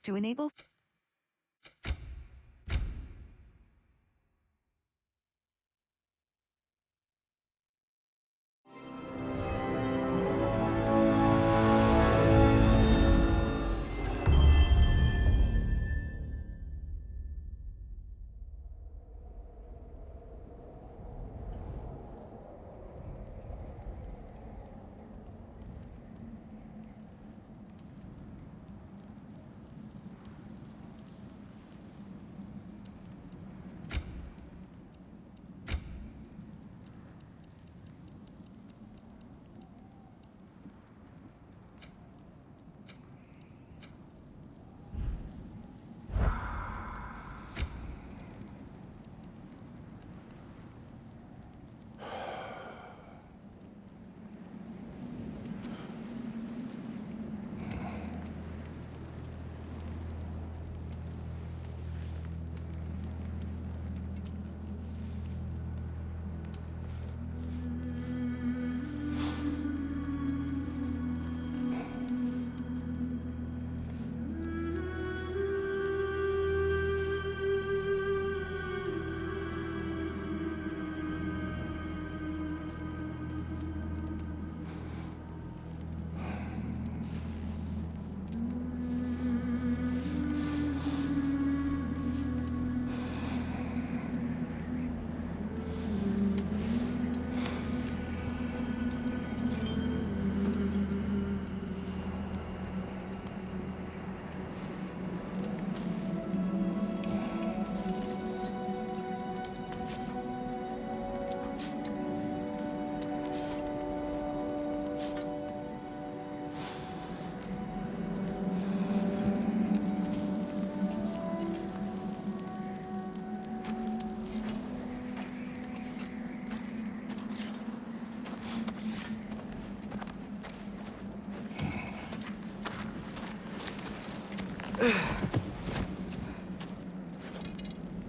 To enable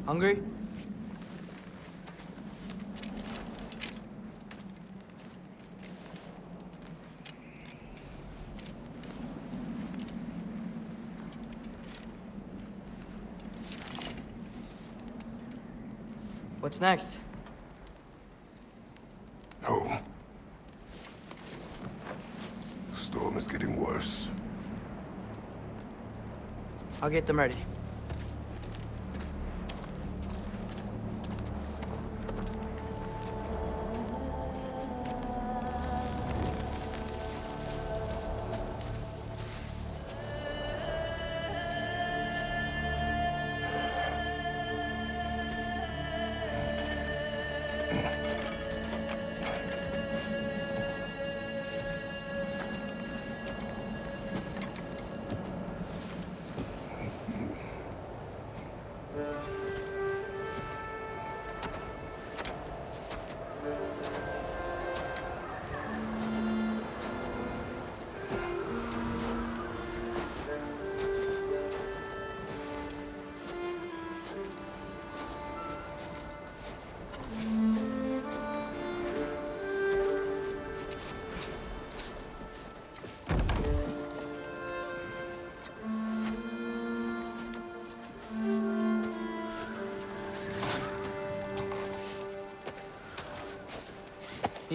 Hungry? What's next? Home. Storm is getting worse. I'll get them ready.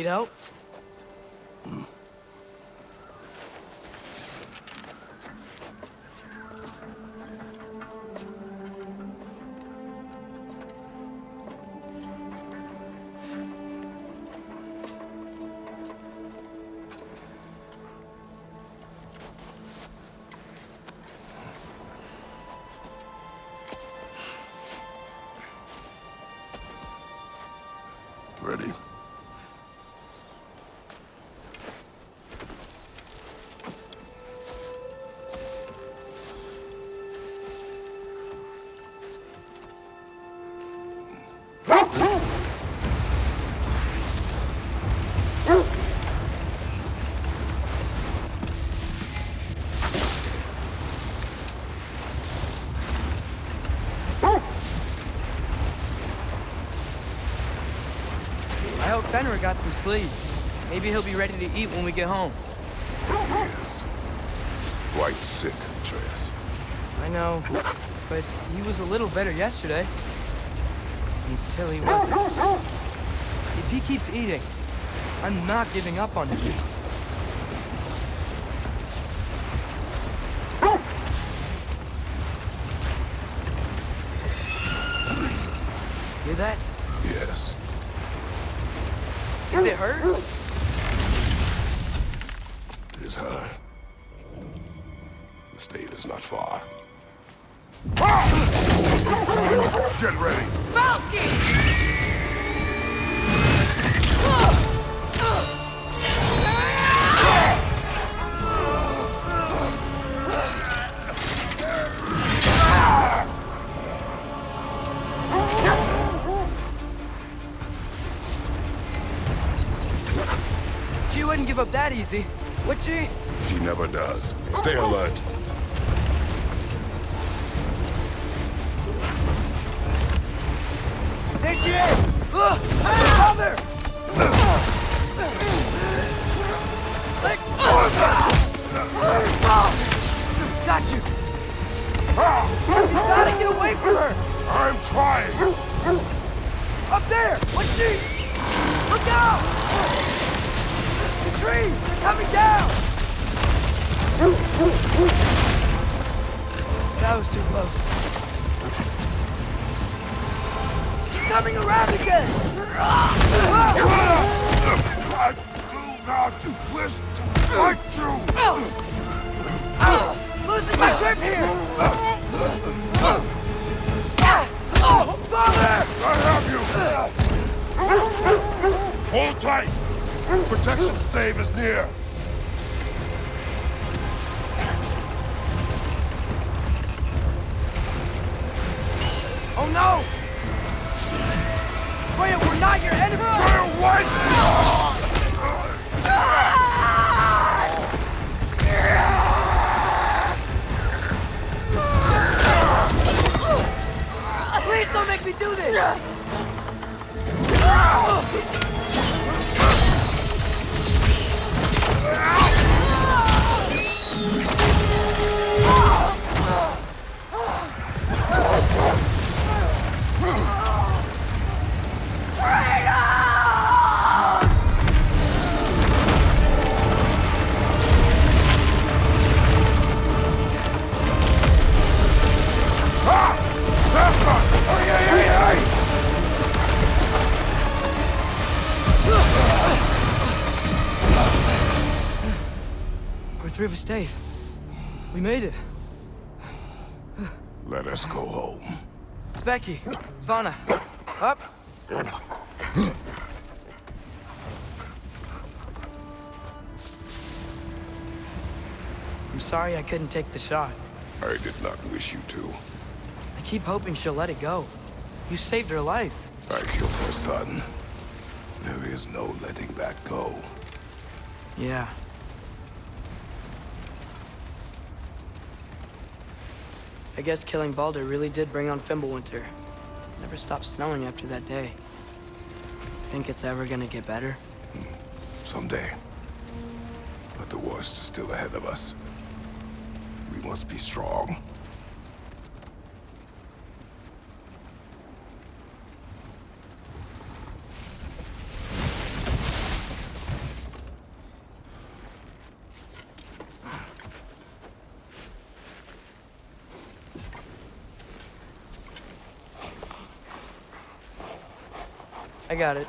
Need help? Ready? I hope Fenrir got some sleep. Maybe he'll be ready to eat when we get home. He is. Quite sick, Atreus. I know, but he was a little better yesterday. Until he wasn't. If he keeps eating, I'm not giving up on him. Hear that? Yes. Is it hurt? It is her. The state is not far. Get ready! She wouldn't give up that easy, would she? She never does. Stay alert. There she is! Father! Got you! Gotta get away from her! I'm trying! Up there! What's she? Look out! The trees! They're coming down! That was too close. Coming around again! I do not wish to fight you! Losing my grip here! Father! I have you! Hold tight! Protection stave is near! Oh no! Freya, we're not your enemy! Freya, what? Please don't make me do this! We're through the stave. We made it. Let us go home. Specky, Svana, up. I'm sorry I couldn't take the shot. I did not wish you to. I keep hoping she'll let it go. You saved her life. I killed her son. There is no letting that go. Yeah. I guess killing Baldur really did bring on Fimbulwinter. Never stopped snowing after that day. Think it's ever gonna get better? Someday. But the worst is still ahead of us. We must be strong. I got it.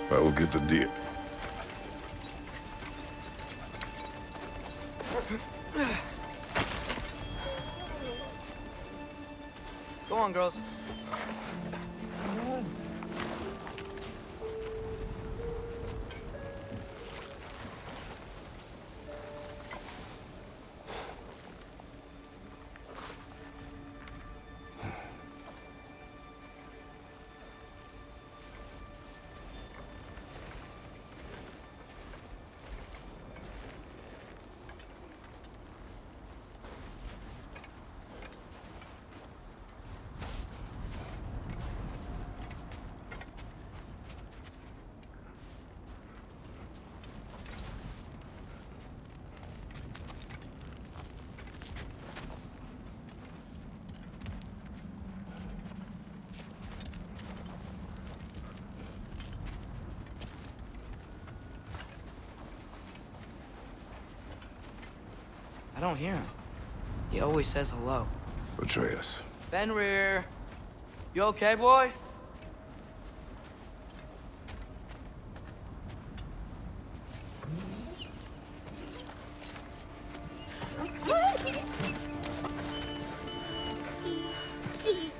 I will get the deer. Go on, girls. I don't hear him. He always says hello. Atreus. Fenrir. You okay, boy?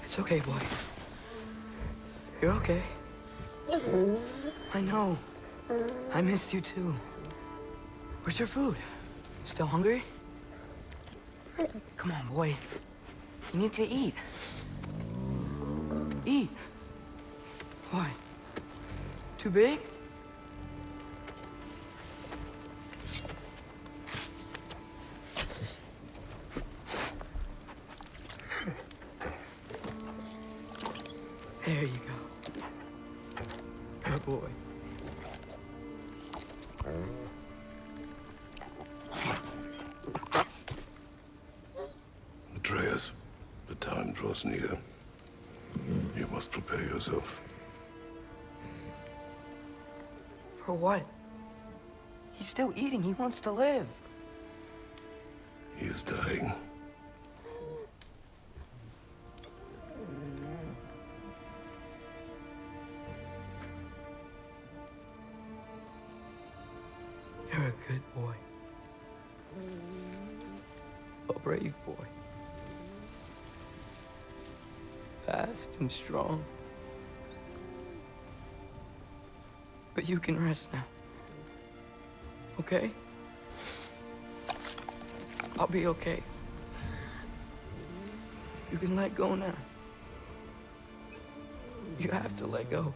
It's okay, boy. You're okay. I know. I missed you too. Where's your food? Still hungry? Come on, boy. You need to eat. Eat. Why? Too big? There you go. Good boy. Atreus, the time draws near. You must prepare yourself. For what? He's still eating. He wants to live. He is dying. You're a good boy. A brave boy. Fast and strong. But you can rest now. Okay? I'll be okay. You can let go now. You have to let go.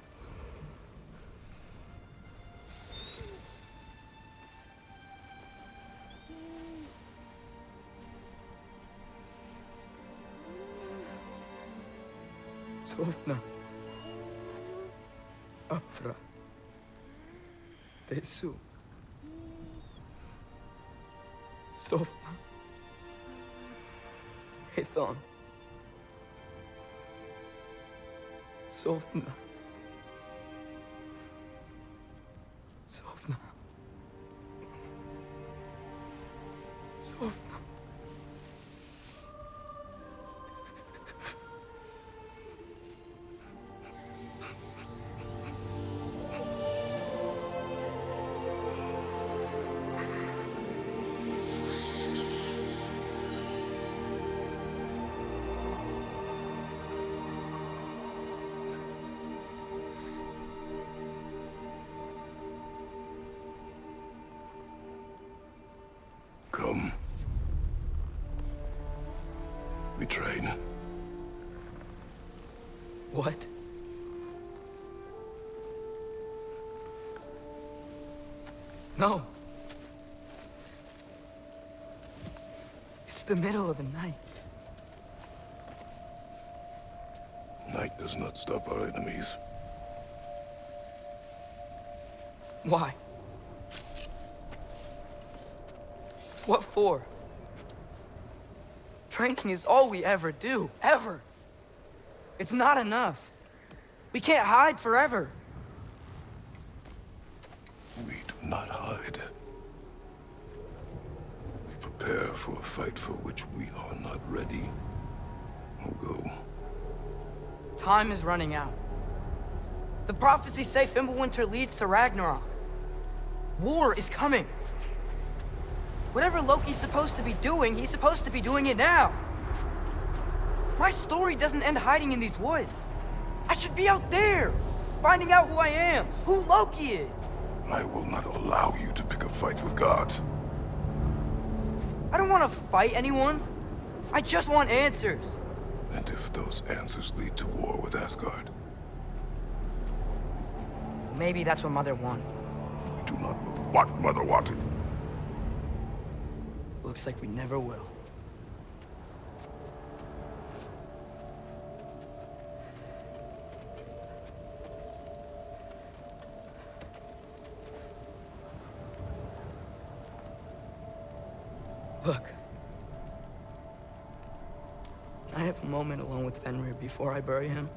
Sofna. Afra. Tesu. Sofna. Ethon. Sofna. Sofna. Sofna. Come. We train. What? No. It's the middle of the night. Night does not stop our enemies. Why? What for? Training is all we ever do, ever. It's not enough. We can't hide forever. We do not hide. We prepare for a fight for which we are not ready. Or go. Time is running out. The prophecies say Fimbulwinter leads to Ragnarok. War is coming. Whatever Loki's supposed to be doing, he's supposed to be doing it now. My story doesn't end hiding in these woods. I should be out there, finding out who I am, who Loki is. I will not allow you to pick a fight with gods. I don't want to fight anyone. I just want answers. And if those answers lead to war with Asgard? Maybe that's what Mother wanted. We do not know what Mother wanted. Looks like we never will. Look. Can I have a moment alone with Fenrir before I bury him?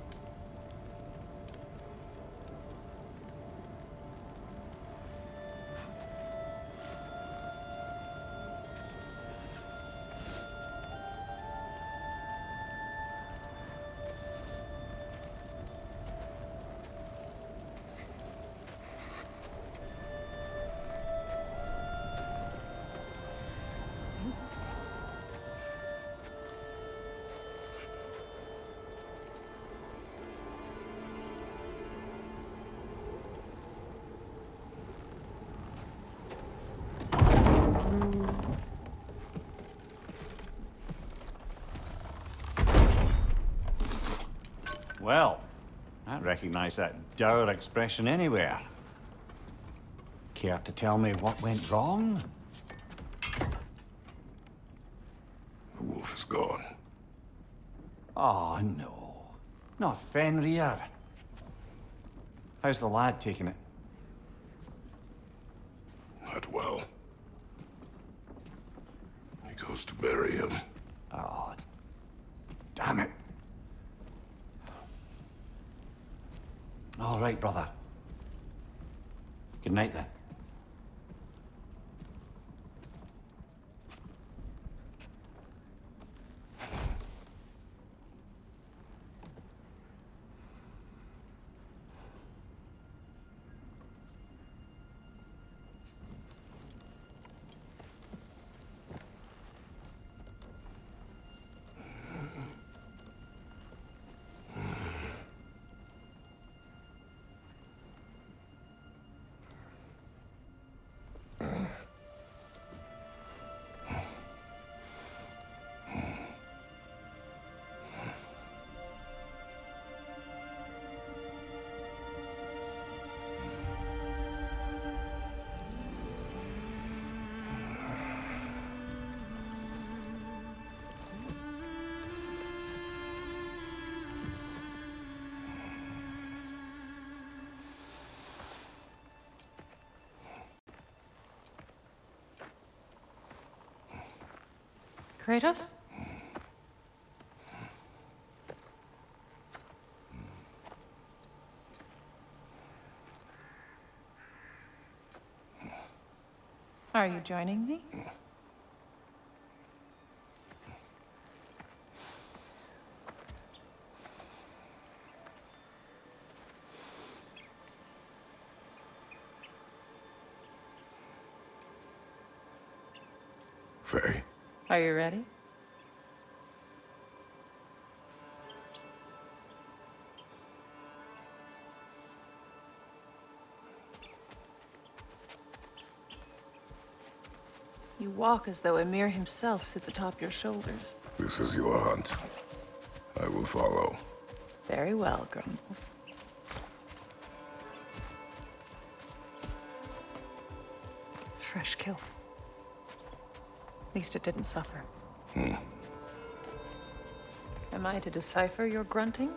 Well, I recognize that dour expression anywhere. Care to tell me what went wrong? The wolf is gone. Oh, no. Not Fenrir. How's the lad taking it? Not well. He goes to bury him. Oh, damn it. All right, brother. Good night, then. Kratos? Are you joining me? Faye. Are you ready? You walk as though Ymir himself sits atop your shoulders. This is your hunt. I will follow. Very well, Grumbles. Fresh kill. At least it didn't suffer. Am I to decipher your grunting?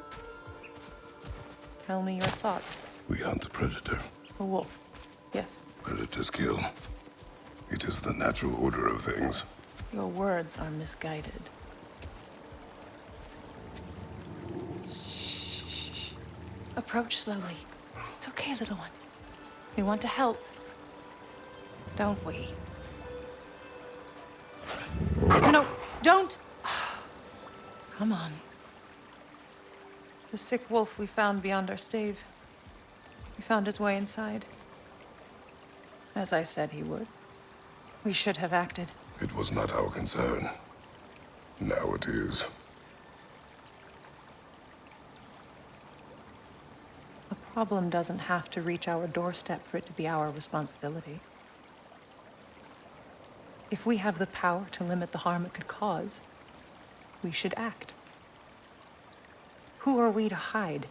Tell me your thoughts. We hunt the predator. A wolf. Yes. Predators kill. It is the natural order of things. Your words are misguided. Shh. Approach slowly. It's okay, little one. We want to help. Don't we? No, don't! Come on. The sick wolf we found beyond our stave. He found his way inside. As I said he would. We should have acted. It was not our concern. Now it is. A problem doesn't have to reach our doorstep for it to be our responsibility. If we have the power to limit the harm it could cause, we should act. Who are we to hide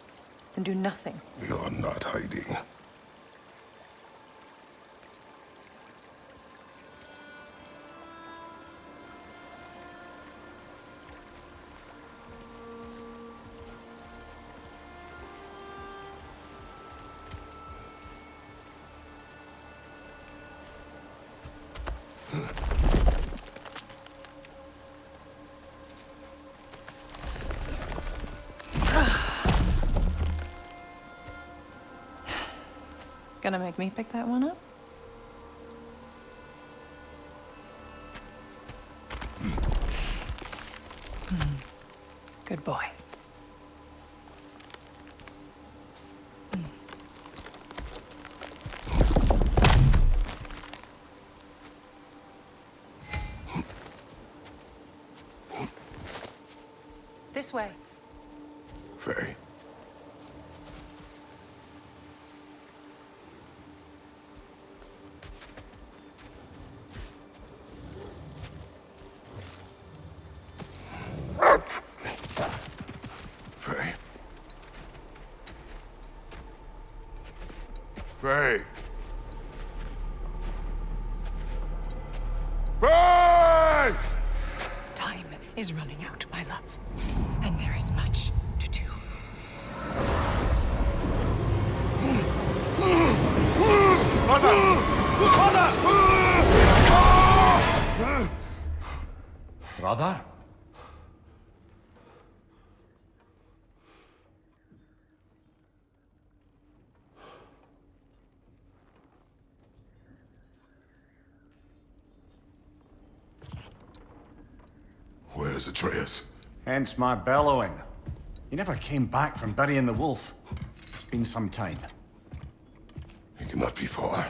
and do nothing? We are not hiding. Gonna make me pick that one up? Good boy. This way. Faye. Faye. Faye. Faye! Time is running out, my love. And there is much to do. Brother? Where's Atreus? Hence my bellowing. He never came back from burying the wolf. It's been some time. He cannot be far.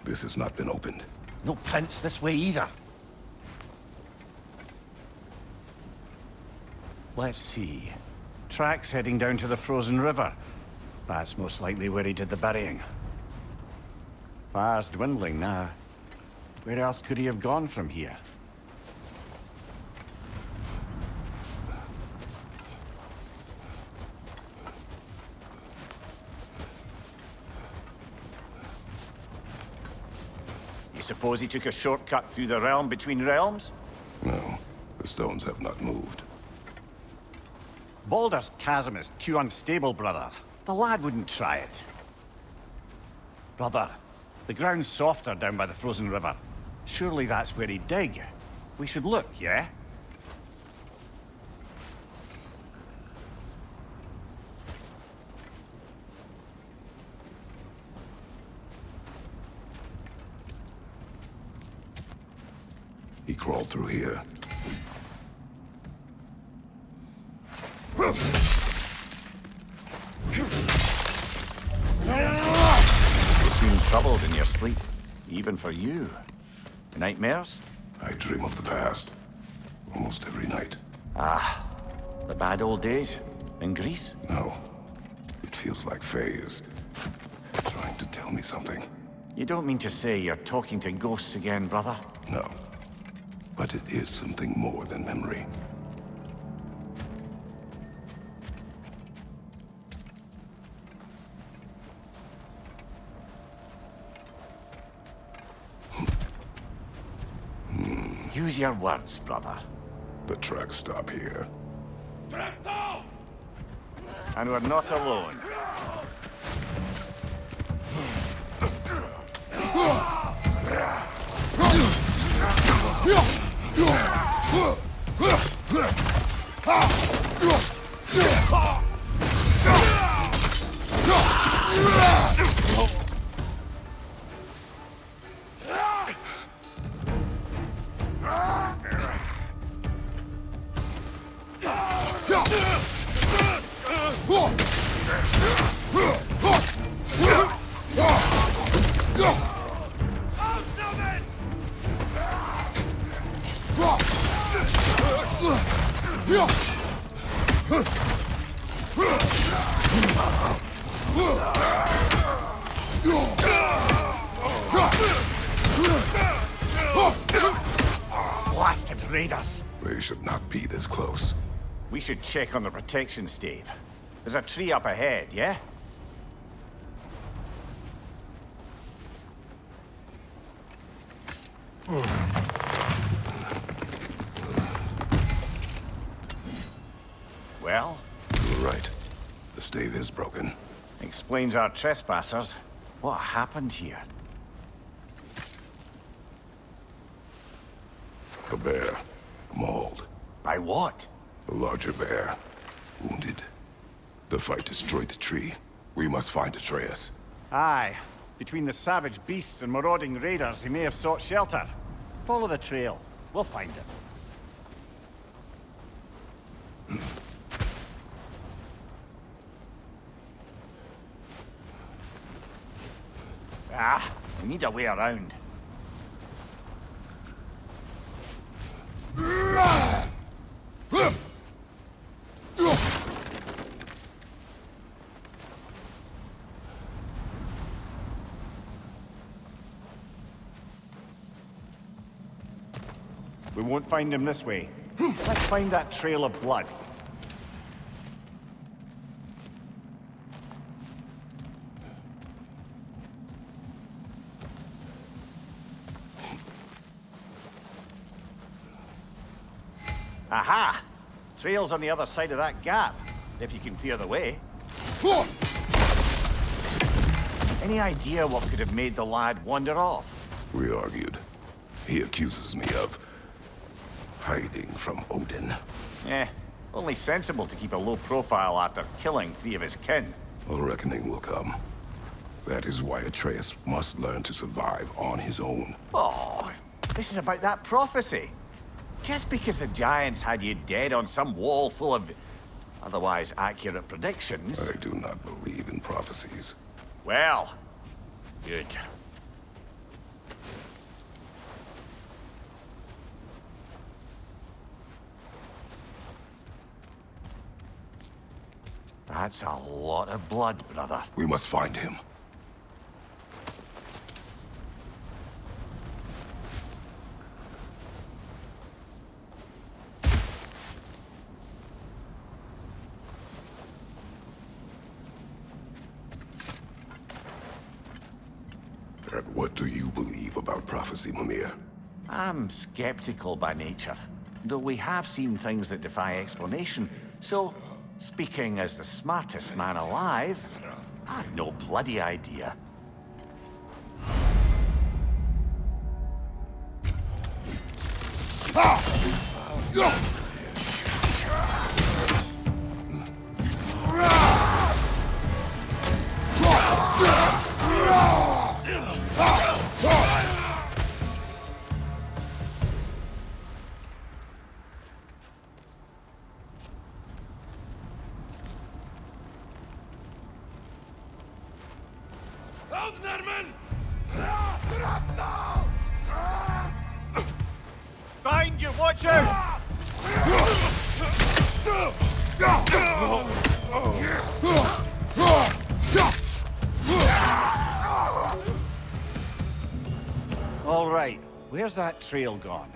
This has not been opened. No prints this way either. Let's see. Tracks heading down to the frozen river. That's most likely where he did the burying. Fire's dwindling now. Where else could he have gone from here? Suppose he took a shortcut through the realm between realms? No, the stones have not moved. Baldur's chasm is too unstable, brother. The lad wouldn't try it. Brother, the ground's softer down by the frozen river. Surely that's where he'd dig. We should look, yeah? He crawled through here. You seem troubled in your sleep, even for you. Nightmares? I dream of the past. Almost every night. Ah, the bad old days in Greece? No. It feels like Faye is trying to tell me something. You don't mean to say you're talking to ghosts again, brother? No. But it is something more than memory. Use your words, brother. The tracks stop here. And we're not alone. Blasted raiders! They should not be this close. We should check on the protection stave. There's a tree up ahead, yeah? Well? You're right. The stave is broken. Explains our trespassers. What happened here? A bear. Mauled. By what? A larger bear. Wounded. The fight destroyed the tree. We must find Atreus. Aye. Between the savage beasts and marauding raiders, he may have sought shelter. Follow the trail. We'll find him. We need a way around. We won't find him this way. Let's find that trail of blood. Aha! Trail's on the other side of that gap, if you can clear the way. Any idea what could have made the lad wander off? We argued. He accuses me of hiding from Odin. Only sensible to keep a low profile after killing 3 of his kin. A reckoning will come. That is why Atreus must learn to survive on his own. Oh, this is about that prophecy. Just because the giants had you dead on some wall full of otherwise accurate predictions... I do not believe in prophecies. Well, good. That's a lot of blood, brother. We must find him. And what do you believe about prophecy, Mimir? I'm skeptical by nature, though we have seen things that defy explanation. So, speaking as the smartest man alive, I've no bloody idea. Behind you, watch out! All right, where's that trail gone?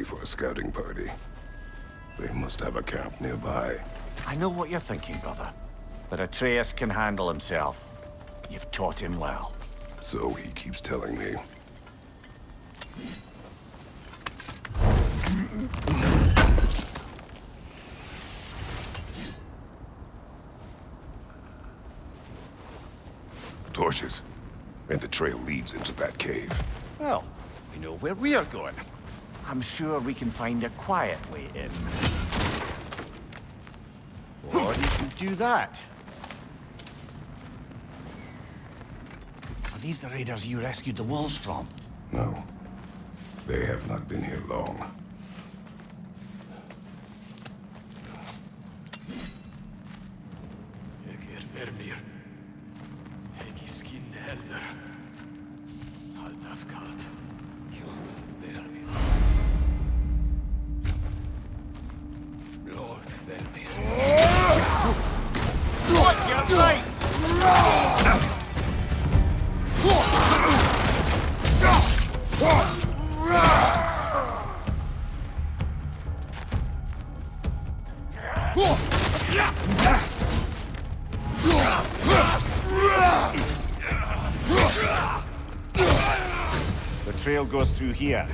money for a scouting party. They must have a camp nearby. I know what you're thinking, brother. But Atreus can handle himself. You've taught him well. So he keeps telling me. Torches. And the trail leads into that cave. Well, we know where we are going. I'm sure we can find a quiet way in. Or you can do that. Are these the raiders you rescued the wolves from? No. They have not been here long. The trail goes through here.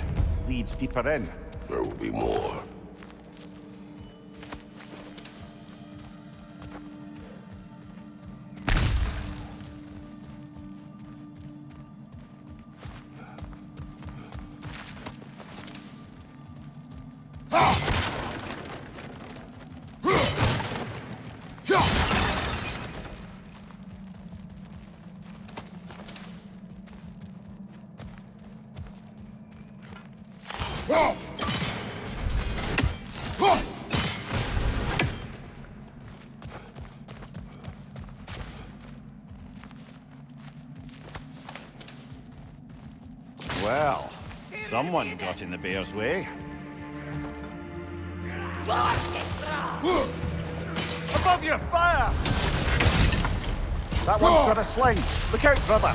Leads deeper in. There will be more. Well, someone got in the bear's way. Above you, fire! That one's got a sling. Look out, brother.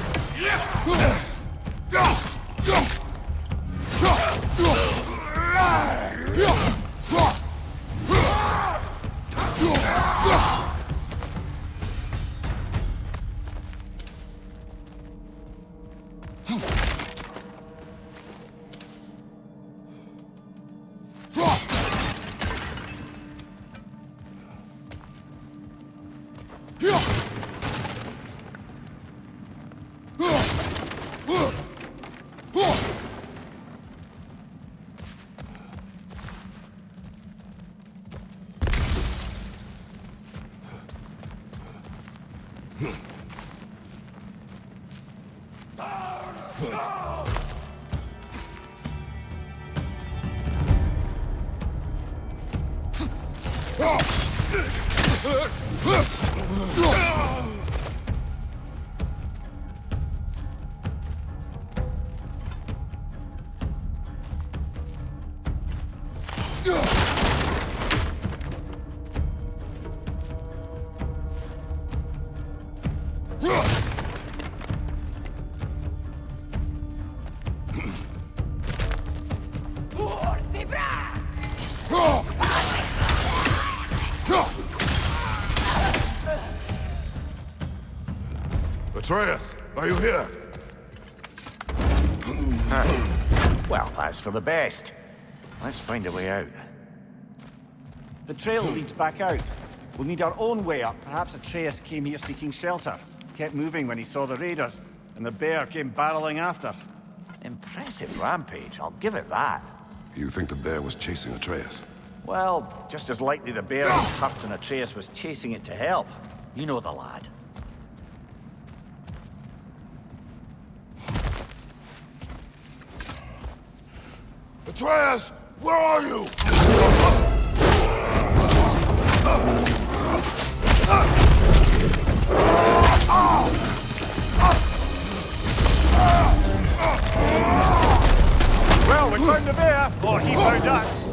Atreus, are you here? Well, that's for the best. Let's find a way out. The trail leads back out. We'll need our own way up. Perhaps Atreus came here seeking shelter. Kept moving when he saw the raiders, and the bear came barreling after. Impressive rampage, I'll give it that. You think the bear was chasing Atreus? Well, just as likely the bear was hurt and Atreus was chasing it to help. You know the lad. Atreus, where are you? Well, we found the bear, or he found us.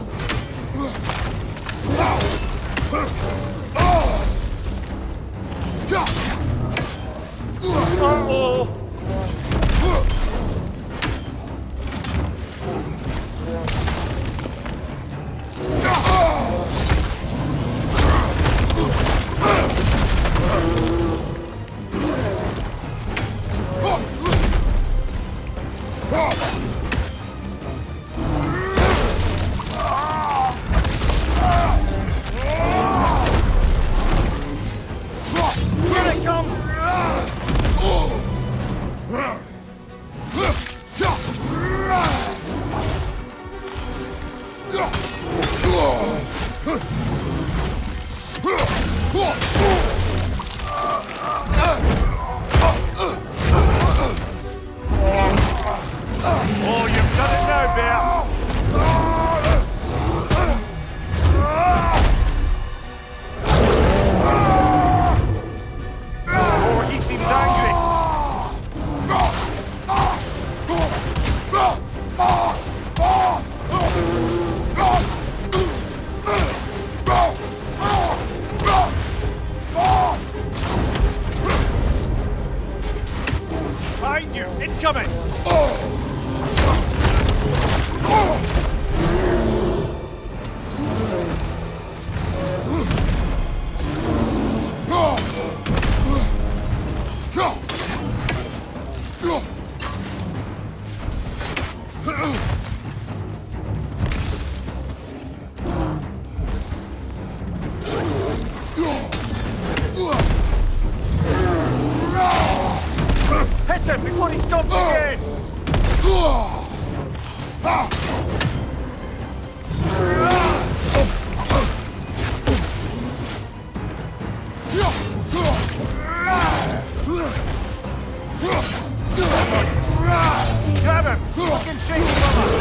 Uh-oh! Oh, you've done it now, Bear! Oh, he seems angry! Behind you! Incoming! Hit him before he stops again! Grab him! Fucking shake him, brother!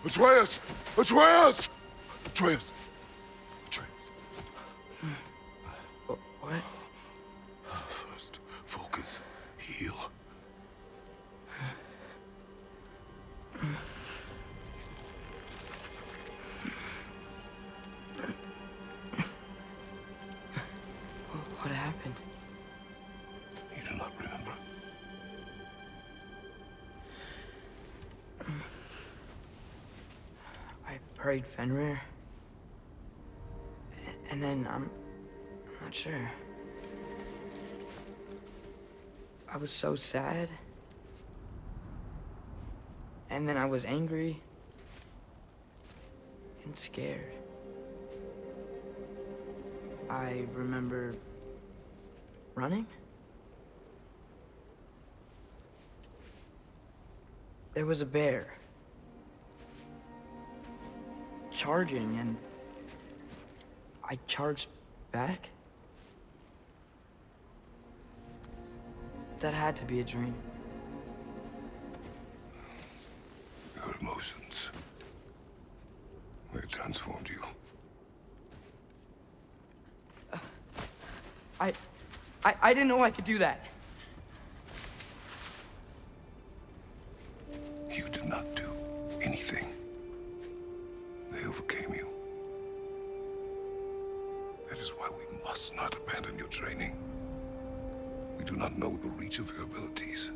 Atreus! Atreus! Atreus! Atreus! What? First, focus. Heal. What happened? You do not remember. I prayed Fenrir. And then I'm not sure. I was so sad. And then I was angry. And scared. I remember running. There was a bear. Charging, and I charged back. That had to be a dream. Your emotions. They transformed you. I didn't know I could do that. You did not do anything. They overcame you. That is why we must not abandon your training. We do not know the reach of your abilities.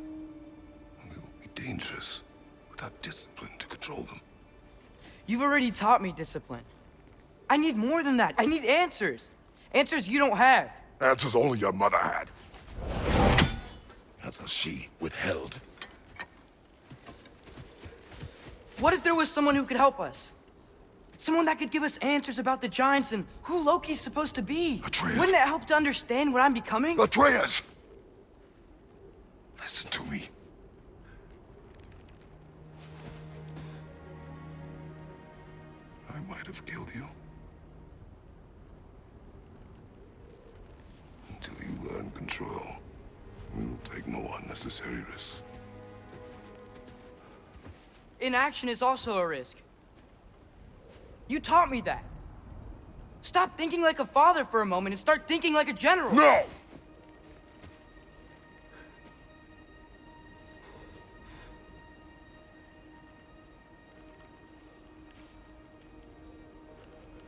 They will be dangerous without discipline to control them. You've already taught me discipline. I need more than that. I need answers. Answers you don't have. Answers only your mother had. Answers she withheld. What if there was someone who could help us? Someone that could give us answers about the giants and who Loki's supposed to be. Atreus. Wouldn't it help to understand what I'm becoming? Atreus! Listen to me. I might have killed you. Until you learn control, we will take no unnecessary risks. Inaction is also a risk. You taught me that. Stop thinking like a father for a moment and start thinking like a general. No!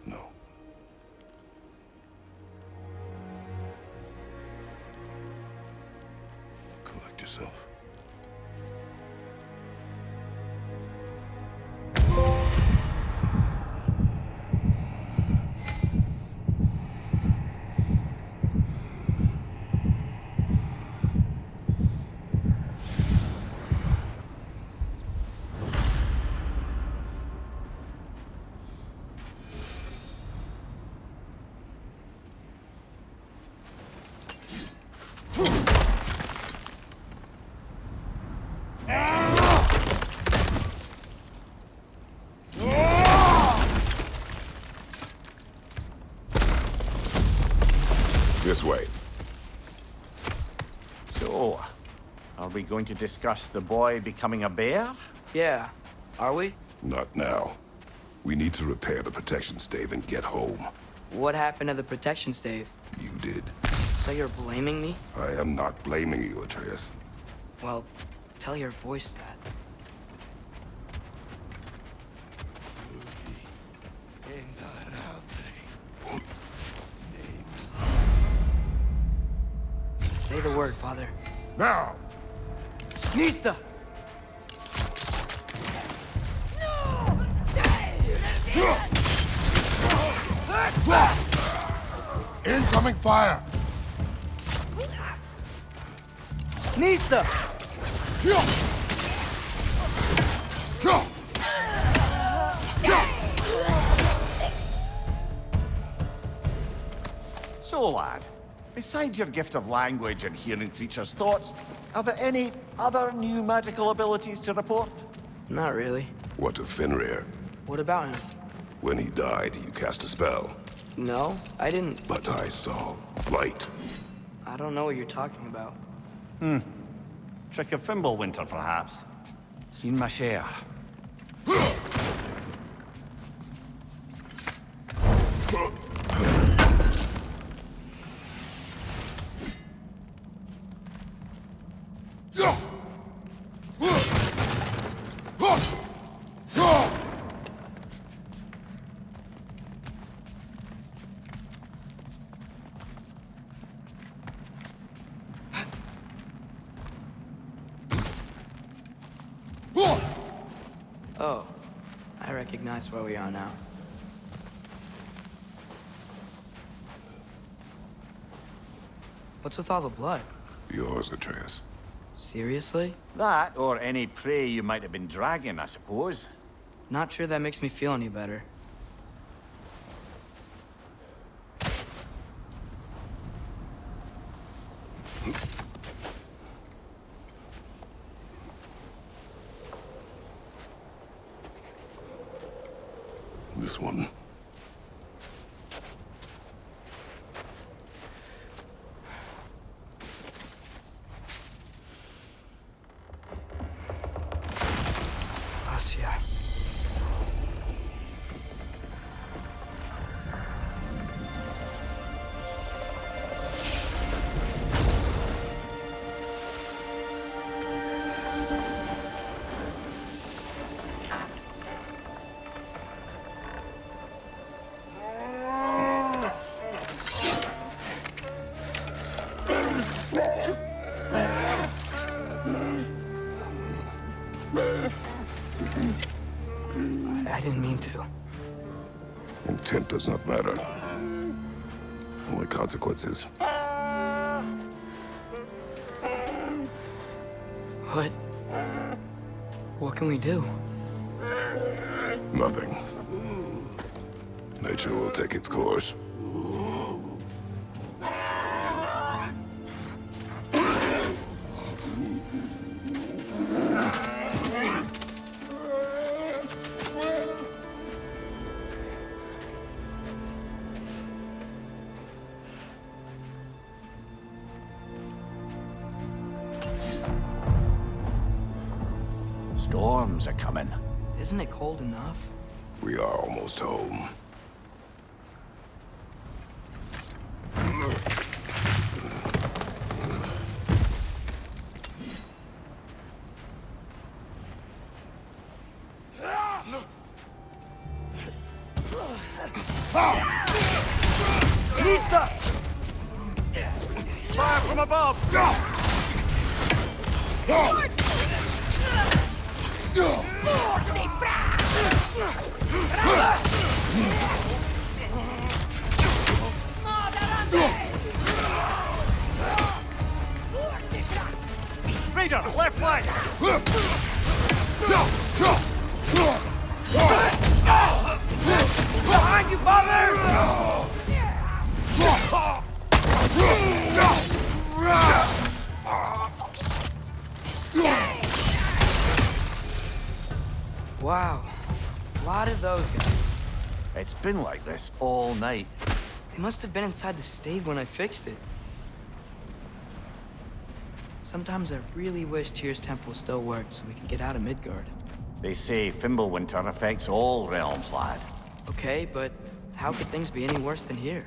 No. Collect yourself. This way. So, are we going to discuss the boy becoming a bear? Yeah, are we? Not now. We need to repair the protection stave and get home. What happened to the protection stave? You did. So you're blaming me? I am not blaming you, Atreus. Well, tell your voice that. Say the word, Father. Now! Nista! Incoming fire! Nista! So, lad, besides your gift of language and hearing creatures' thoughts, are there any other new magical abilities to report? Not really. What of Fenrir? What about him? When he died, you cast a spell. No, I didn't. But I saw light. I don't know what you're talking about. Trick of Fimbulwinter, perhaps? Seen my share. Oh, I recognize where we are now. What's with all the blood? Yours, Atreus. Seriously? That, or any prey you might have been dragging, I suppose. Not sure that makes me feel any better. This one. Asya. I didn't mean to. Intent does not matter. Only consequences. What? What can we do? Nothing. Nature will take its course. Storms are coming. Isn't it cold enough? We are almost home. Lista! Fire from above! Raider, left flank! Behind you, father! Wow. A lot of those guys. It's been like this all night. They must have been inside the stave when I fixed it. Sometimes I really wish Tyr's temple still worked so we could get out of Midgard. They say Fimbulwinter affects all realms, lad. Okay, but how could things be any worse than here?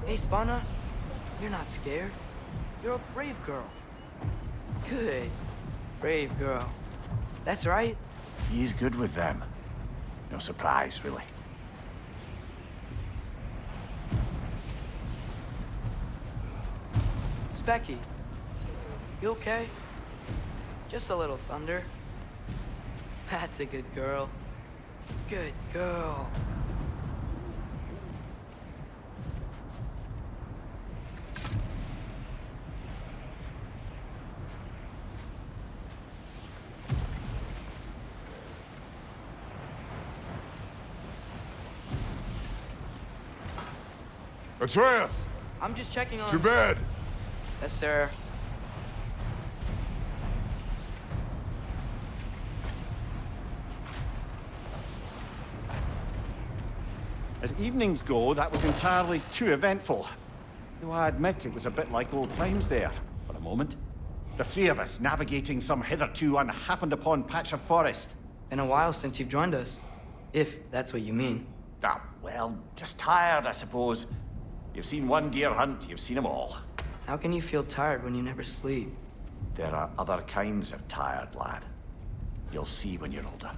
Hey, Svanna, you're not scared. You're a brave girl. Good. Brave girl. That's right. He's good with them. No surprise, really. Specky, you okay? Just a little thunder. That's a good girl. Good girl. Atreus! I'm just checking on... To bed! Yes, sir. As evenings go, that was entirely too eventful. Though I admit it was a bit like old times there, for a moment. The three of us navigating some hitherto unhappened-upon patch of forest. Been a while since you've joined us. If that's what you mean. Ah, well, just tired, I suppose. You've seen one deer hunt, you've seen them all. How can you feel tired when you never sleep? There are other kinds of tired, lad. You'll see when you're older.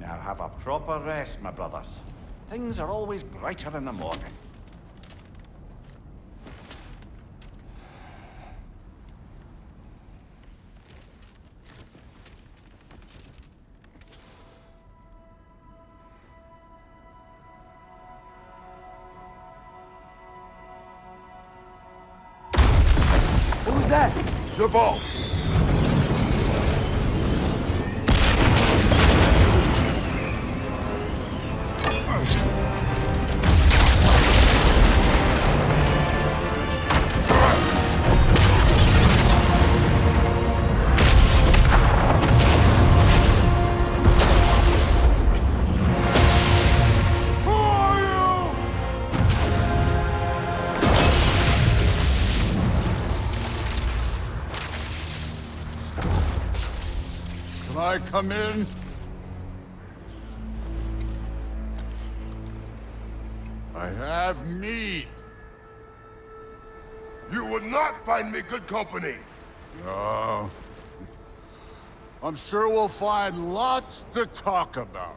Now have a proper rest, my brothers. Things are always brighter in the morning. What was that? Your ball! Come in. I have meat. You would not find me good company. No. I'm sure we'll find lots to talk about.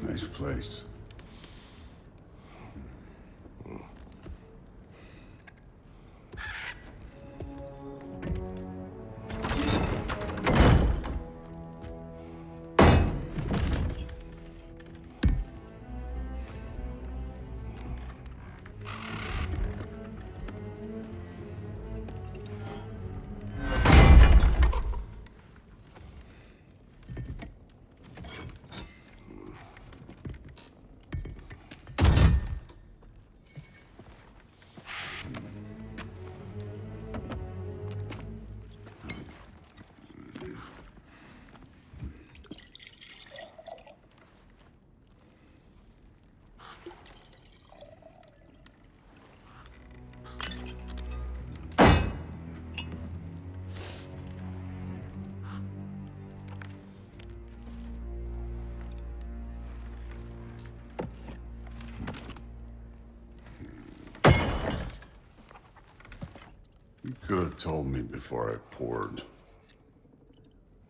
Nice place. You could have told me before I poured.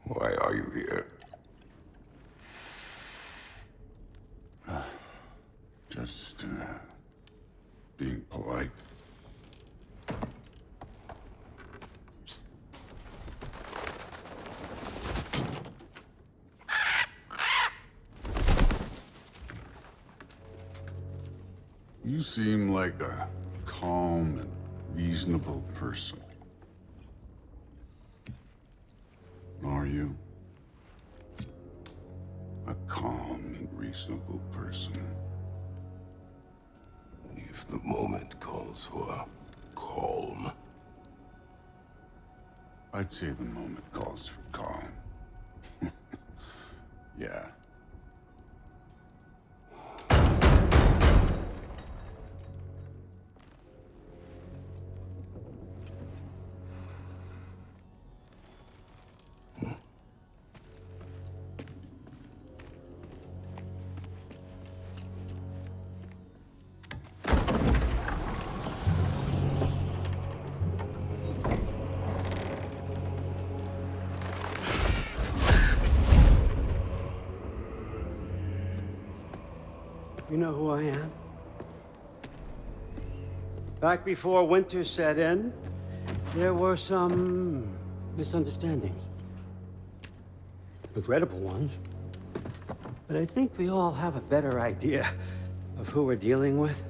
Why are you here? Just, being polite. You seem like a calm and reasonable person. Are you? A calm and reasonable person. If the moment calls for calm. I'd say the moment calls for calm. Yeah. You know who I am? Back before winter set in, there were some misunderstandings. Regrettable ones. But I think we all have a better idea of who we're dealing with.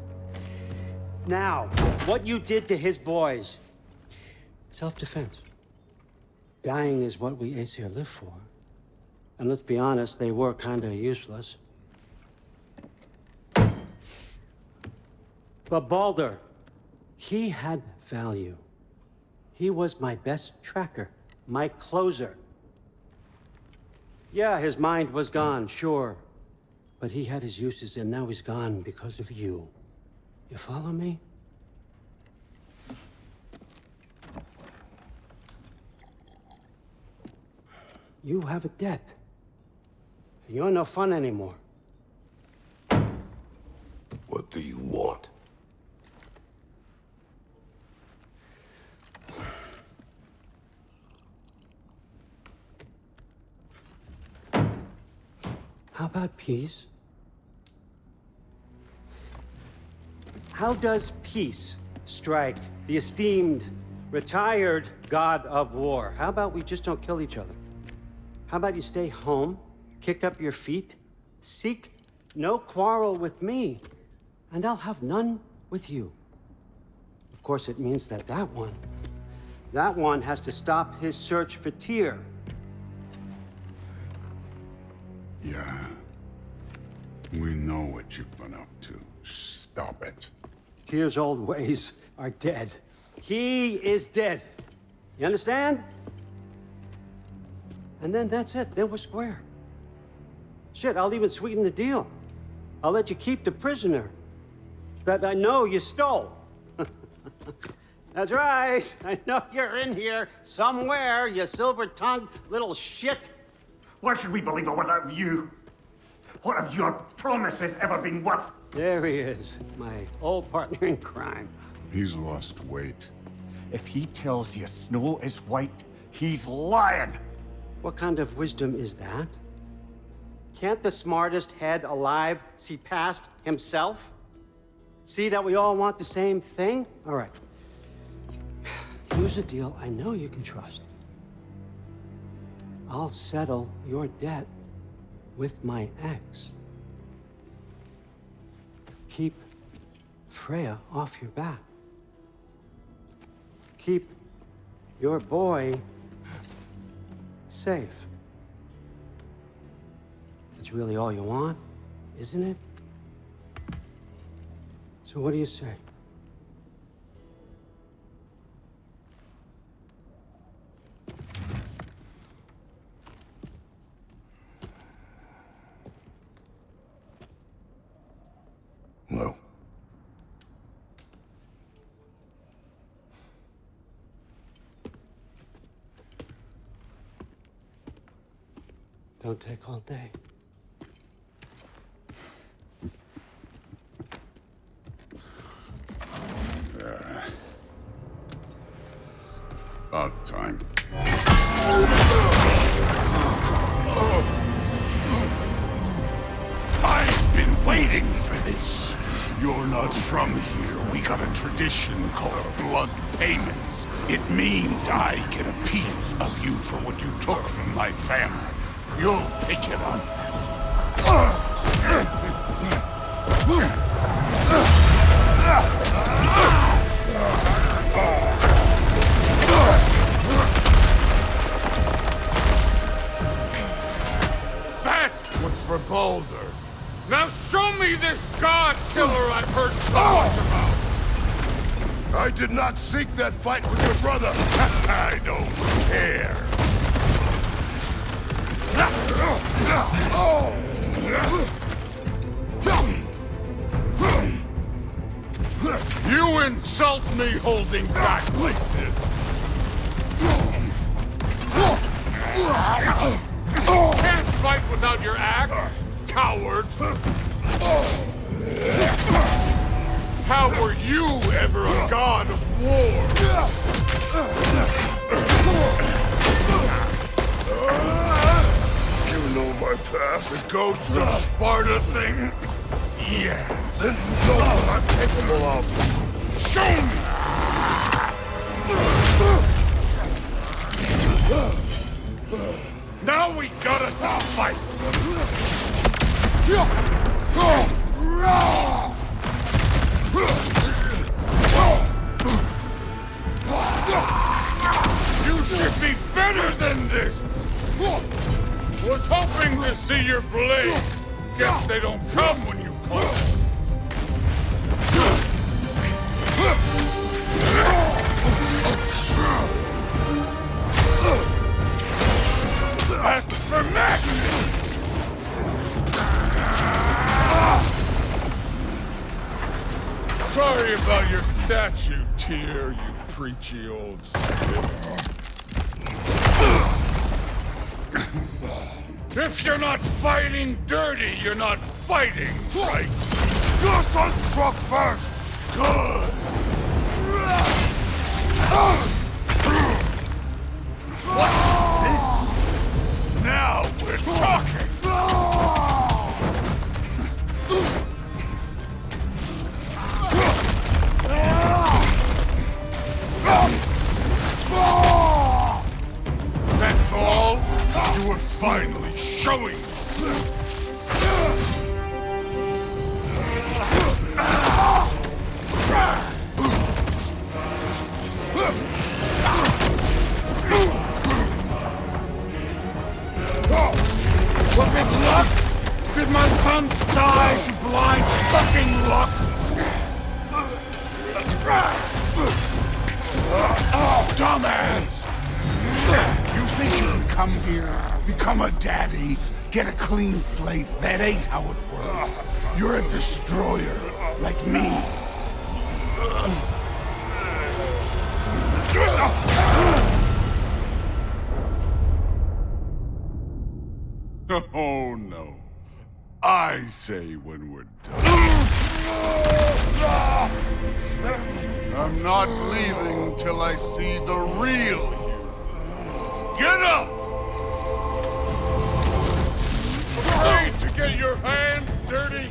Now, what you did to his boys. Self-defense. Dying is what we Aesir live for. And let's be honest, they were kinda useless. But Baldur, he had value. He was my best tracker, my closer. Yeah, his mind was gone, sure. But he had his uses, and now he's gone because of you. You follow me? You have a debt. You're no fun anymore. What do you want? How about peace? How does peace strike the esteemed, retired god of war? How about we just don't kill each other? How about you stay home, kick up your feet, seek no quarrel with me, and I'll have none with you. Of course, it means that that one has to stop his search for Tyr. Yeah. We know what you've been up to. Stop it. Tyr's old ways are dead. He is dead. You understand? And then that's it. Then we're square. Shit, I'll even sweeten the deal. I'll let you keep the prisoner that I know you stole. That's right. I know you're in here somewhere, you silver-tongued little shit. Why should we believe a word out of you? What have your promises ever been worth? There he is, my old partner in crime. He's lost weight. If he tells you snow is white, he's lying. What kind of wisdom is that? Can't the smartest head alive see past himself? See that we all want the same thing? All right. Here's a deal I know you can trust. I'll settle your debt with my ex. Keep Freya off your back. Keep your boy safe. That's really all you want, isn't it? So what do you say? No. Don't take all day. About time. I've been waiting for this. You're not from here. We got a tradition called blood payments. It means I get a piece of you for what you took from my family. You'll pick it up. That was for Baldur. Now show me this god killer I've heard so much about. I did not seek that fight with your brother. I don't care. You insult me holding back like this. Can't fight without your axe, coward. How were you ever a god of war? You know my past. The ghost of Sparta thing? Yeah. Then you know what I'm capable of. Show me! Now we gotta fight! You should be better than this! Was hoping to see your blade. Guess they don't come when you call. That's for me! Sorry about your statue, Tyr, you preachy old spit. If you're not fighting dirty, you're not fighting right. Your son struck first. Good. Now we're talking! That's all? You were finally showing! Was it luck? Did my son die to blind fucking luck? Dumbass! You think you can come here, become a daddy, get a clean slate? That ain't how it works. You're a destroyer, like me. Oh, no. I say when we're done. I'm not leaving till I see the real you. Get up! Afraid to get your hands dirty?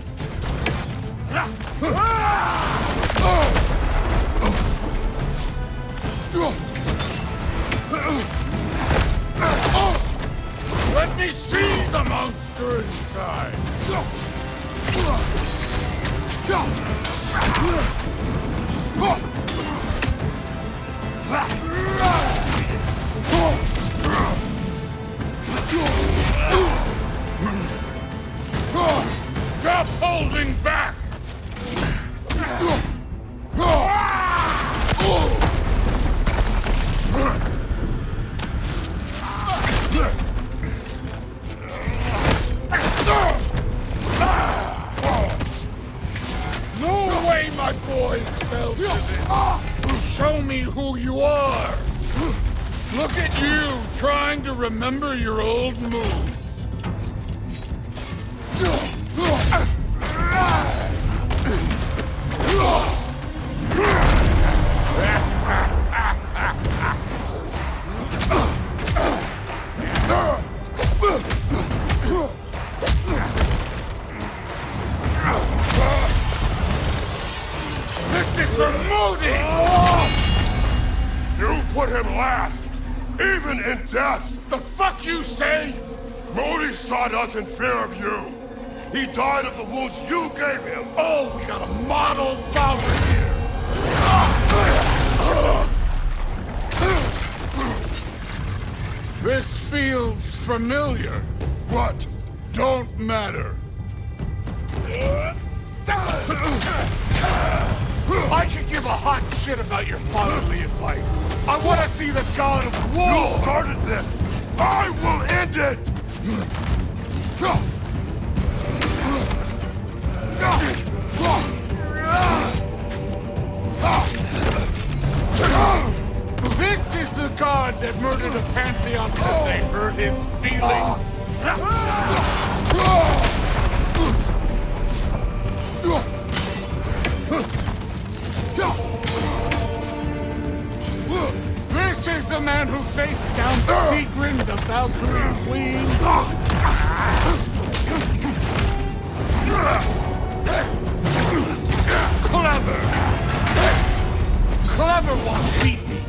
Let me see the monster inside! Stop holding back! No way my boys fell to this! Show me who you are! Look at you, trying to remember your old moves! ready! You put him last, even in death! The fuck you say? Modi sought us in fear of you. He died of the wounds you gave him. Oh, we got a model founder here. This feels familiar. What? Don't matter. I could give a hot shit about your fatherly advice. I want to see the god of war! You started this! I will end it! This is the god that murdered a pantheon because they hurt his feelings! This is the man who faced down Sigrid, the Valkyrie queen! Clever! Clever one beat me!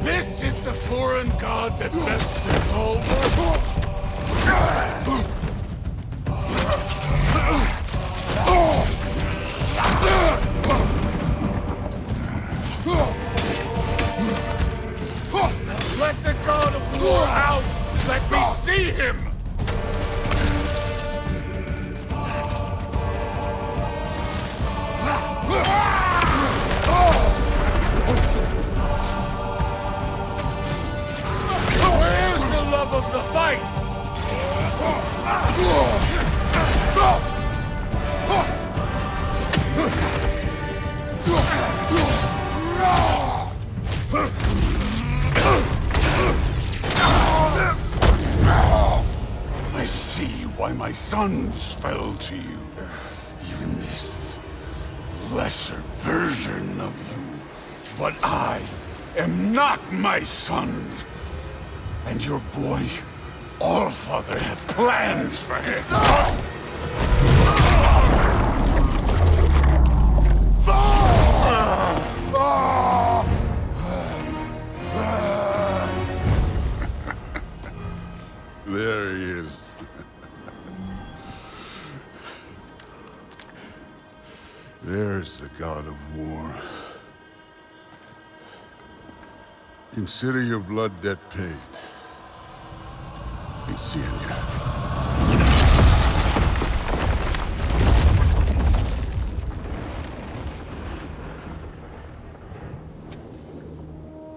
This is the foreign god that best this whole world. Let the god of war out! Let me see him! Where's the love of the fight? I see why my sons fell to you. Even this lesser version of you. But I am not my sons. And your boy, Allfather, has plans for him. There he is. There's the god of war. Consider your blood debt paid. Be seeing you.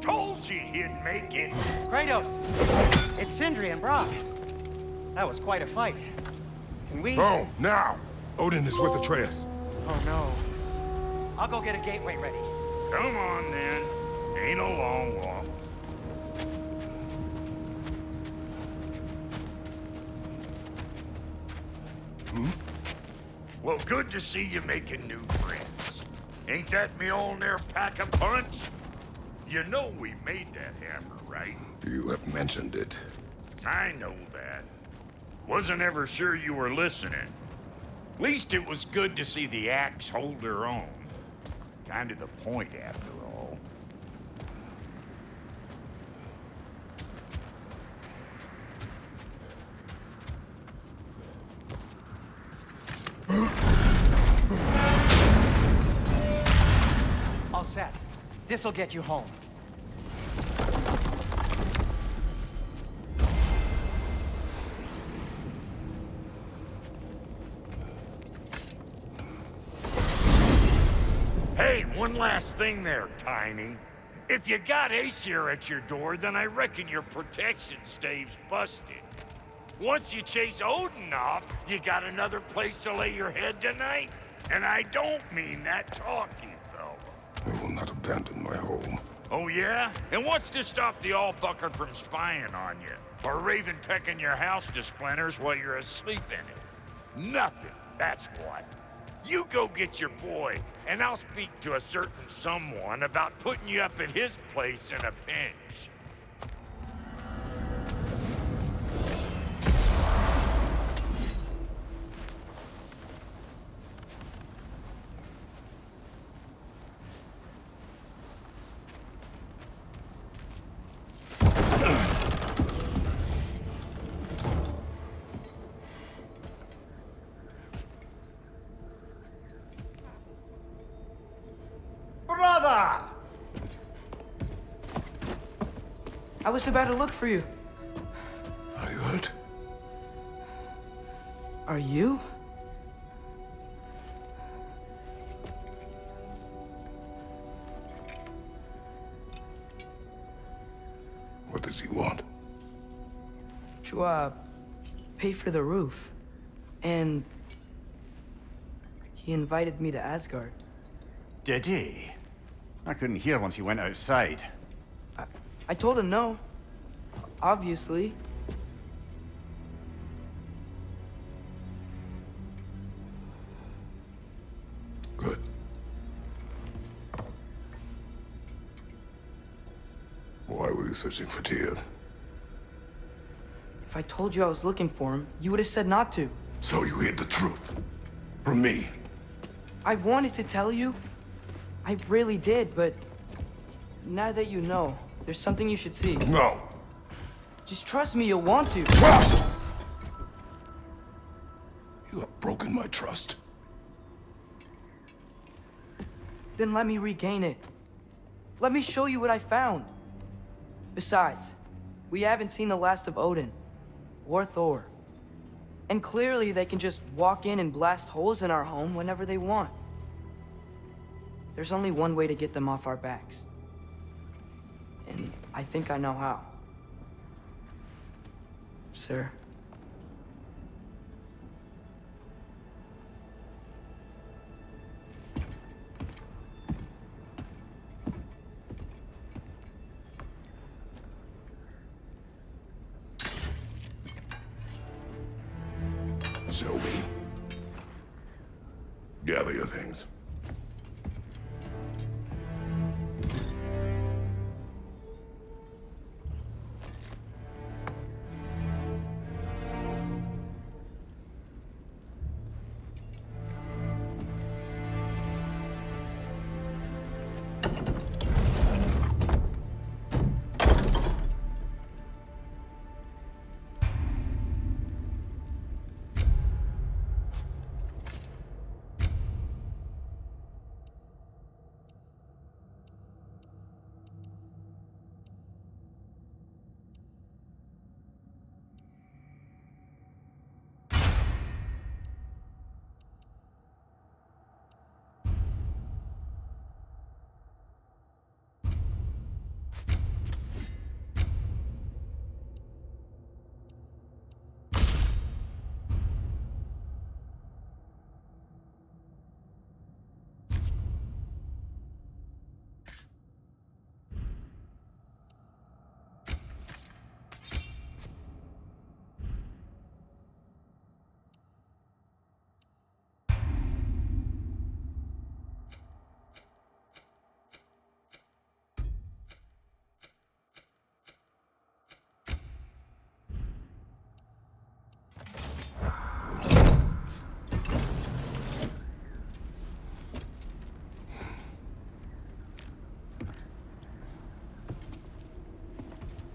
Told you he'd make it. Kratos! It's Sindri and Brock. That was quite a fight. Can we... Oh, now! Odin is with Atreus. Oh, no. I'll go get a gateway ready. Come on, then. Ain't a long walk. Well, good to see you making new friends. Ain't that me old there pack a punch? You know we made that hammer, right? You have mentioned it. I know that. Wasn't ever sure you were listening. Least it was good to see the axe hold her own. Kind of the point, after all. All set. This'll get you home. Hey, one last thing there, Tiny. If you got Aesir at your door, then I reckon your protection stave's busted. Once you chase Odin off, you got another place to lay your head tonight? And I don't mean that talking, though. I will not abandon my home. Oh, yeah? And what's to stop the all-fucker from spying on you? Or Raven pecking your house to splinters while you're asleep in it? Nothing, that's what. You go get your boy, and I'll speak to a certain someone about putting you up at his place in a pinch. I was about to look for you. Are you hurt? Are you? What does he want? To, pay for the roof. And he invited me to Asgard. Did he? I couldn't hear once he went outside. I told him no. Obviously. Good. Why were you searching for Tyr? If I told you I was looking for him, you would have said not to. So you hid the truth from me. I wanted to tell you. I really did, but now that you know, there's something you should see. No. Just trust me, you'll want to. Trust! You have broken my trust. Then let me regain it. Let me show you what I found. Besides, we haven't seen the last of Odin or Thor. And clearly they can just walk in and blast holes in our home whenever they want. There's only one way to get them off our backs. And I think I know how. Sir. Show me. Gather your things.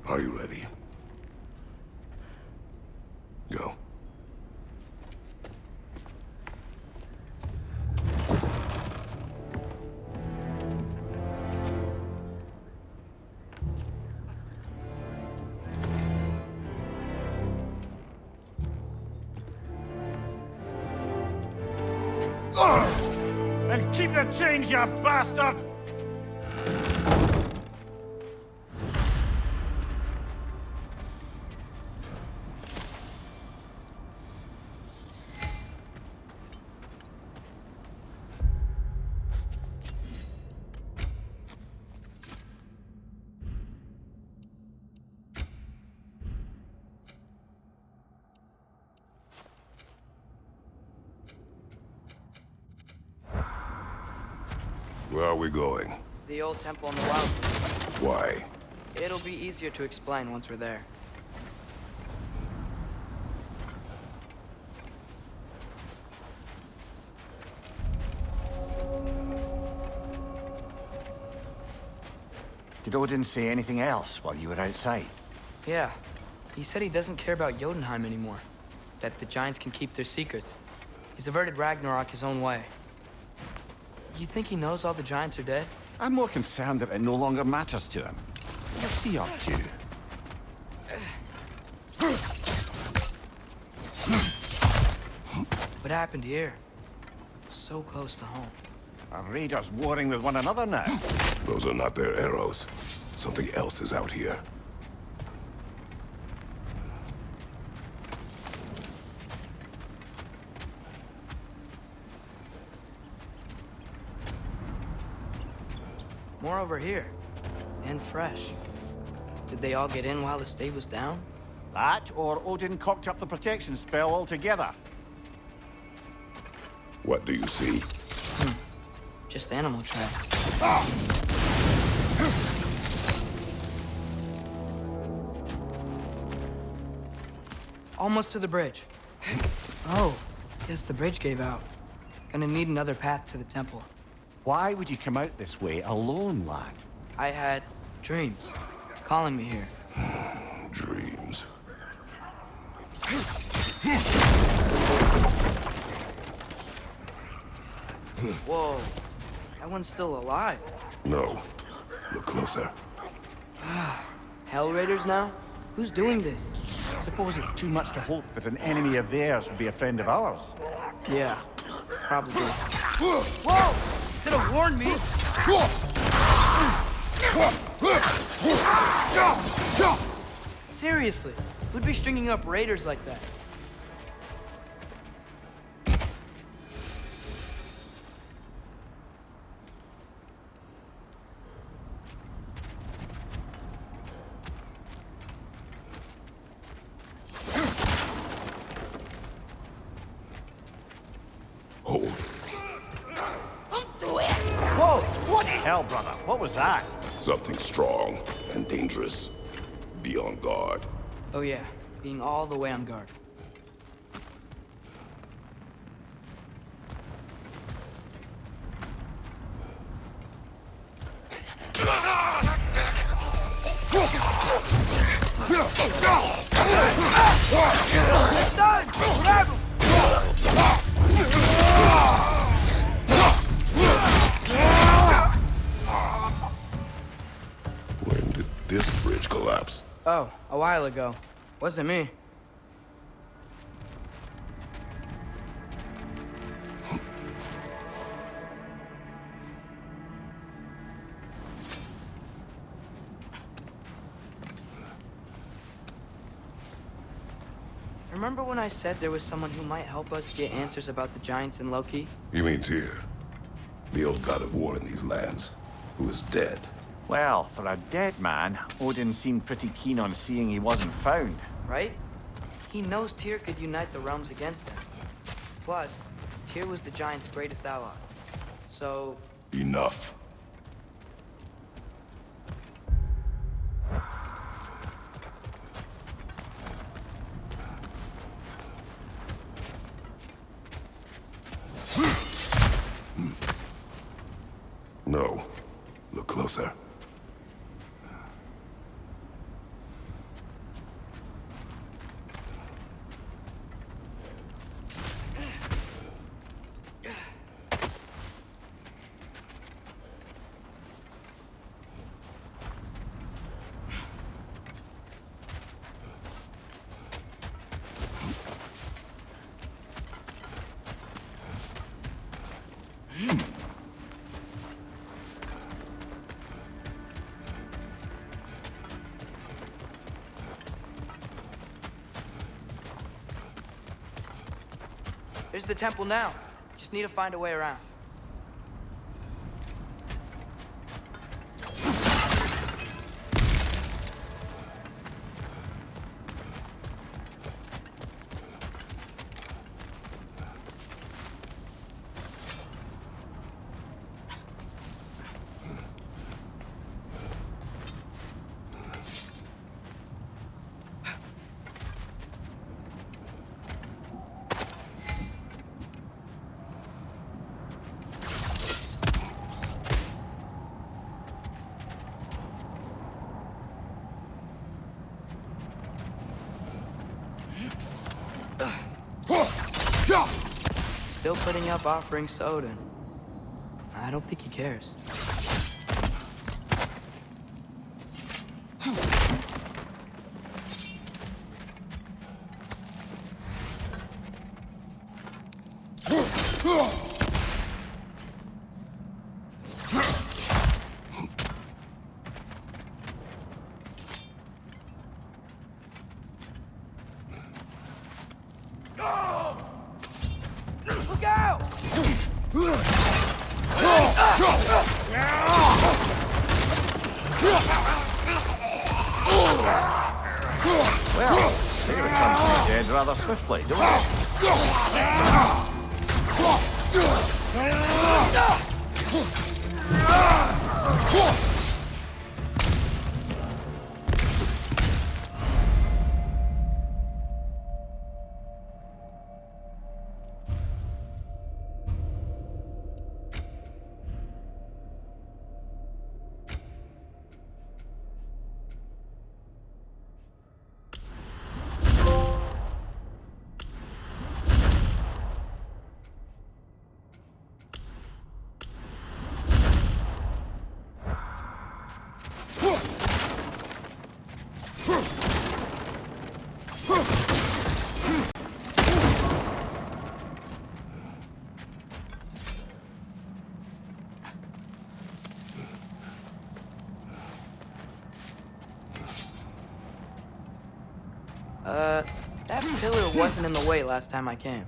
Are you ready? Go. And keep the change, you bastard! Where are we going? The old temple in the wild. Why? It'll be easier to explain once we're there. Did Odin say anything else while you were outside? Yeah. He said he doesn't care about Jotunheim anymore. That the giants can keep their secrets. He's averted Ragnarok his own way. You think he knows all the giants are dead? I'm more concerned that it no longer matters to him. What's he up to? What happened here? So close to home. Are raiders warring with one another now? Those are not their arrows. Something else is out here. More over here. And fresh. Did they all get in while the stave was down? That, or Odin cocked up the protection spell altogether. What do you see? Just animal tracks. Almost to the bridge. Oh, guess the bridge gave out. Gonna need another path to the temple. Why would you come out this way alone, lad? I had dreams calling me here. Dreams. Whoa, that one's still alive. No. Look closer. Hell Raiders now? Who's doing this? Suppose it's too much to hope that an enemy of theirs would be a friend of ours. Yeah, probably. Whoa! Could have warned me. Seriously, who'd be stringing up raiders like that? Hold. Whoa! What hell, brother? What was that? Something strong and dangerous. Be on guard. Oh yeah, being all the way on guard. It's done! Grab him! When did this bridge collapse? Oh, a while ago. Wasn't me. Remember when I said there was someone who might help us get answers about the giants and Loki? You mean Tyr? The old god of war in these lands, who is dead. Well, for a dead man, Odin seemed pretty keen on seeing he wasn't found. Right? He knows Tyr could unite the realms against him. Plus, Tyr was the giant's greatest ally. So... Enough. No. Look closer. There's the temple now. Just need to find a way around. Still putting up offerings to Odin. I don't think he cares. Well, they return from the dead rather swiftly, don't they? That pillar wasn't in the way last time I came.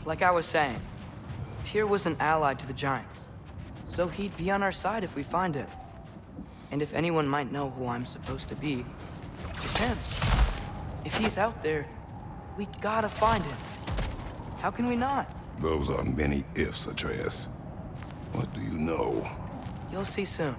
Like I was saying, Tyr was an ally to the Giants, so he'd be on our side if we find him. And if anyone might know who I'm supposed to be, it's him. If he's out there, we gotta find him. How can we not? Those are many ifs, Atreus. What do you know? You'll see soon.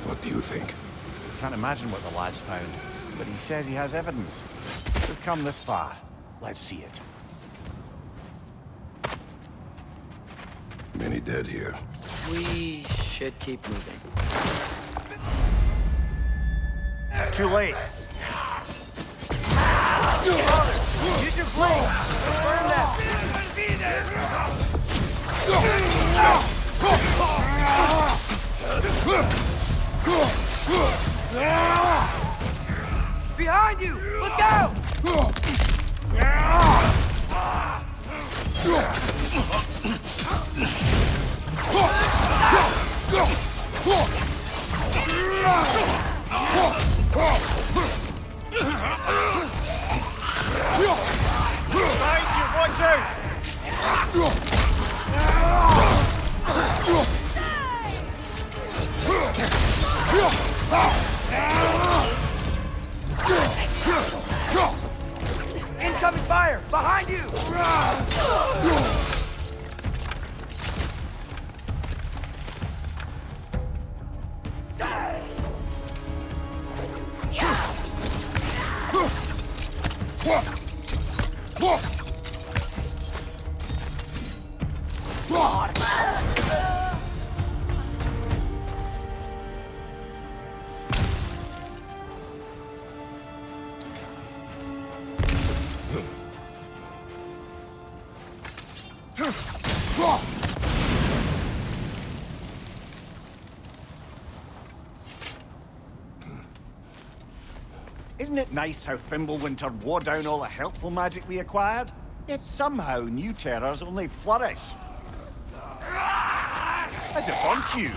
What do you think? Can't imagine what the lad's found, but he says he has evidence. We've come this far. Let's see it. Many dead here. We should keep moving. Too late. Use your blade! Burn them! Behind you! Look out! Behind you, watch out! Incoming fire! Behind you! Isn't it nice how Fimbulwinter wore down all the helpful magic we acquired? Yet somehow new terrors only flourish. As if on cue.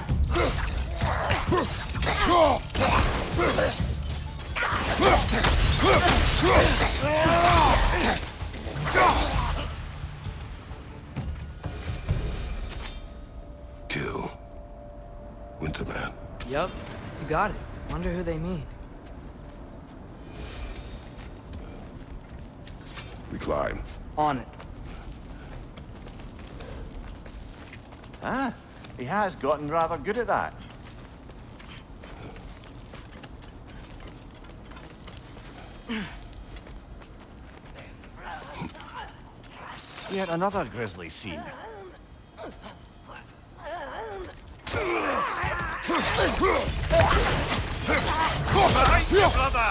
Kill. Winterman. Yup, you got it. Wonder who they mean. We climb. On it. Ah, he has gotten rather good at that. Yet another grisly scene. Behind you, brother!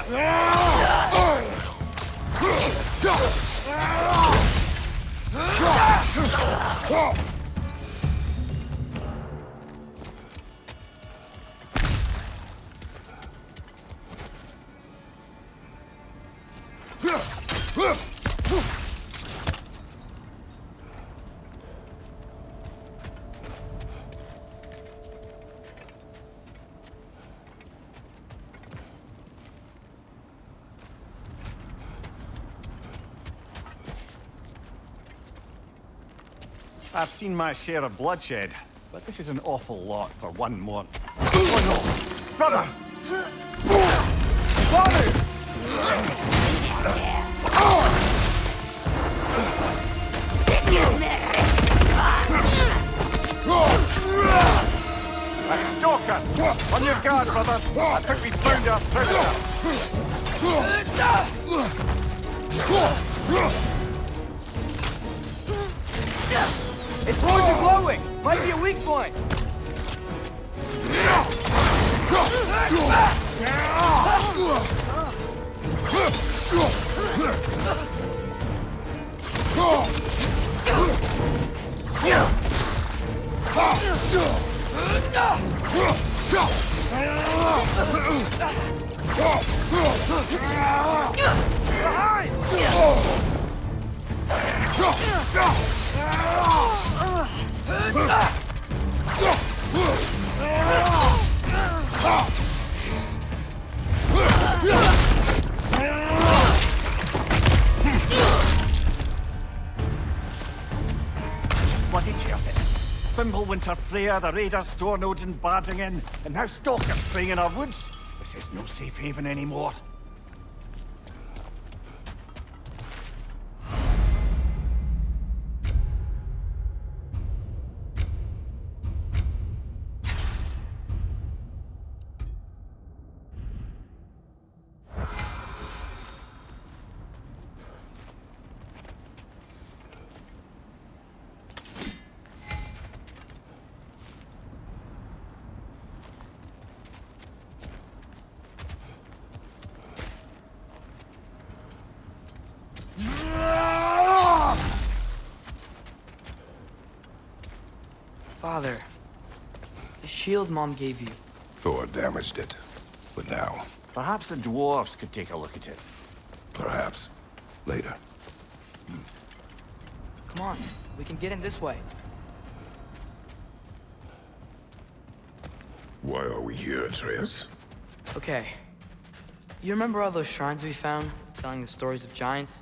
I've seen my share of bloodshed, but this is an awful lot for one more. Oh no! Brother! Father! A stalker! On your guard, brother! I think we found our prisoner! Its horns are glowing! Might be a weak point! Bloody tears it. Fimbulwinter Freya, the raiders, Thorn Odin barging in, and now stalkers spraying in our woods. This is no safe haven anymore. Father, the shield Mom gave you. Thor damaged it. But now, Perhaps the dwarves could take a look at it. perhaps, later. Come on, we can get in this way. Why are we here, Atreus? Okay. You remember all those shrines we found, telling the stories of giants?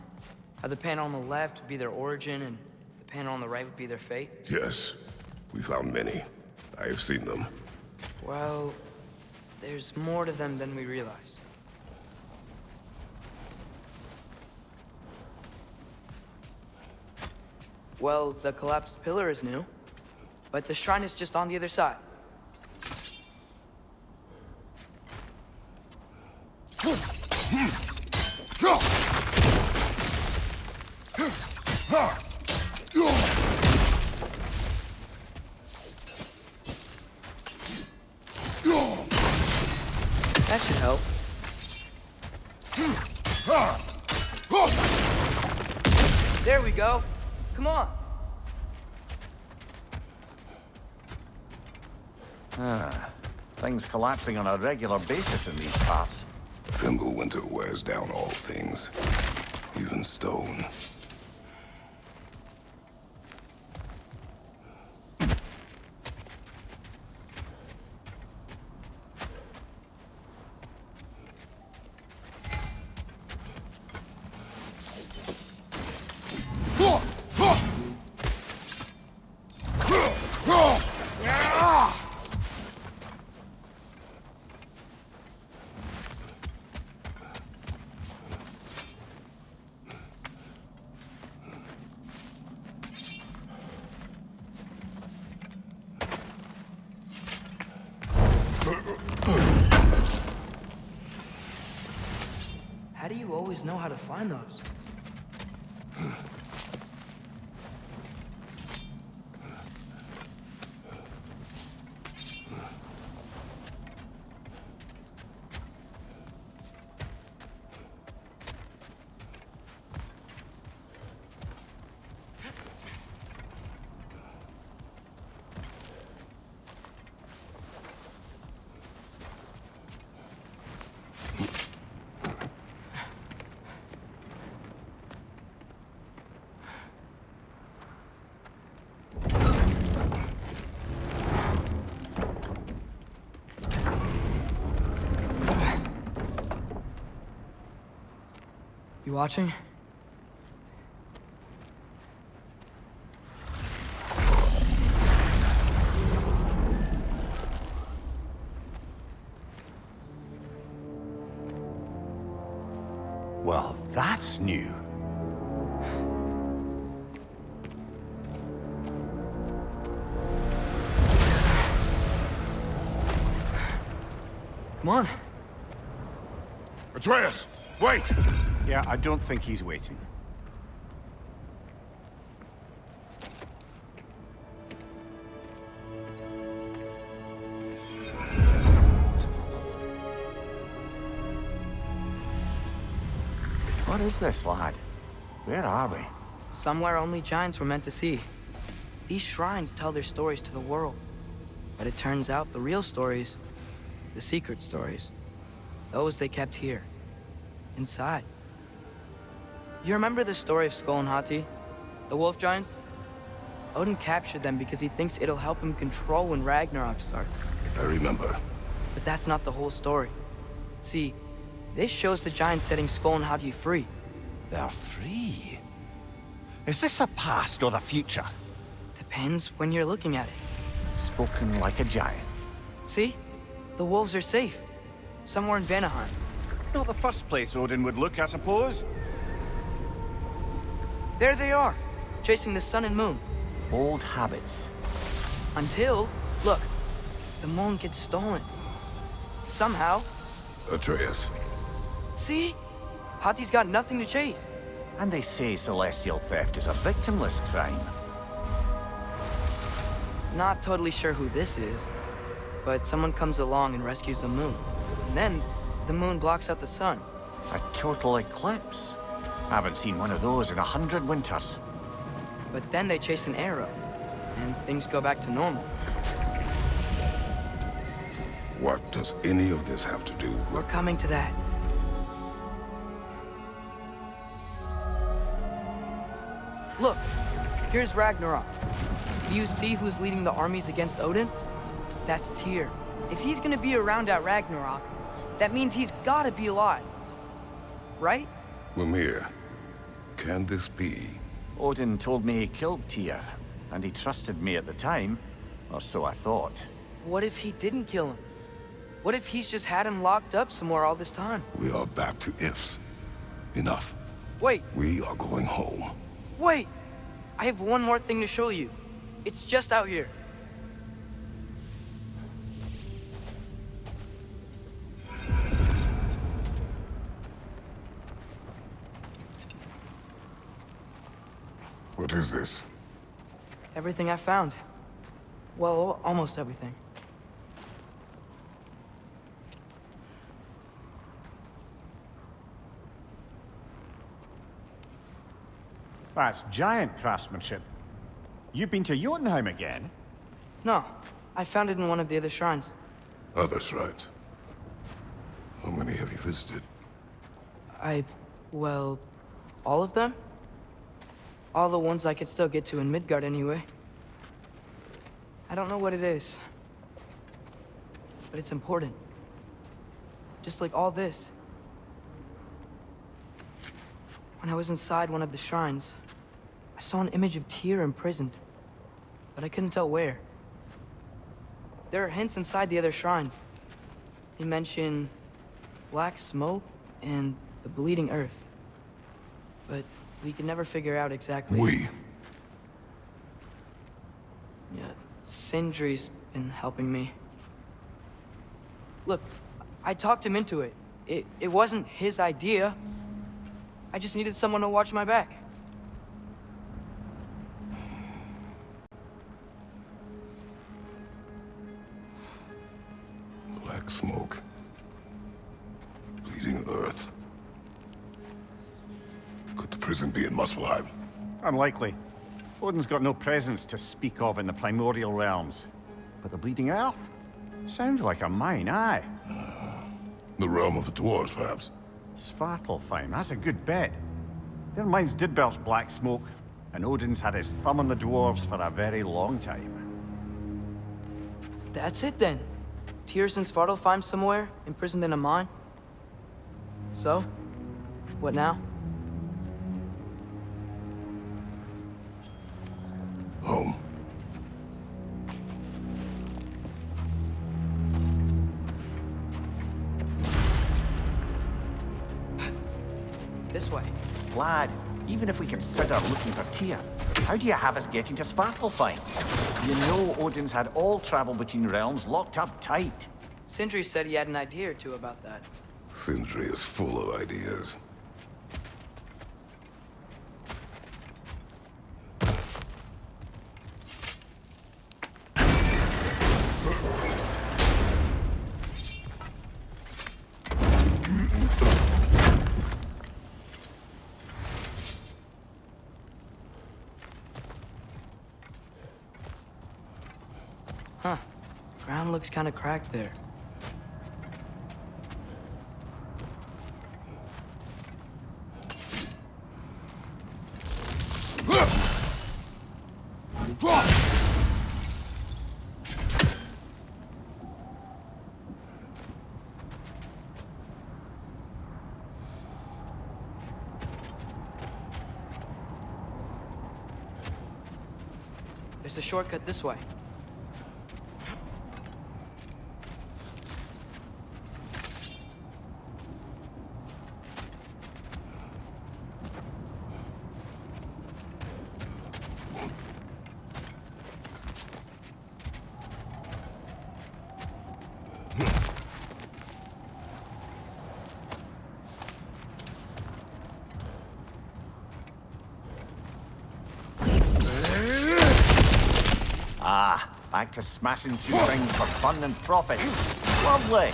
How the panel on the left would be their origin, and the panel on the right would be their fate? Yes. We found many. I have seen them. Well, there's more to them than we realized. Well, the collapsed pillar is new, but the shrine is just on the other side. That should help. There we go. Come on. Things collapsing on a regular basis in these parts. Fimbulwinter wears down all things, even stone. How do you always know how to find those? You watching? Well, that's new. Come on. Atreus, wait! Yeah, I don't think he's waiting. What is this, lad? Where are we? Somewhere only giants were meant to see. These shrines tell their stories to the world. But it turns out the real stories, the secret stories, those they kept here, inside. You remember the story of Skull and Hati, the wolf giants? Odin captured them because he thinks it'll help him control when Ragnarok starts. I remember. But that's not the whole story. See, this shows the giants setting Skull and Hati free. They're free. Is this the past or the future? Depends when you're looking at it. Spoken like a giant. See? The wolves are safe. Somewhere in Vanaheim. Not the first place Odin would look, I suppose. There they are, chasing the sun and moon. Old habits. Until, look, the moon gets stolen. Somehow. Atreus. See? Hati's got nothing to chase. And they say celestial theft is a victimless crime. Not totally sure who this is, but someone comes along and rescues the moon. And then, the moon blocks out the sun. A total eclipse. Haven't seen one of those in 100 winters. But then they chase an arrow, and things go back to normal. What does any of this have to do We're with... coming to that. Look, here's Ragnarok. Do you see who's leading the armies against Odin? That's Tyr. If he's gonna be around at Ragnarok, that means he's gotta be alive. Right? Mimir, can this be? Odin told me he killed Tyr, and he trusted me at the time, or so I thought. What if he didn't kill him? What if he's just had him locked up somewhere all this time? We are back to ifs. Enough. Wait, We are going home. wait! I have one more thing to show you. It's just out here. What is this? Everything I found. Well, almost everything. That's giant craftsmanship. You've been to Jotunheim again? No, I found it in one of the other shrines. Others, right? How many have you visited? Well, all of them? All the ones I could still get to in Midgard anyway. I don't know what it is. But it's important. Just like all this. When I was inside one of the shrines, I saw an image of Tyr imprisoned. But I couldn't tell where. There are hints inside the other shrines. They mention black smoke and the bleeding earth. But we can never figure out exactly. We. Yeah, Sindri's been helping me. Look, I talked him into it. It wasn't his idea. I just needed someone to watch my back. Black smoke. Bleeding earth. Could the prison be in Muspelheim? Unlikely. Odin's got no presence to speak of in the primordial realms. But the Bleeding Earth? Sounds like a mine, aye. The realm of the dwarves, perhaps? Svartalfheim, that's a good bet. Their mines did belch black smoke, and Odin's had his thumb on the dwarves for a very long time. That's it then. Tyr's in Svartalfheim somewhere, imprisoned in a mine. So, what now? This way. Lad, even if we consider looking for Tyr, how do you have us getting to Svartalfheim? You know Odin's had all travel between realms locked up tight. Sindri said he had an idea or two about that. Sindri is full of ideas. Huh. Ground looks kind of cracked there. There's a shortcut this way. Back to smashing through things for fun and profit. Lovely.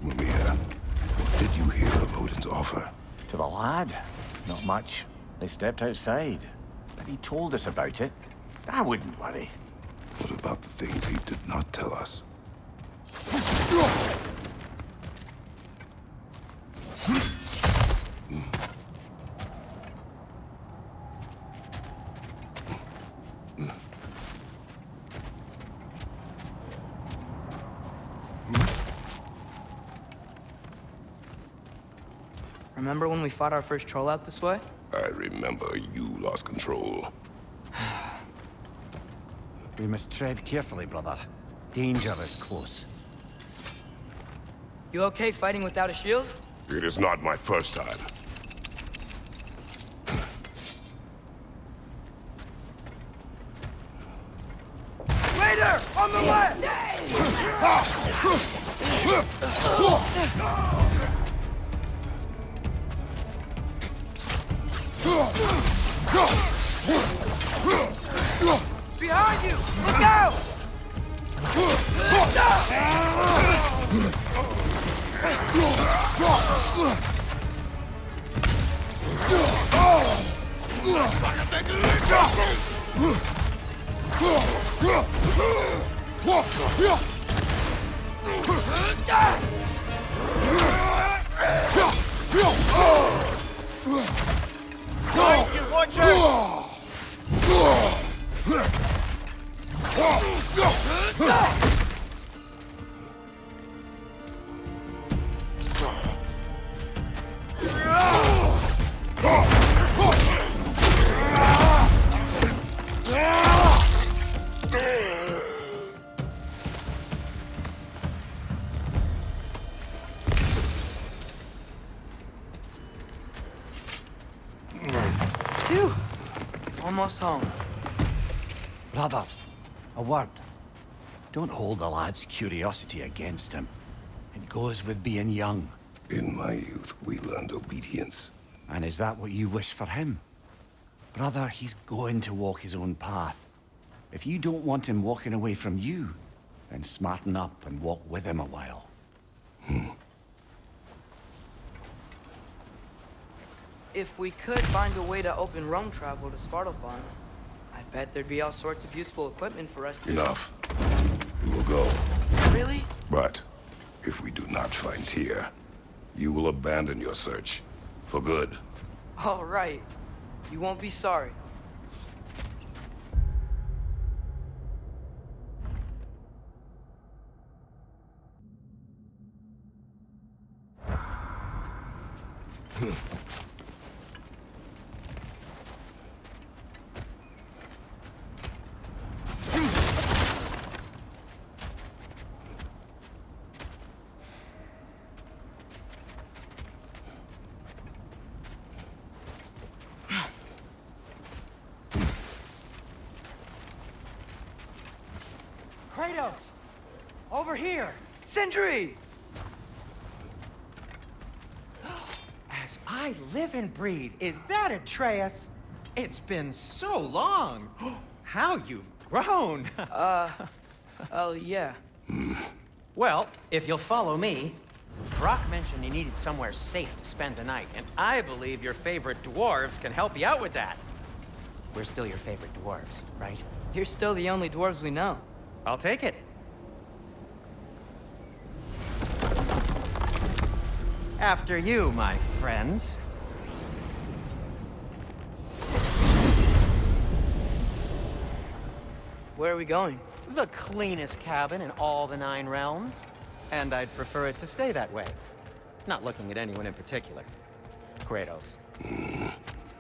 Mimir, what did you hear of Odin's offer? To the lad? Not much. They stepped outside. But he told us about it. I wouldn't worry. What about the things he did not tell us? Remember when we fought our first troll out this way? I remember you lost control. We must tread carefully, brother. Danger is close. You okay fighting without a shield? It is not my first time. Later! On the left! Behind you! Look out! Watch out! Phew! Almost home. Brother, a word. Don't hold the lad's curiosity against him. It goes with being young. In my youth, we learned obedience. And is that what you wish for him? Brother, he's going to walk his own path. If you don't want him walking away from you, then smarten up and walk with him a while. If we could find a way to open Rome travel to Svartalfheim, I bet there'd be all sorts of useful equipment for us to... Enough. We will go. Really? But if we do not find Tyr, you will abandon your search. For good. All right. You won't be sorry. Kratos! Over here! Sindri! As I live and breathe, is that Atreus? It's been so long! How you've grown! Oh, yeah. Well, if you'll follow me, Brock mentioned he needed somewhere safe to spend the night, and I believe your favorite dwarves can help you out with that. We're still your favorite dwarves, right? You're still the only dwarves we know. I'll take it. After you, my friends. Where are we going? The cleanest cabin in all the 9 realms. And I'd prefer it to stay that way. Not looking at anyone in particular. Kratos.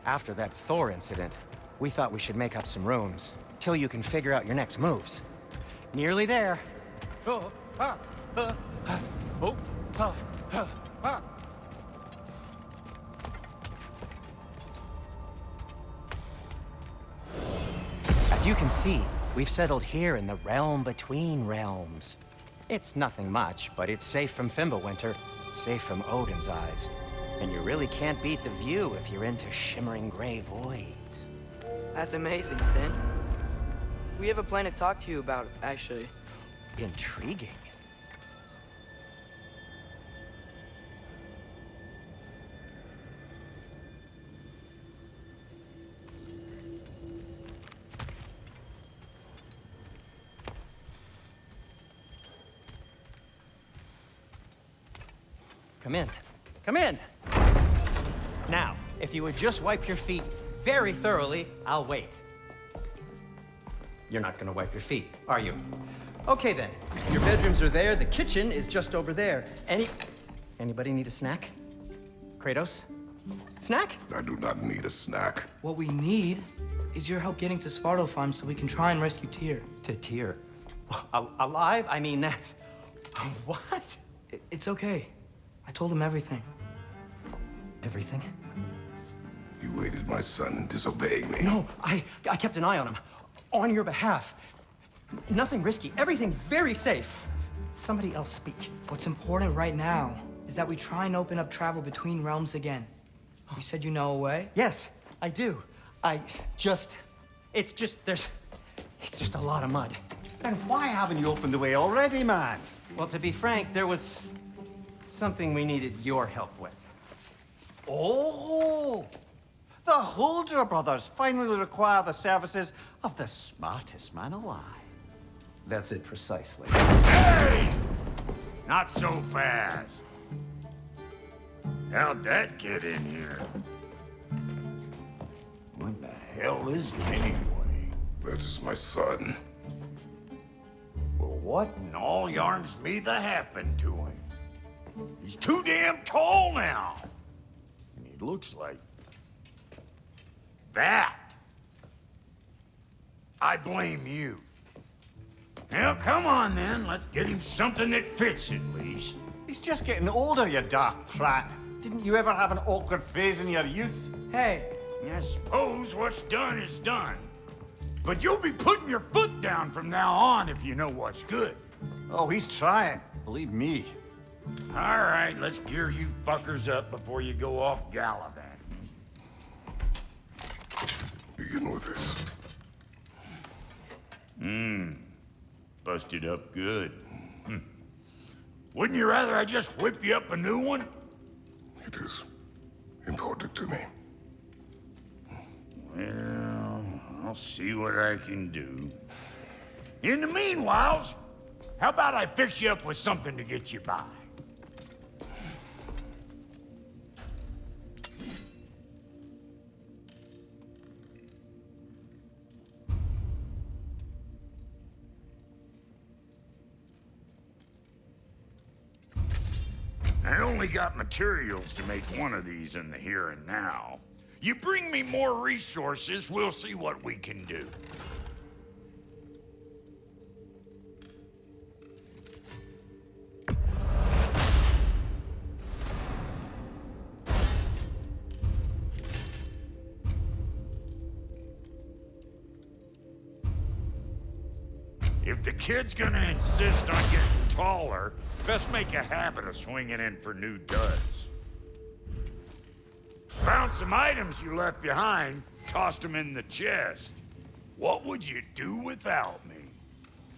After that Thor incident, we thought we should make up some rooms, till you can figure out your next moves. Nearly there. As you can see, we've settled here in the realm between realms. It's nothing much, but it's safe from Fimbulwinter, safe from Odin's eyes. And you really can't beat the view if you're into shimmering gray voids. That's amazing, Sin. We have a plan to talk to you about, actually. Intriguing. Come in. Come in! Now, if you would just wipe your feet very thoroughly, I'll wait. You're not gonna wipe your feet, are you? Okay then. Your bedrooms are there, the kitchen is just over there. Anybody need a snack? Kratos? Snack? I do not need a snack. What we need is your help getting to Svartalfheim so we can try and rescue Tyr. To Tyr? Alive? I mean, that's... What? It's okay. I told him everything. Everything? You aided my son in disobeying me. No, I kept an eye on him. On your behalf. Nothing risky. Everything very safe. Somebody else speak. What's important right now is that we try and open up travel between realms again. You said you know a way? Yes, I do. It's just a lot of mud. Then why haven't you opened the way already, man? Well, to be frank, there was something we needed your help with. Oh! The Holder brothers finally require the services of the smartest man alive. That's it precisely. Hey! Not so fast. How'd that get in here? What the hell is it anyway? That is my son. Well, what in all yarns me that happened to him? He's too damn tall now. And he looks like that. I blame you. Now, come on then. Let's get him something that fits at least. He's just getting older, you daft prat. Didn't you ever have an awkward phase in your youth? Hey! I suppose what's done is done. But you'll be putting your foot down from now on if you know what's good. Oh, he's trying. Believe me. All right, let's gear you fuckers up before you go off gallivanting. Begin with this. Busted up good. Wouldn't you rather I just whip you up a new one? It is important to me. Well, I'll see what I can do. In the meanwhile, how about I fix you up with something to get you by? I only got materials to make one of these in the here and now. You bring me more resources, we'll see what we can do. If the kid's gonna insist on getting taller, best make a habit of swinging in for new duds. Found some items you left behind, tossed them in the chest. What would you do without me?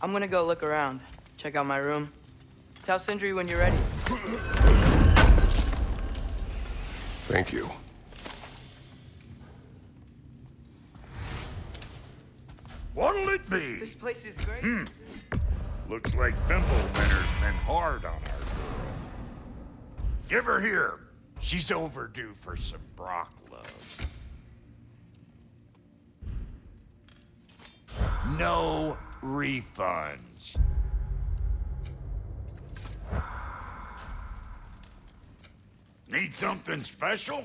I'm gonna go look around. Check out my room. Tell Sindri when you're ready. Thank you. What'll it be? This place is great. Looks like Fimbulwinter's been hard on her. Give her here. She's overdue for some Brock love. No refunds. Need something special?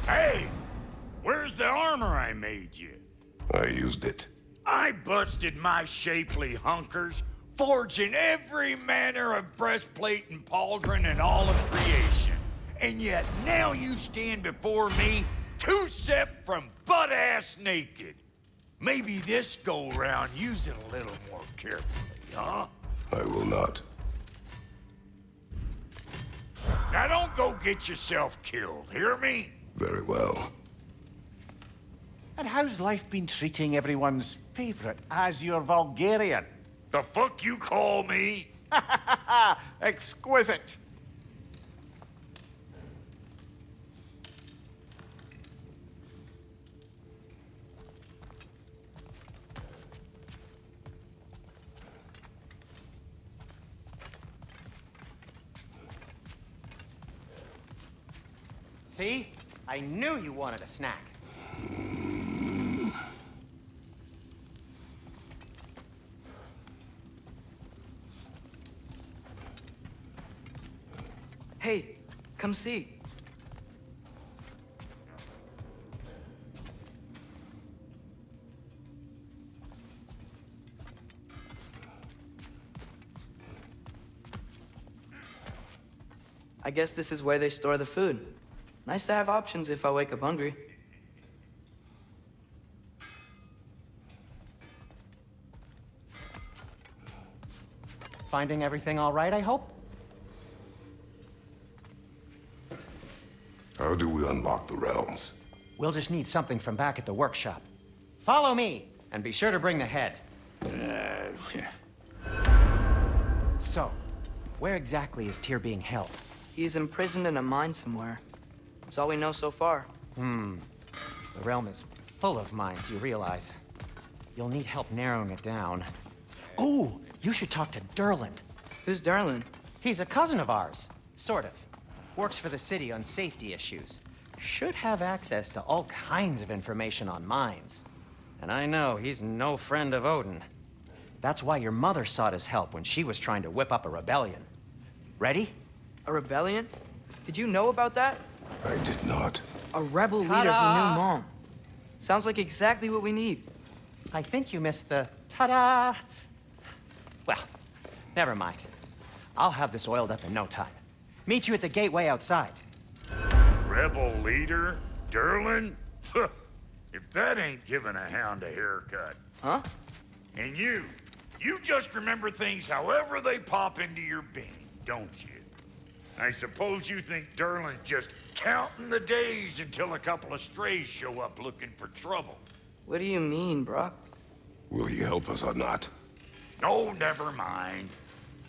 Hey! Where's the armor I made you? I used it. I busted my shapely hunkers, forging every manner of breastplate and pauldron in all of creation. And yet now you stand before me, two-step from butt-ass naked. Maybe this go-round use it a little more carefully, huh? I will not. Now don't go get yourself killed, hear me? Very well. And how's life been treating everyone's favorite Azure Vulgarian? The fuck you call me? Exquisite. See? I knew you wanted a snack. Hey, come see. I guess this is where they store the food. Nice to have options if I wake up hungry. Finding everything all right, I hope? How do we unlock the realms? We'll just need something from back at the workshop. Follow me, and be sure to bring the head. So, where exactly is Tyr being held? He's imprisoned in a mine somewhere. That's all we know so far. The realm is full of mines, you realize. You'll need help narrowing it down. Ooh, you should talk to Durlin. Who's Darlin? He's a cousin of ours, sort of. Works for the city on safety issues. Should have access to all kinds of information on mines. And I know he's no friend of Odin. That's why your mother sought his help when she was trying to whip up a rebellion. Ready? A rebellion? Did you know about that? I did not. A rebel leader who knew Mom. Sounds like exactly what we need. I think you missed the ta-da. Well, never mind. I'll have this oiled up in no time. Meet you at the gateway outside. Rebel leader? Durlin? If that ain't giving a hound a haircut. Huh? And you just remember things however they pop into your being, don't you? I suppose you think Durlin's just counting the days until a couple of strays show up looking for trouble. What do you mean, Brock? Will he help us or not? No, never mind.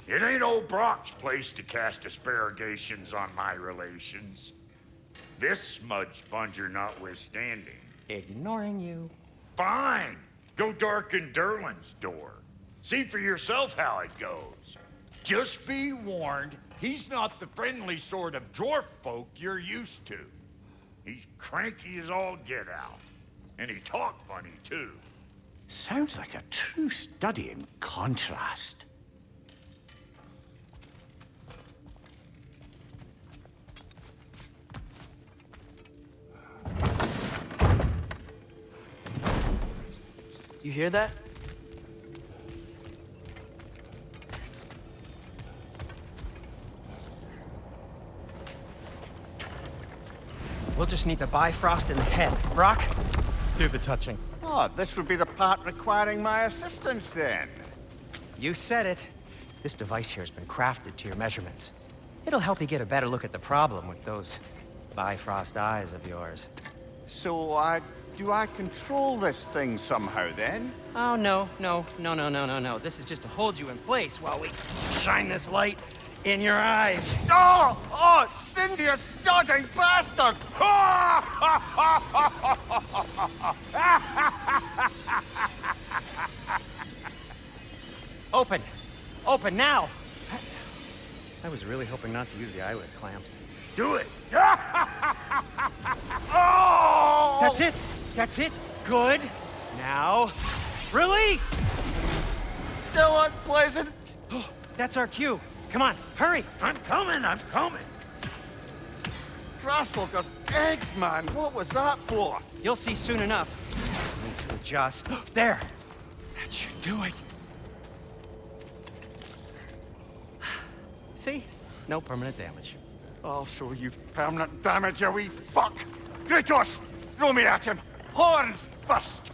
It ain't old Brock's place to cast asparagations on my relations. This smudge sponger notwithstanding. Ignoring you. Fine. Go darken Durlin's door. See for yourself how it goes. Just be warned, he's not the friendly sort of dwarf folk you're used to. He's cranky as all get out. And he talk funny, too. Sounds like a true study in contrast. You hear that? We'll just need the Bifrost in the head. Brock, do the touching. Oh, this would be the part requiring my assistance then. You said it. This device here has been crafted to your measurements. It'll help you get a better look at the problem with those Bifrost eyes of yours. So, do I control this thing somehow then? Oh, no. This is just to hold you in place while we shine this light in your eyes. Oh! Oh, Cindy, you starting bastard! Open! Open now! I was really hoping not to use the eyelid clamps. Do it! Oh! That's it! That's it! Good! Now, release! Still unpleasant. That's our cue. Come on, hurry! I'm coming! Grasswalker's eggs, man. What was that for? You'll see soon enough. Need to adjust. There! That should do it. See? No permanent damage. I'll show you permanent damage, you wee fuck! Kratos! Throw me at him! Horns first!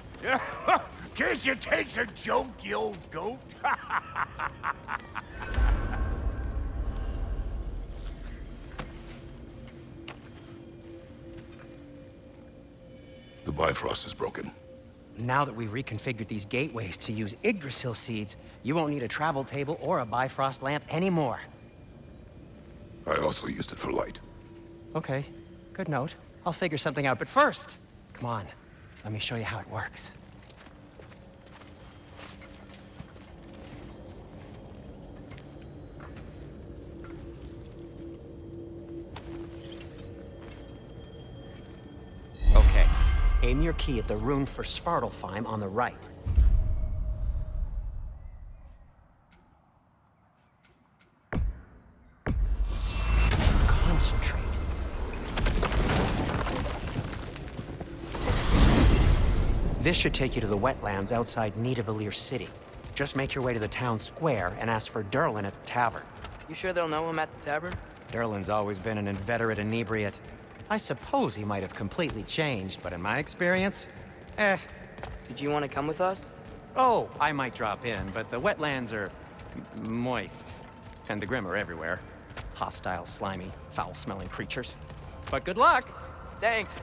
Guess you takes a joke, you old goat. The Bifrost is broken. Now that we've reconfigured these gateways to use Yggdrasil seeds, you won't need a travel table or a Bifrost lamp anymore. I also used it for light. Okay, good note. I'll figure something out, but first, come on, let me show you how it works. Okay, aim your key at the rune for Svartalfheim on the right. Concentrate. This should take you to the wetlands outside Nidavellir City. Just make your way to the town square and ask for Durlin at the tavern. You sure they'll know him at the tavern? Durlin's always been an inveterate inebriate. I suppose he might have completely changed, but in my experience, Did you want to come with us? Oh, I might drop in, but the wetlands are moist. And the Grim are everywhere. Hostile, slimy, foul-smelling creatures. But good luck! Thanks.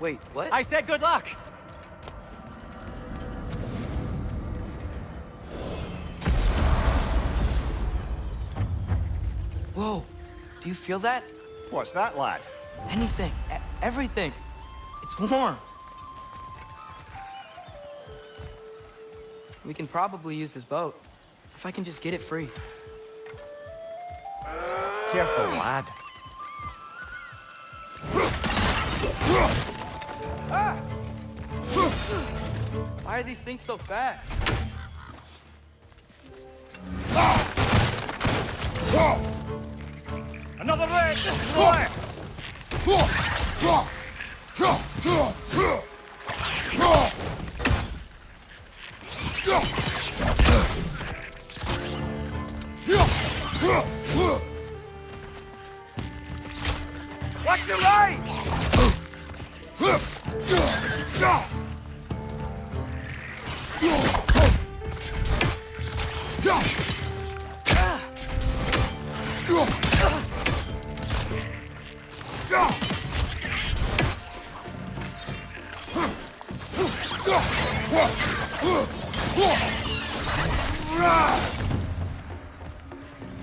Wait, what? I said good luck! Whoa, do you feel that? What's that, lad? Anything, everything. It's warm. We can probably use this boat. If I can just get it free. Careful, lad. Ah! Why are these things so fast? Another leg! To the left! Watch your right!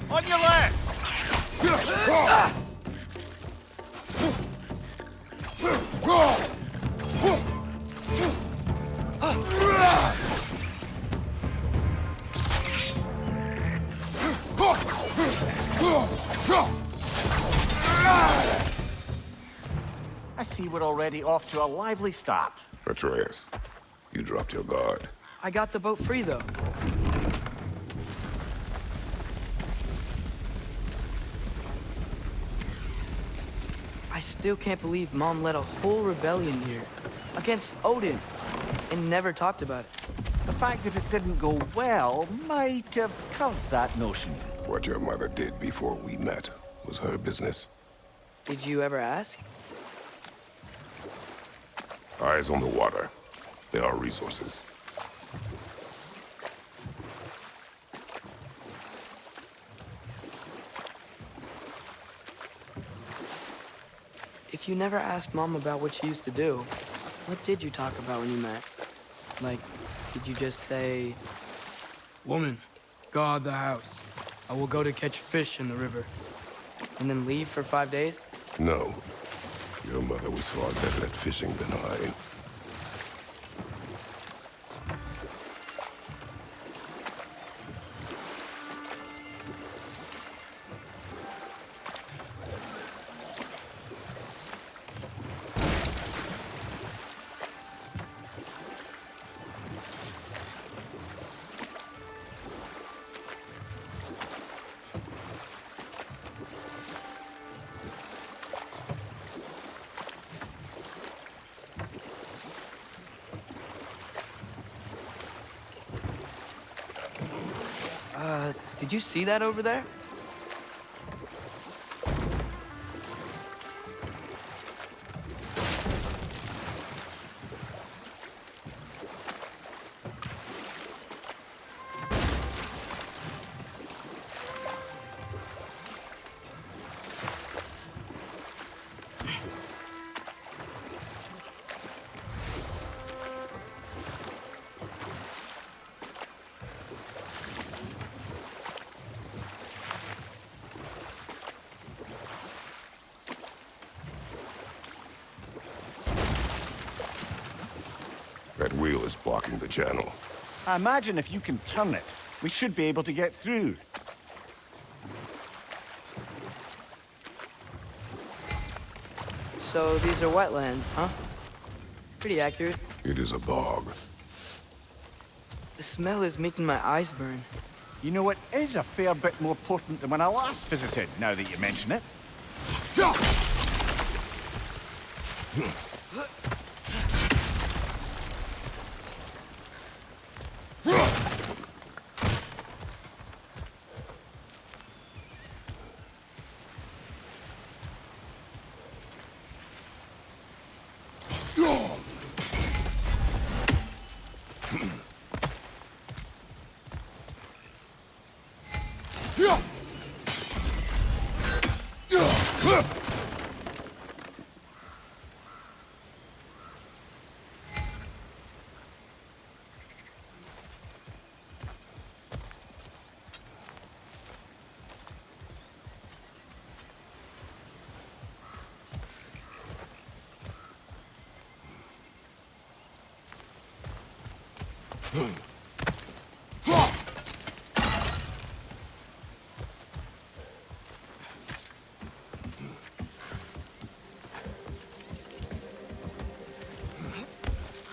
On your left! I see we're already off to a lively start. Atreus, you dropped your guard. I got the boat free, though. I still can't believe Mom led a whole rebellion here. Against Odin. And never talked about it. The fact that it didn't go well might have covered that notion. What your mother did before we met was her business. Did you ever ask? Eyes on the water. There are resources. If you never asked Mom about what she used to do, what did you talk about when you met? Like, did you just say, "Woman, guard the house. I will go to catch fish in the river," and then leave for 5 days? No. Your mother was far better at fishing than I. Did you see that over there? That wheel is blocking the channel. I imagine if you can turn it, we should be able to get through. So these are wetlands, huh? Pretty accurate. It is a bog. The smell is making my eyes burn. You know, it is a fair bit more potent than when I last visited, now that you mention it.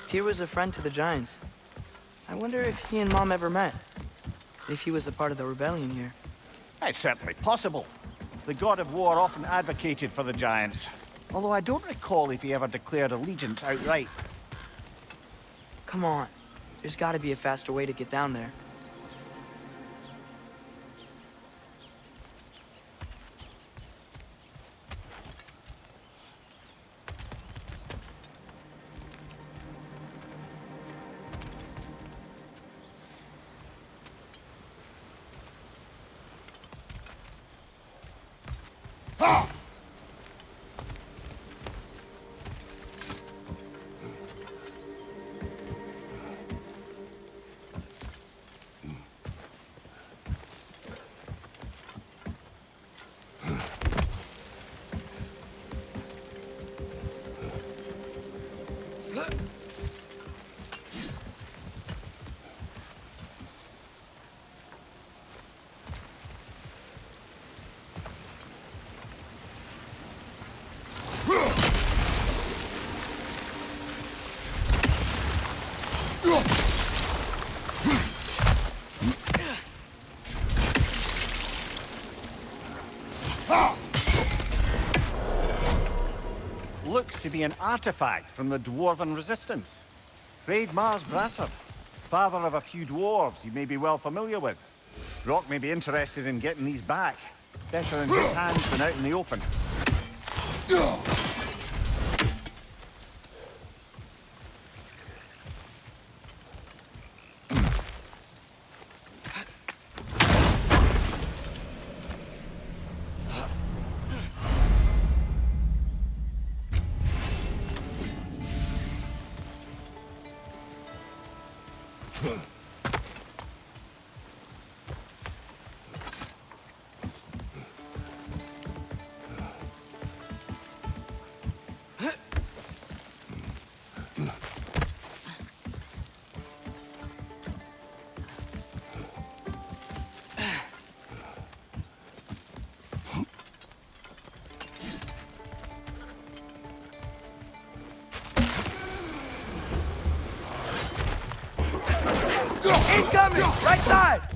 Tyr was a friend to the Giants. I wonder if he and Mom ever met. If he was a part of the rebellion here. It's certainly possible. The god of war often advocated for the Giants. Although I don't recall if he ever declared allegiance outright. Come on. There's gotta be a faster way to get down there. Looks to be an artifact from the Dwarven Resistance. Raid Mars Brasser, father of a few dwarves you may be well familiar with. Rock may be interested in getting these back. Better in his hands than out in the open. coming! Right side!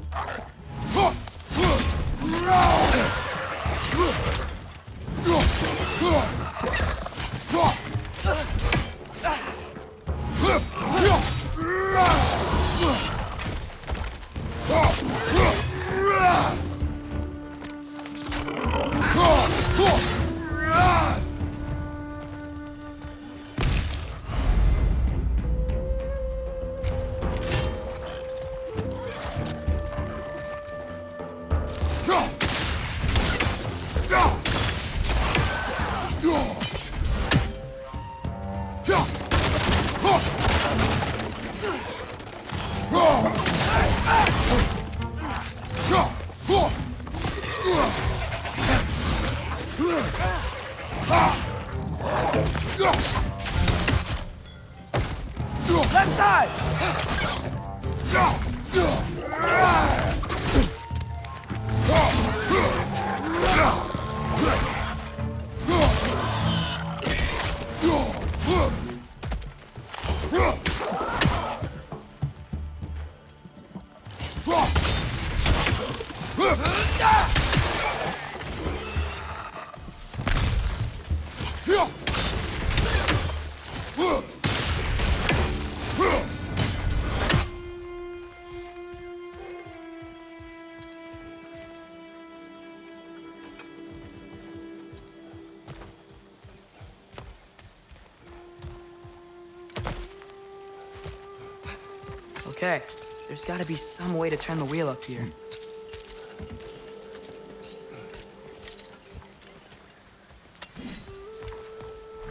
Left side! Okay, there's gotta be some way to turn the wheel up here.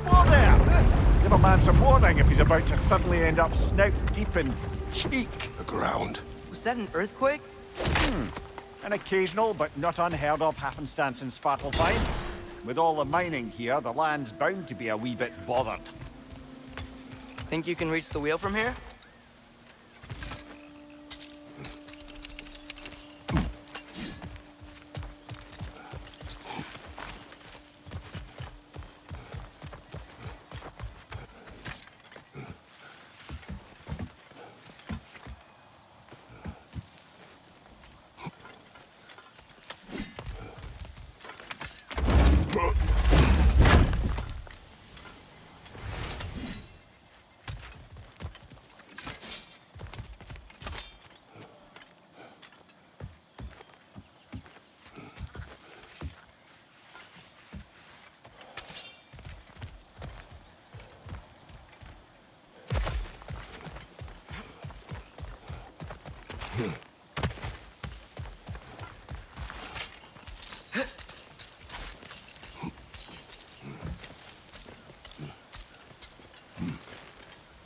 Whoa there! Give a man some warning if he's about to suddenly end up snout deep in cheek. The ground. Was that an earthquake? An occasional but not unheard of happenstance in Svartalfheim. With all the mining here, the land's bound to be a wee bit bothered. Think you can reach the wheel from here?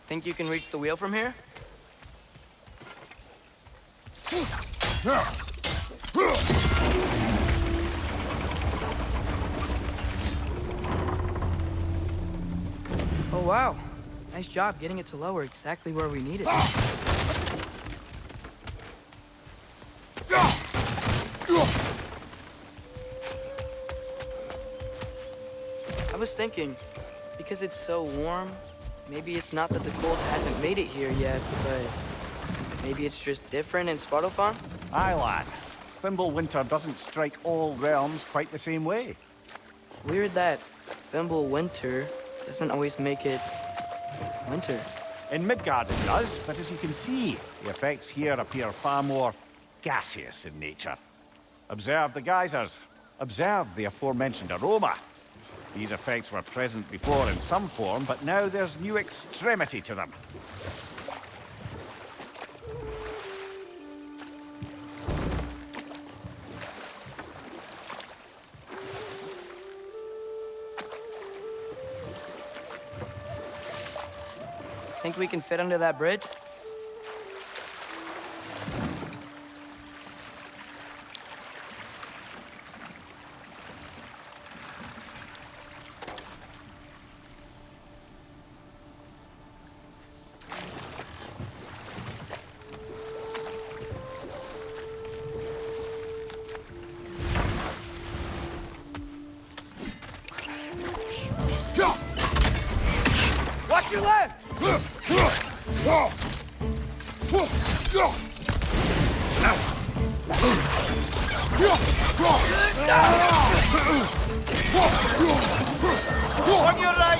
Think you can reach the wheel from here? Oh wow, nice job getting it to lower exactly where we need it. I was thinking, because it's so warm, maybe it's not that the cold hasn't made it here yet, but maybe it's just different in Svartalfheim? Aye, lad. Thimble winter doesn't strike all realms quite the same way. Weird that Thimble winter doesn't always make it winter. In Midgard it does, but as you can see, the effects here appear far more gaseous in nature. Observe the geysers. Observe the aforementioned aroma. These effects were present before in some form, but now there's new extremity to them. Think we can fit under that bridge? Watch your left! On your right!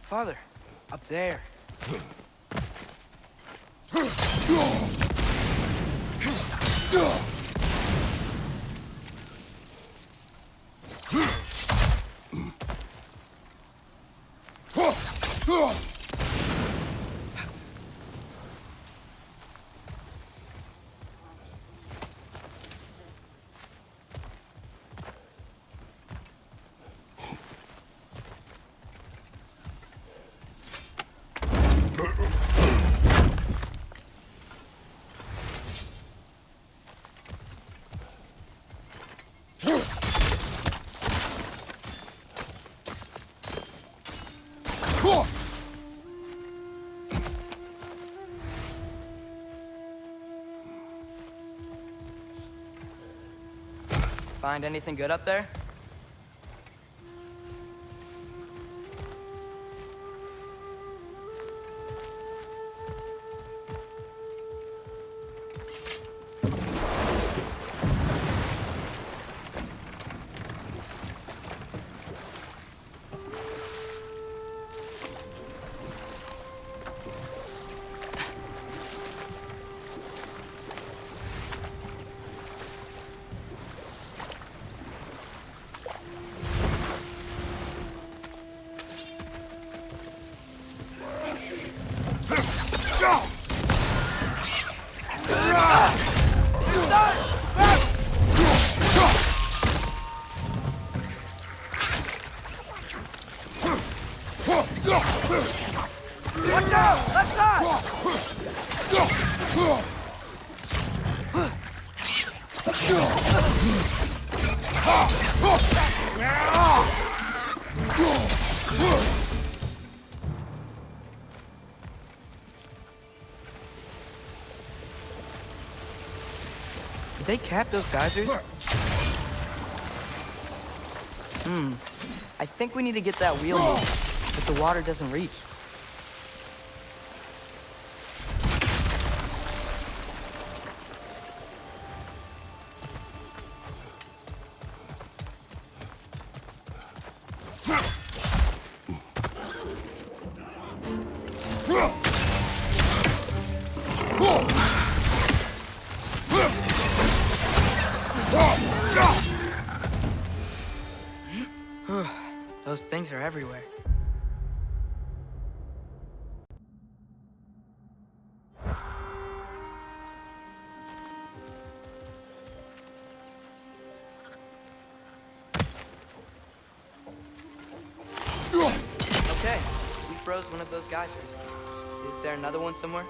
Father, up there. Find anything good up there? Watch out! Left side! Did they cap those geysers? I think we need to get that wheel moving, but the water doesn't reach. Those things are everywhere. Okay, we froze one of those geysers. Is there another one somewhere?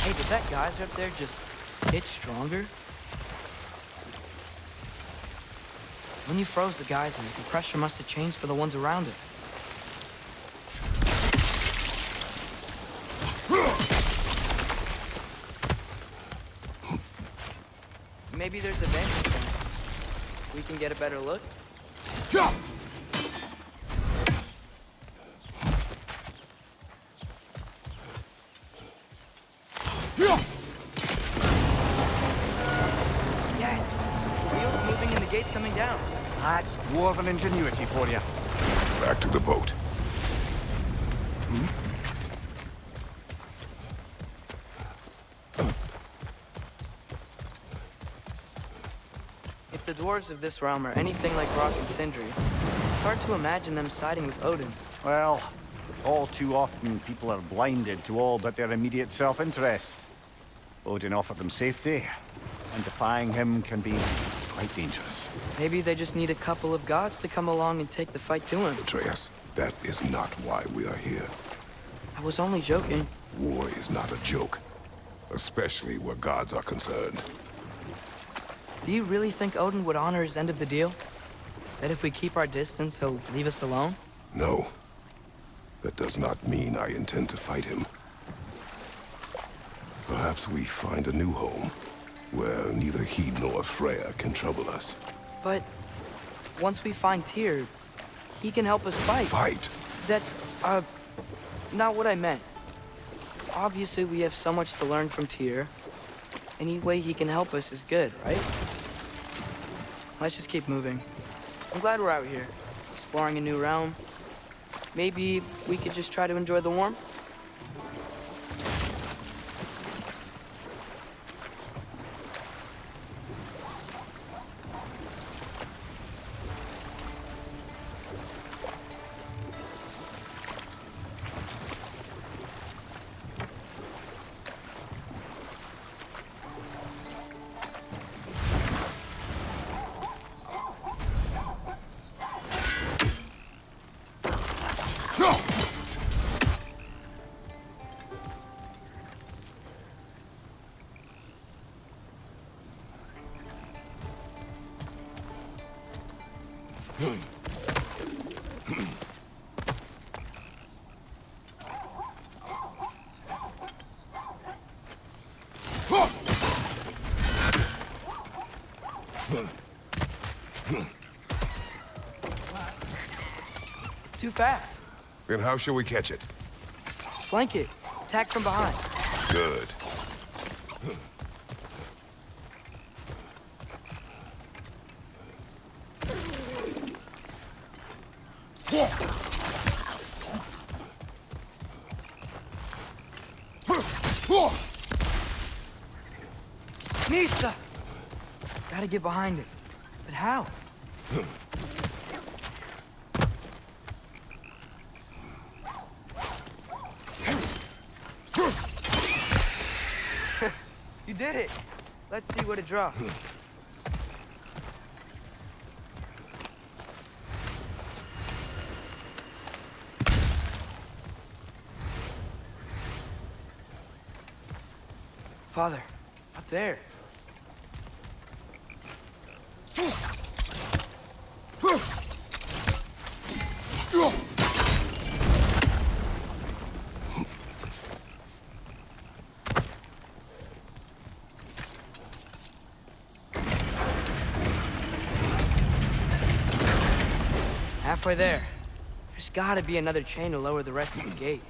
Hey, did that geyser up there just get stronger? When you froze the geyser, the pressure must have changed for the ones around it. Maybe there's a vantage point. We can get a better look. Yeah, the wheels moving and the gates coming down. That's dwarven ingenuity for you. Back to the boat. If the dwarves of this realm are anything like Rock and Sindri, it's hard to imagine them siding with Odin. Well, all too often people are blinded to all but their immediate self-interest. Odin offered them safety, and defying him can be quite dangerous. Maybe they just need a couple of gods to come along and take the fight to him. Atreus, that is not why we are here. I was only joking. War is not a joke, especially where gods are concerned. Do you really think Odin would honor his end of the deal? That if we keep our distance, he'll leave us alone? No. That does not mean I intend to fight him. Perhaps we find a new home, where neither he nor Freya can trouble us. But once we find Tyr, he can help us fight. Fight? That's, not what I meant. Obviously, we have so much to learn from Tyr. Any way he can help us is good, right? Let's just keep moving. I'm glad we're out here, exploring a new realm. Maybe we could just try to enjoy the warmth? It's too fast. Then how shall we catch it? Flank it. Attack from behind. Good. Nista! Gotta get behind it. But how? You did it! Let's see what it drops. Father, up there. Halfway there. There's gotta be another chain to lower the rest of the gate.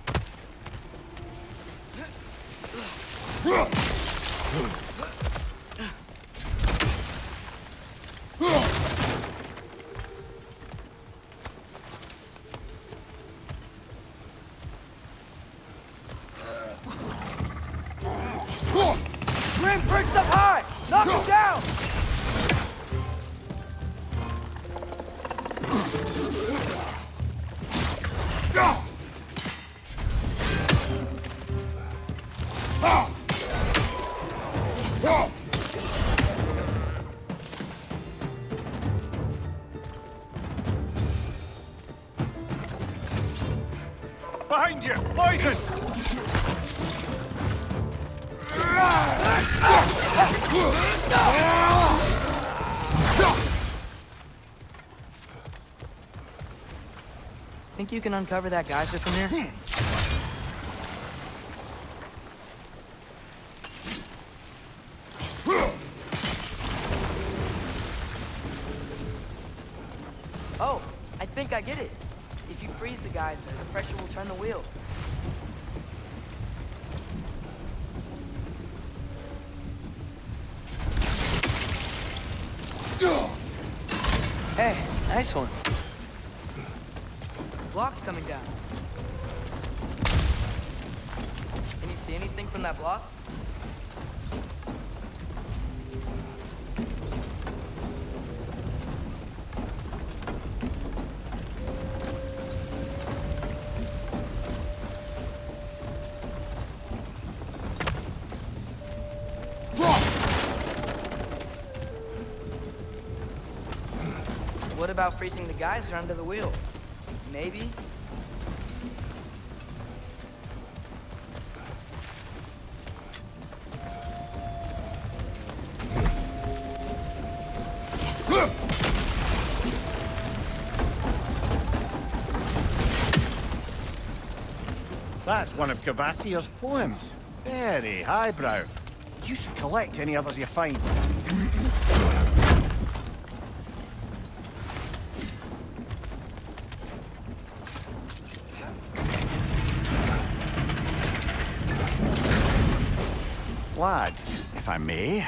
Grim perched up high! Knock him down! Behind you! Poison! Think you can uncover that geyser from here? Oh, I think I get it. If you freeze the geyser, the pressure will turn the wheel. Nice one. Block's coming down. Can you see anything from that block? What about freezing the geyser under the wheel? Maybe? That's one of Cavassier's poems. Very highbrow. You should collect any others you find. Lad, if I may,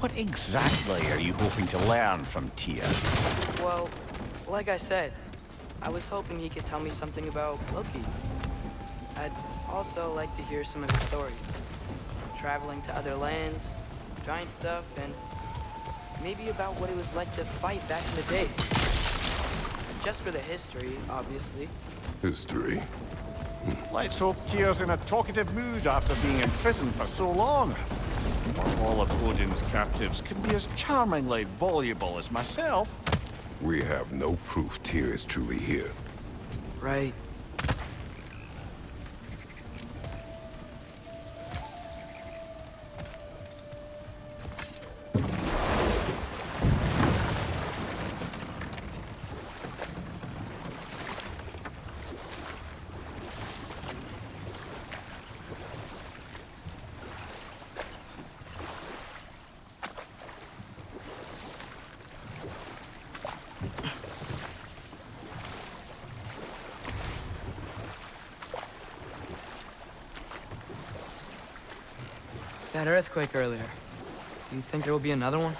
what exactly are you hoping to learn from Tyr? Well, like I said, I was hoping he could tell me something about Loki. I'd also like to hear some of his stories. Traveling to other lands, giant stuff, and maybe about what it was like to fight back in the day. Just for the history, obviously. History? Let's hope Tyr's in a talkative mood after being in prison for so long. Not all of Odin's captives can be as charmingly voluble as myself. We have no proof Tyr is truly here. Right. That earthquake earlier. Do you think there will be another one?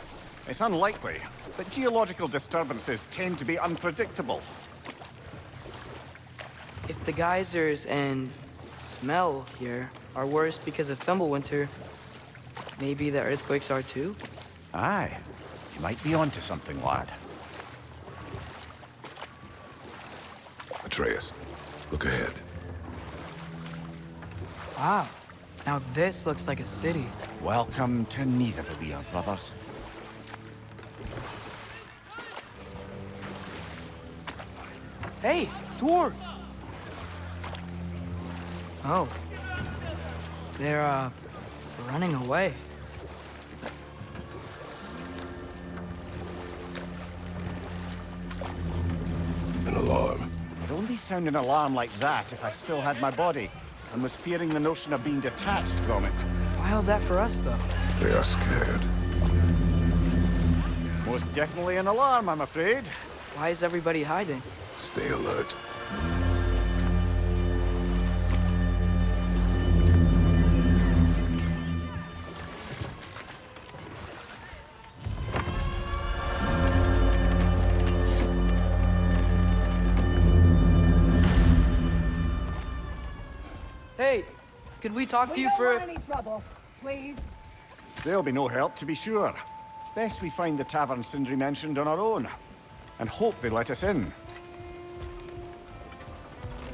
It's unlikely, but geological disturbances tend to be unpredictable. If the geysers and smell here are worse because of Fimbulwinter, maybe the earthquakes are too? Aye. You might be onto something, lad. Atreus, look ahead. Wow. Now this looks like a city. Welcome to Nidavellir, brothers. Hey, dwarves! Oh. They're, running away. An alarm. I'd only sound an alarm like that if I still had my body, and was fearing the notion of being detached from it. Why all that for us, though? They are scared. Most definitely an alarm, I'm afraid. Why is everybody hiding? Stay alert. Hey, could we talk to you for... We don't want any trouble, please. There'll be no help, to be sure. Best we find the tavern Sindri mentioned on our own, and hope they let us in.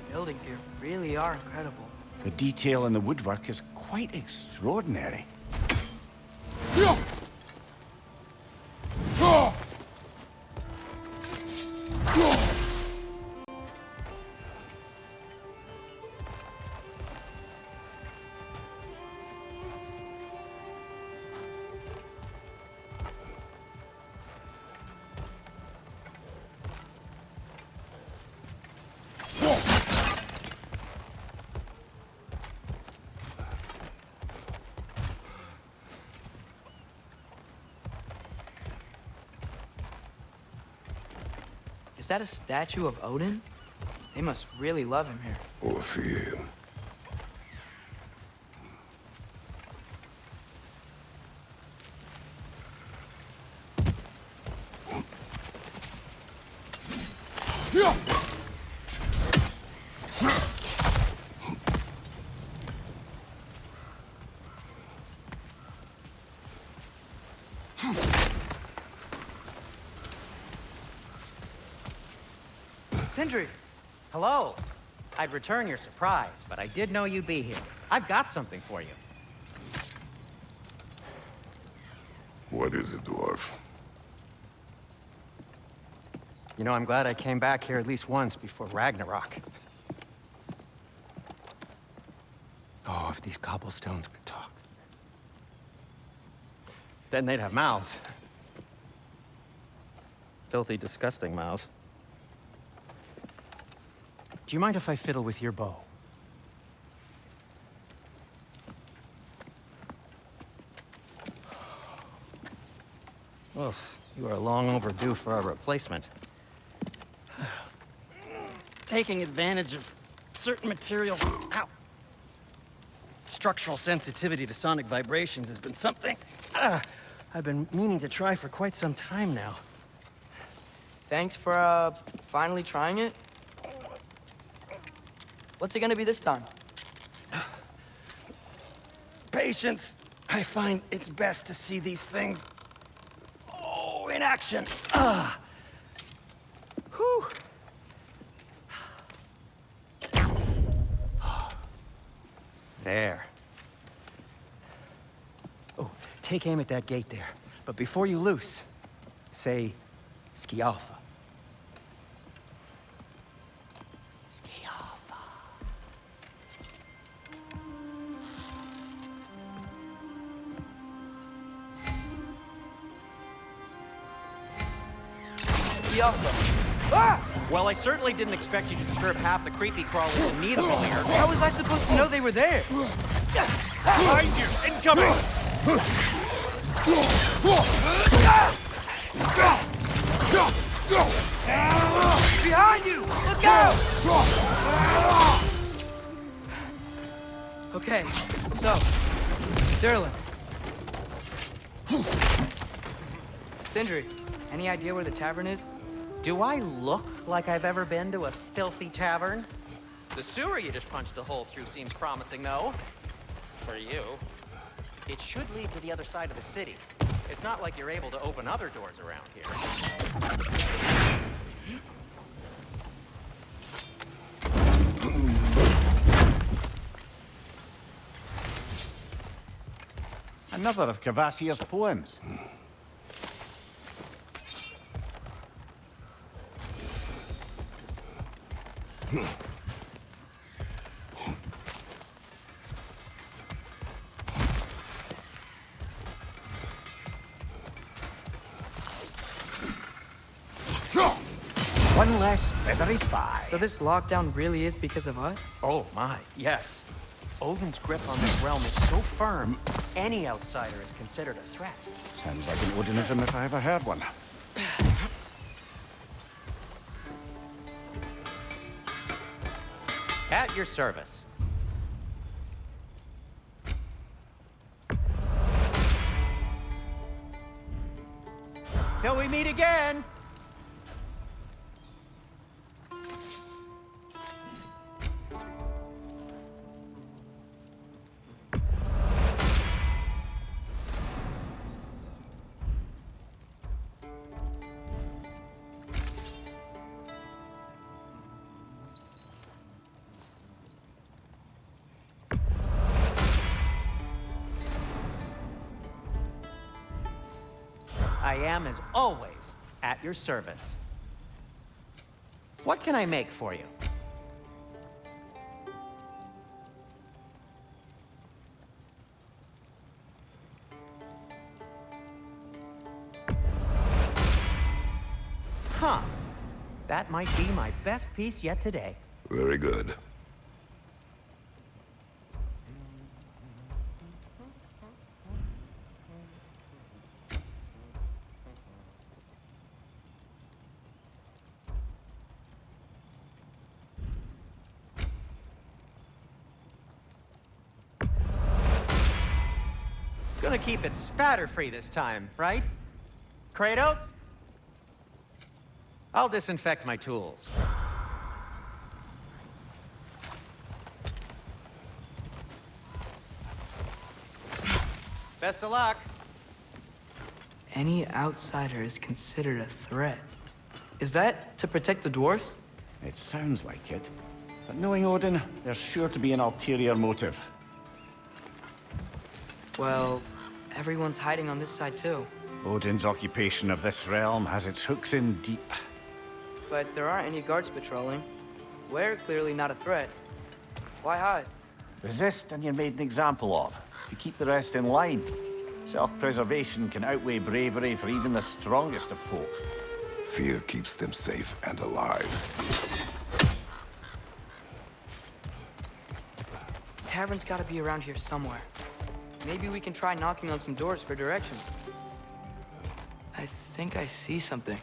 The buildings here really are incredible. The detail in the woodwork is quite extraordinary. Is that a statue of Odin? They must really love him here. Or fear him. Sindri! Hello. I'd return your surprise, but I did know you'd be here. I've got something for you. What is it, dwarf? You know, I'm glad I came back here at least once before Ragnarok. Oh, if these cobblestones could talk. Then they'd have mouths. Filthy, disgusting mouths. Do you mind if I fiddle with your bow? Oh, you are long overdue for a replacement. Taking advantage of certain materials. Ow! Structural sensitivity to sonic vibrations has been something I've been meaning to try for quite some time now. Thanks for, finally trying it. What's it gonna be this time? Patience. I find it's best to see these things, in action. Whew. There. Oh, take aim at that gate there. But before you loose, say, Skialfa. Skialfa. Ah! Well, I certainly didn't expect you to disturb half the creepy crawlers in need of here. How was I supposed to know they were there? Behind you! Incoming! Behind you! Look out! Okay, so, Sterling. Sindri, any idea where the tavern is? Do I look like I've ever been to a filthy tavern? The sewer you just punched a hole through seems promising, though. For you. It should lead to the other side of the city. It's not like you're able to open other doors around here. Another of Kvasir's poems. One less feathery spy. So this lockdown really is because of us? Oh my, yes. Odin's grip on this realm is so firm, any outsider is considered a threat. Sounds like an Odinism if I ever heard one. At your service. Till we meet again! I am, as always, at your service. What can I make for you? Huh. That might be my best piece yet today. Very good. Gonna keep it spatter-free this time, right? Kratos? I'll disinfect my tools. Best of luck. Any outsider is considered a threat. Is that to protect the dwarfs? It sounds like it. But knowing Odin, there's sure to be an ulterior motive. Well, everyone's hiding on this side too. Odin's occupation of this realm has its hooks in deep. But there aren't any guards patrolling. We're clearly not a threat. Why hide? Resist and you're made an example of, to keep the rest in line. Self-preservation can outweigh bravery for even the strongest of folk. Fear keeps them safe and alive. Tavern's gotta be around here somewhere. Maybe we can try knocking on some doors for directions. I think I see something.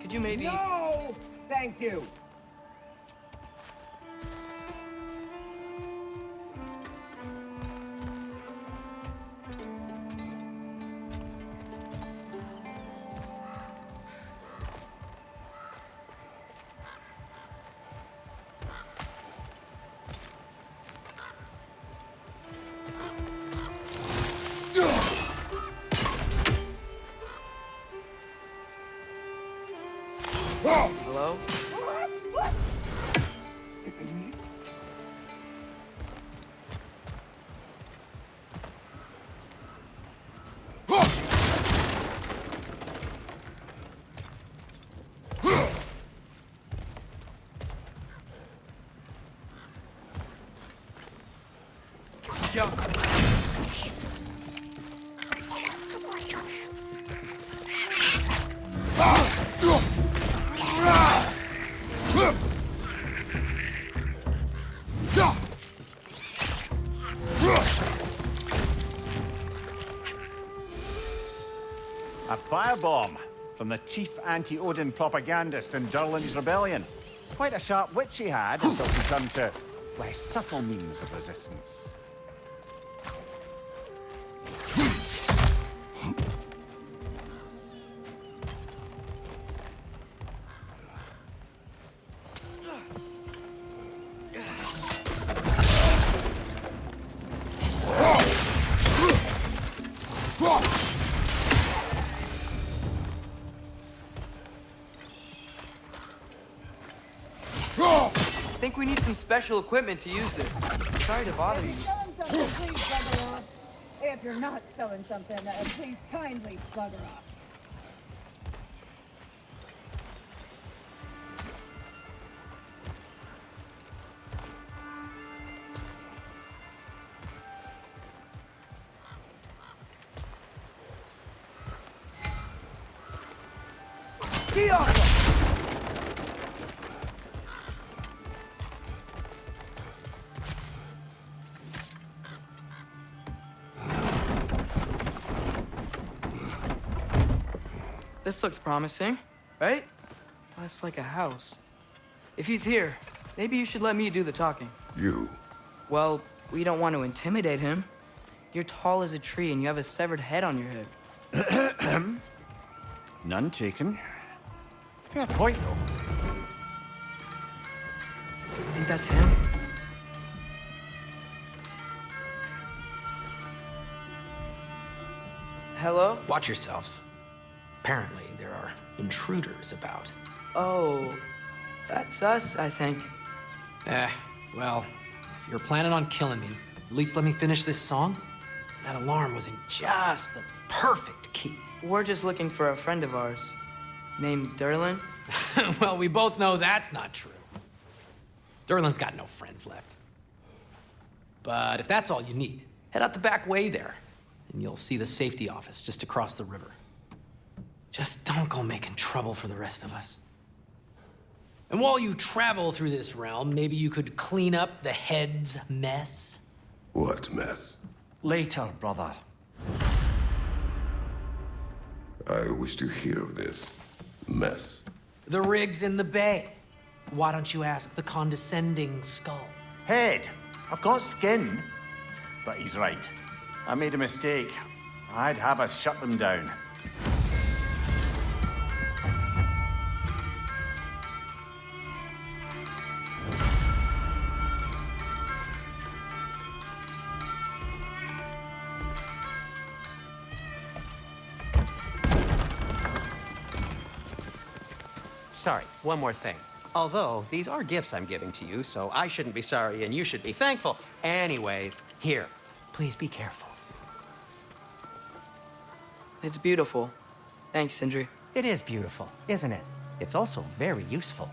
Could you maybe... No! Thank you. Hello? A firebomb from the chief anti-Odin propagandist in Durlin's rebellion. Quite a sharp wit she had until she turned to less subtle means of resistance. I think we need some special equipment to use this. Sorry to bother you. If you're selling something, please bugger off. If you're not selling something, please kindly bugger off. Get off! This looks promising, right? That's like a house. If he's here, maybe you should let me do the talking. You? Well, we don't want to intimidate him. You're tall as a tree and you have a severed head on your head. None taken. Fair point, though. I think that's him. Hello? Watch yourselves. Apparently, there are intruders about. Oh, that's us, I think. Well, if you're planning on killing me, at least let me finish this song. That alarm was in just the perfect key. We're just looking for a friend of ours, named Durlin. Well, we both know that's not true. Durlin's got no friends left. But if that's all you need, head out the back way there, and you'll see the safety office just across the river. Just don't go making trouble for the rest of us. And while you travel through this realm, maybe you could clean up the head's mess? What mess? Later, brother. I wish to hear of this mess. The rig's in the bay. Why don't you ask the condescending skull? Head, I've got skin. But he's right. I made a mistake. I'd have us shut them down. sorry, one more thing. Although, these are gifts I'm giving to you, so I shouldn't be sorry and you should be thankful. Anyways, here, please be careful. It's beautiful. Thanks, Sindri. It is beautiful, isn't it? It's also very useful.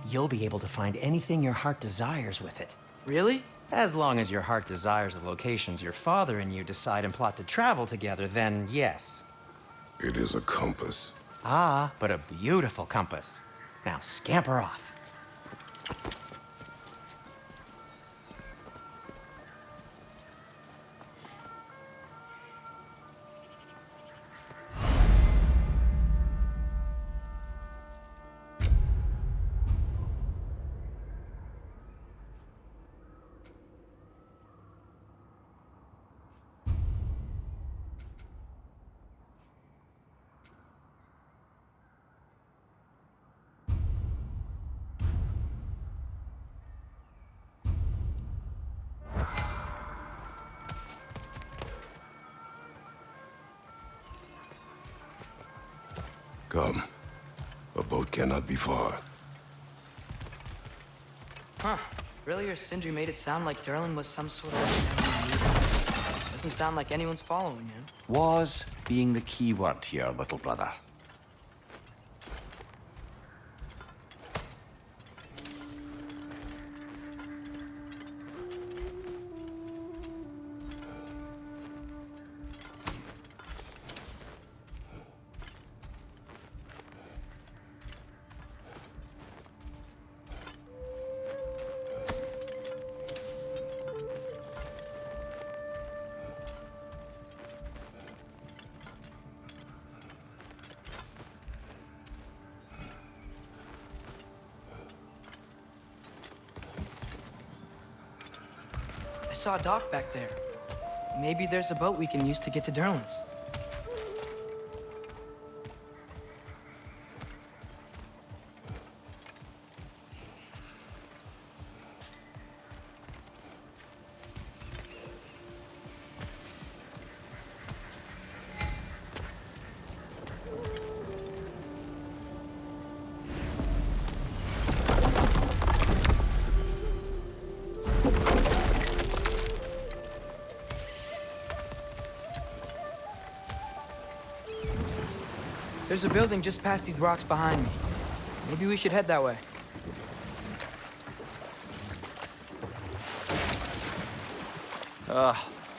You'll be able to find anything your heart desires with it. Really? As long as your heart desires the locations your father and you decide and plot to travel together, then yes. It is a compass. Ah, but a beautiful compass. Now scamper off. Come. A boat cannot be far. Huh. Earlier, Sindri made it sound like Durlin was some sort of... Doesn't sound like anyone's following him. Was being the key word here, little brother. I saw a dock back there. Maybe there's a boat we can use to get to Durlin's. There's a building just past these rocks behind me. Maybe we should head that way.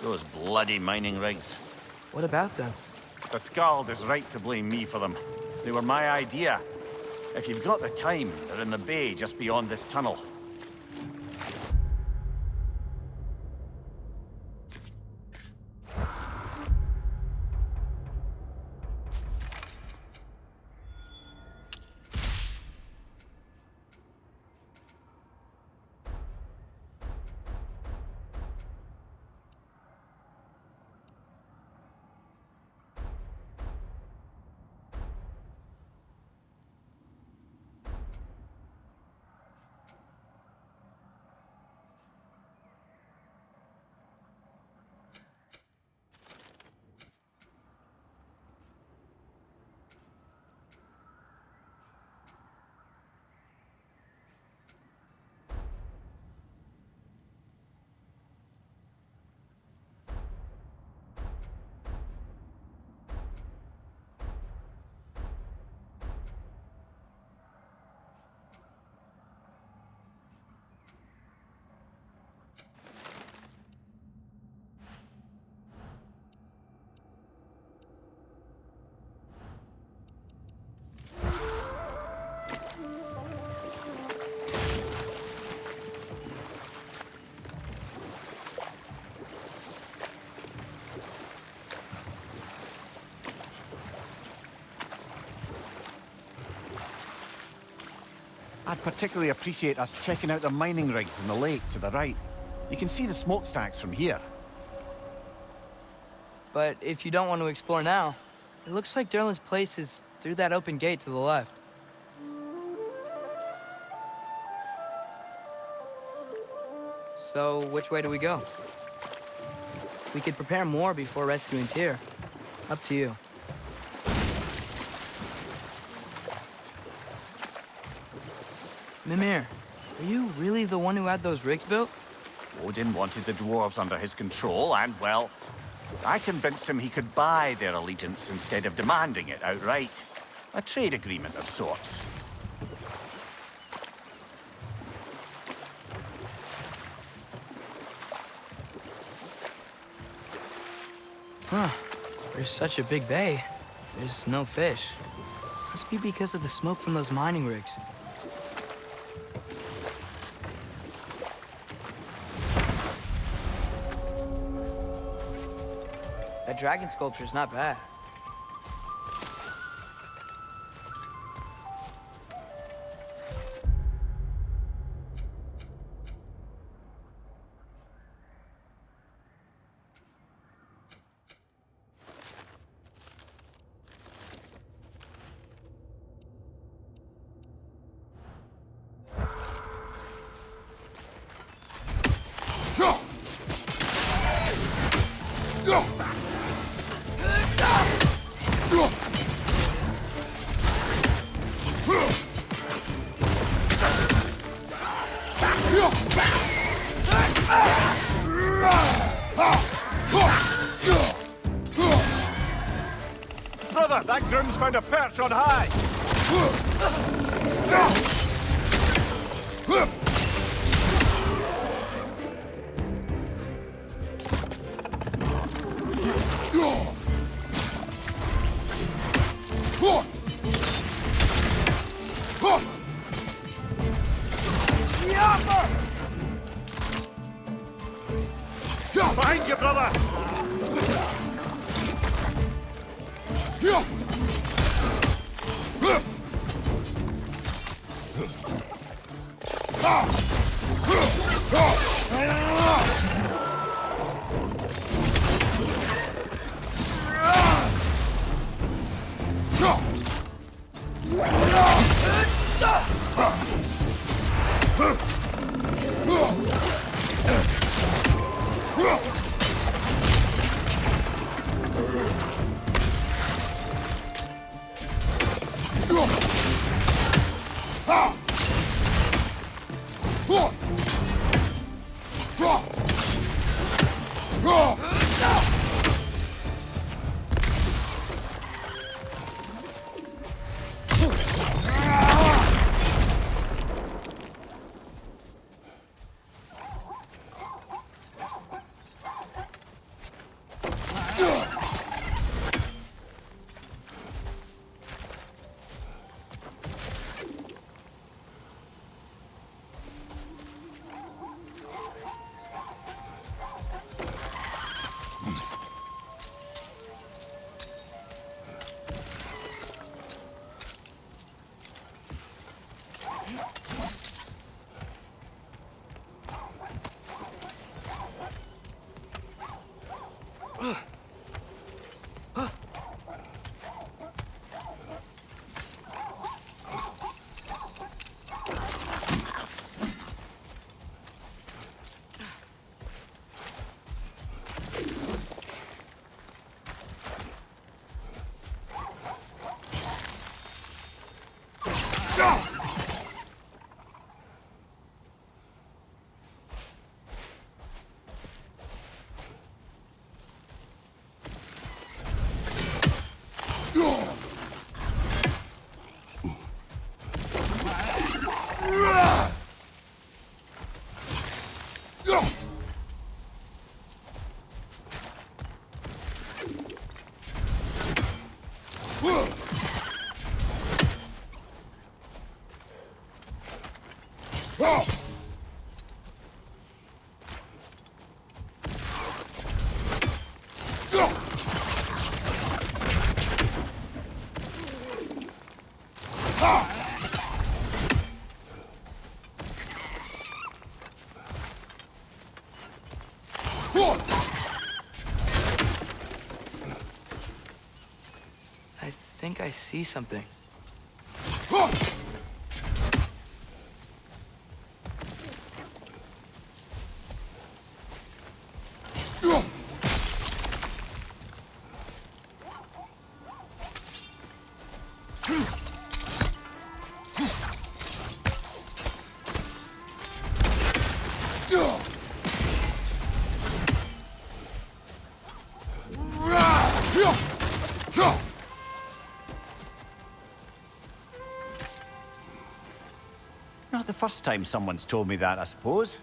Those bloody mining rigs. What about them? The Skald is right to blame me for them. They were my idea. If you've got the time, they're in the bay just beyond this tunnel. I'd particularly appreciate us checking out the mining rigs in the lake to the right. You can see the smokestacks from here. But if you don't want to explore now, it looks like Durlin's place is through that open gate to the left. So, which way do we go? We could prepare more before rescuing Tyr. Up to you. Mimir, are you really the one who had those rigs built? Odin wanted the dwarves under his control, and, well, I convinced him he could buy their allegiance instead of demanding it outright. A trade agreement of sorts. Huh. There's such a big bay. There's no fish. Must be because of the smoke from those mining rigs. That dragon sculpture's not bad. Brother, that groom's found a perch on high! Behind you, brother! I think I see something. Not the first time someone's told me that, I suppose.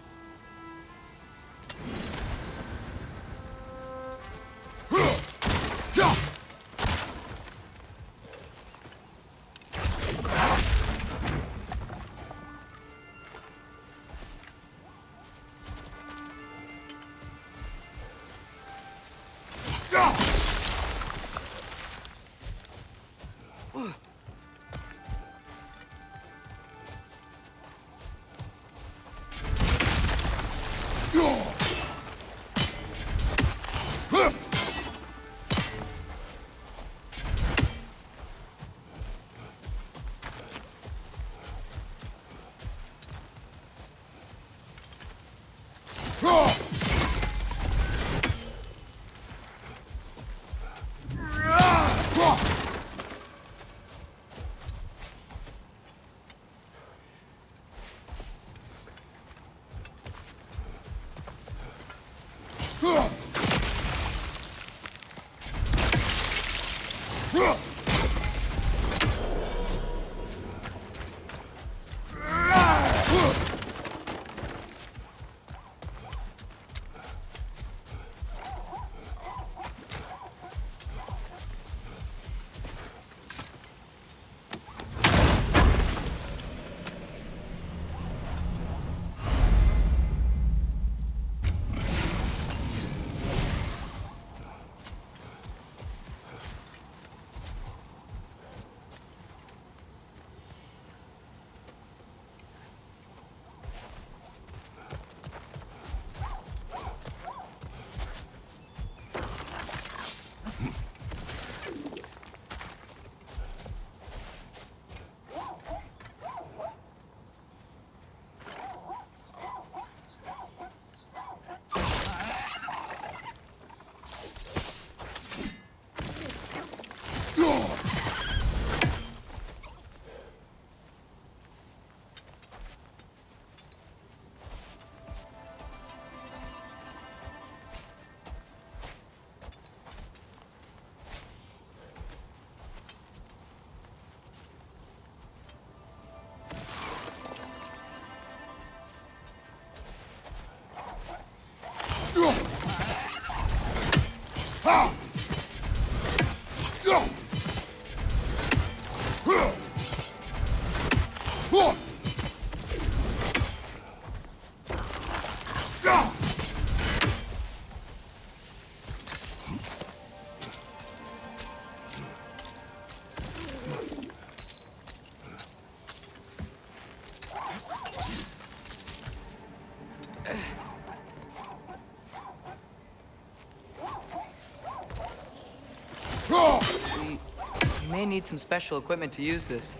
We may need some special equipment to use this.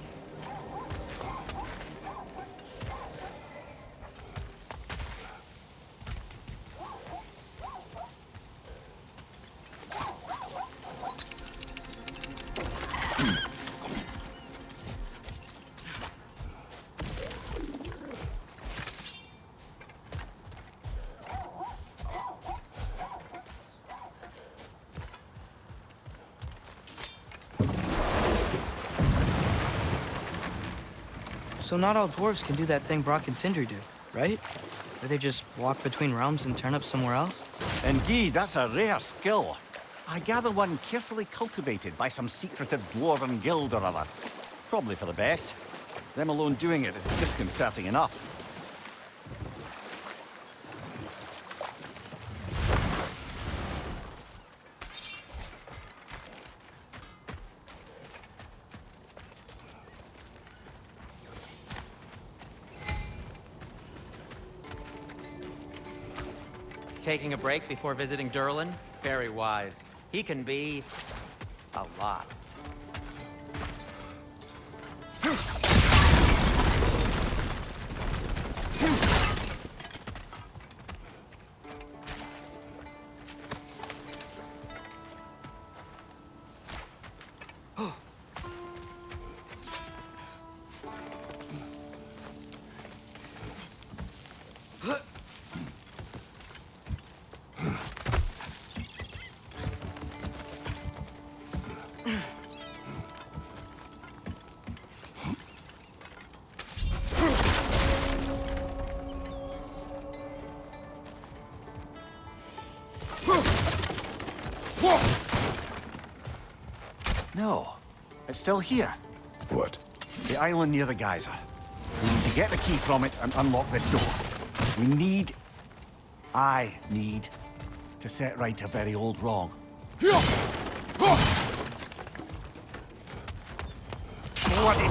So not all dwarves can do that thing Brock and Sindri do, right? Where they just walk between realms and turn up somewhere else? Indeed, that's a rare skill. I gather one carefully cultivated by some secretive dwarven guild or other. Probably for the best. Them alone doing it is disconcerting enough. Taking a break before visiting Durlin? Very wise. He can be a lot. No, it's still here. What? The island near the geyser. We need to get the key from it and unlock this door. I need to set right a very old wrong. Bloody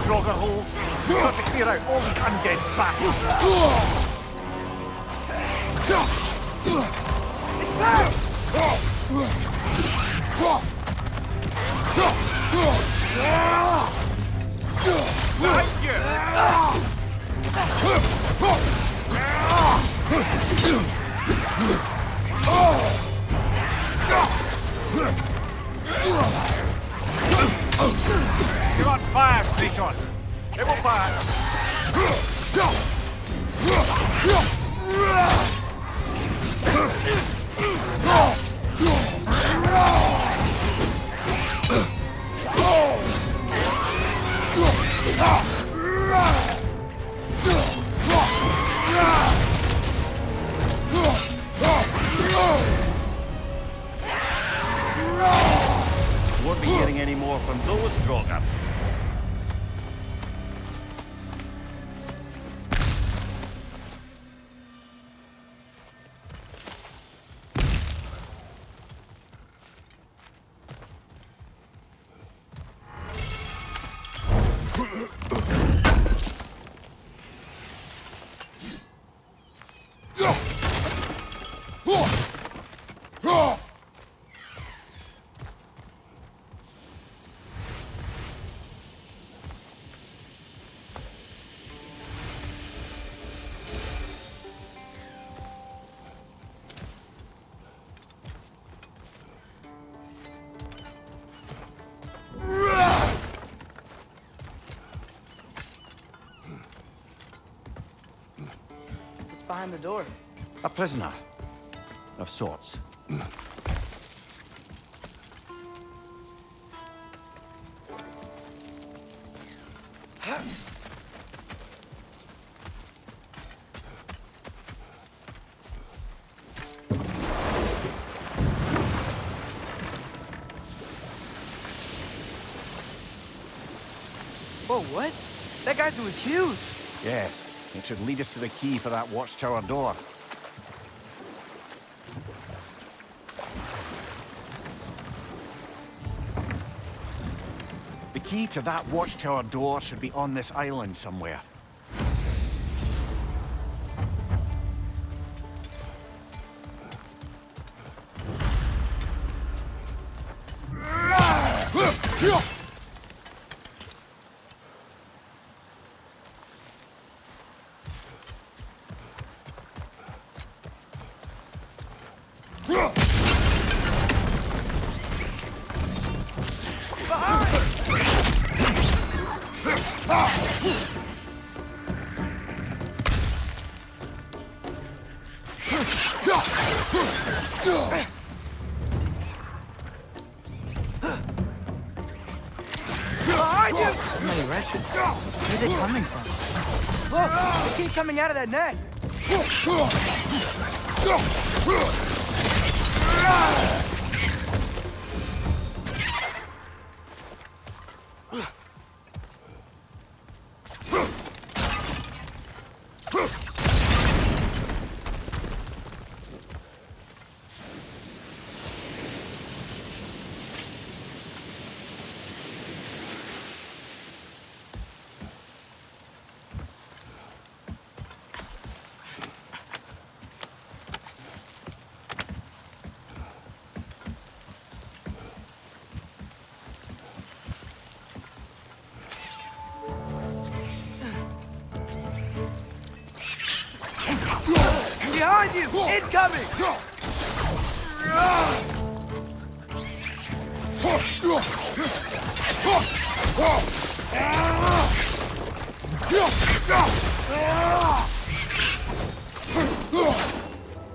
Draugr holes! We've got to clear out all these undead bastards! It's back! Behind you! You're on fire, Kratos! They will fire! Won't be hearing any more from those Draugr. Behind the door. A prisoner. Of sorts. Whoa, what? That geyser was huge! Yes. It should lead us to the key for that watchtower door. The key to that watchtower door should be on this island somewhere. Where are they coming from? Look! They keep coming out of that nest! Behind you! Incoming!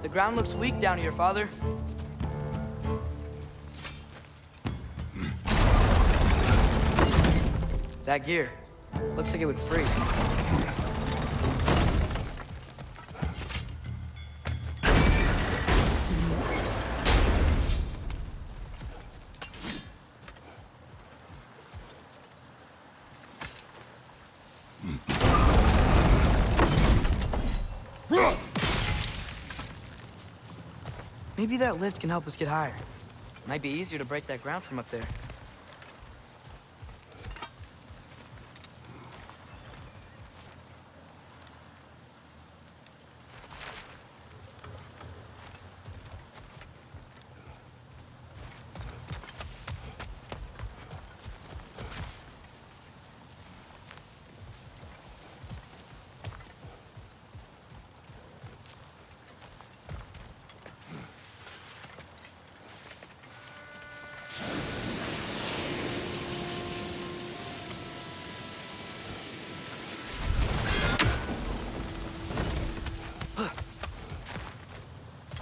The ground looks weak down here, Father. That gear. Looks like it would freeze. Maybe that lift can help us get higher. Might be easier to break that ground from up there.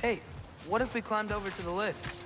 Hey, what if we climbed over to the lift?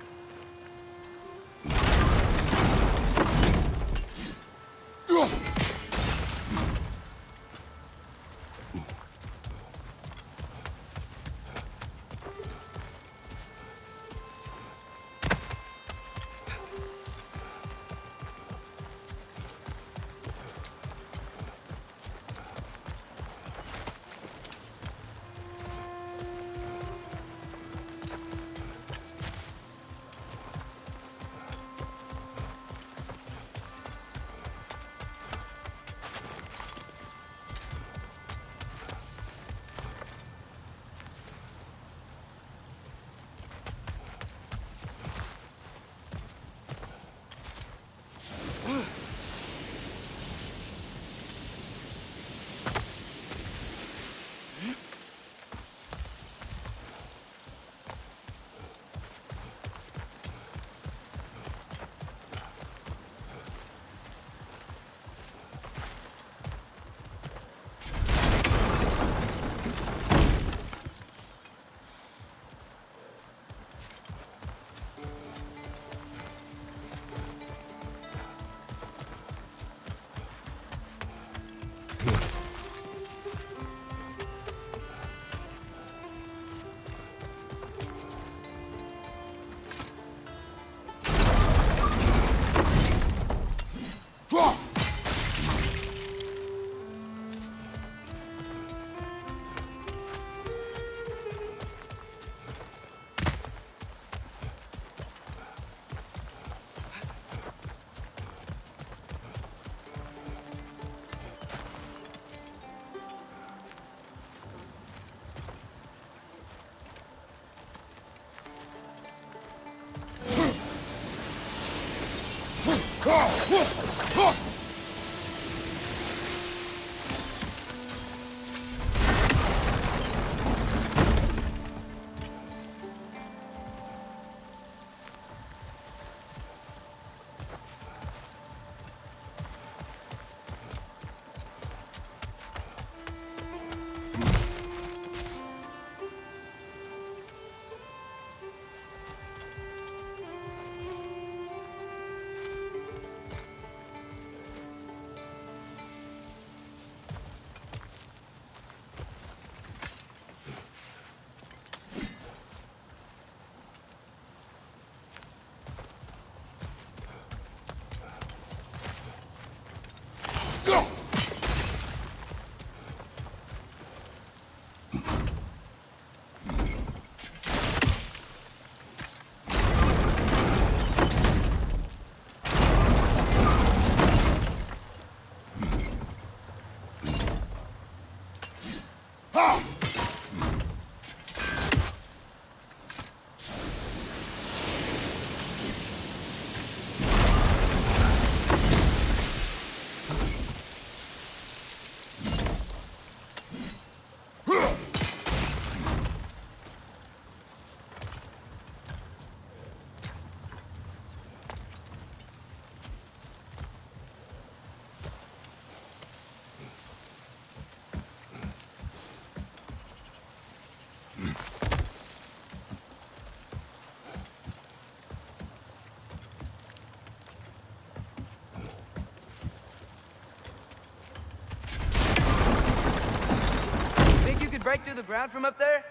Break through the ground from up there?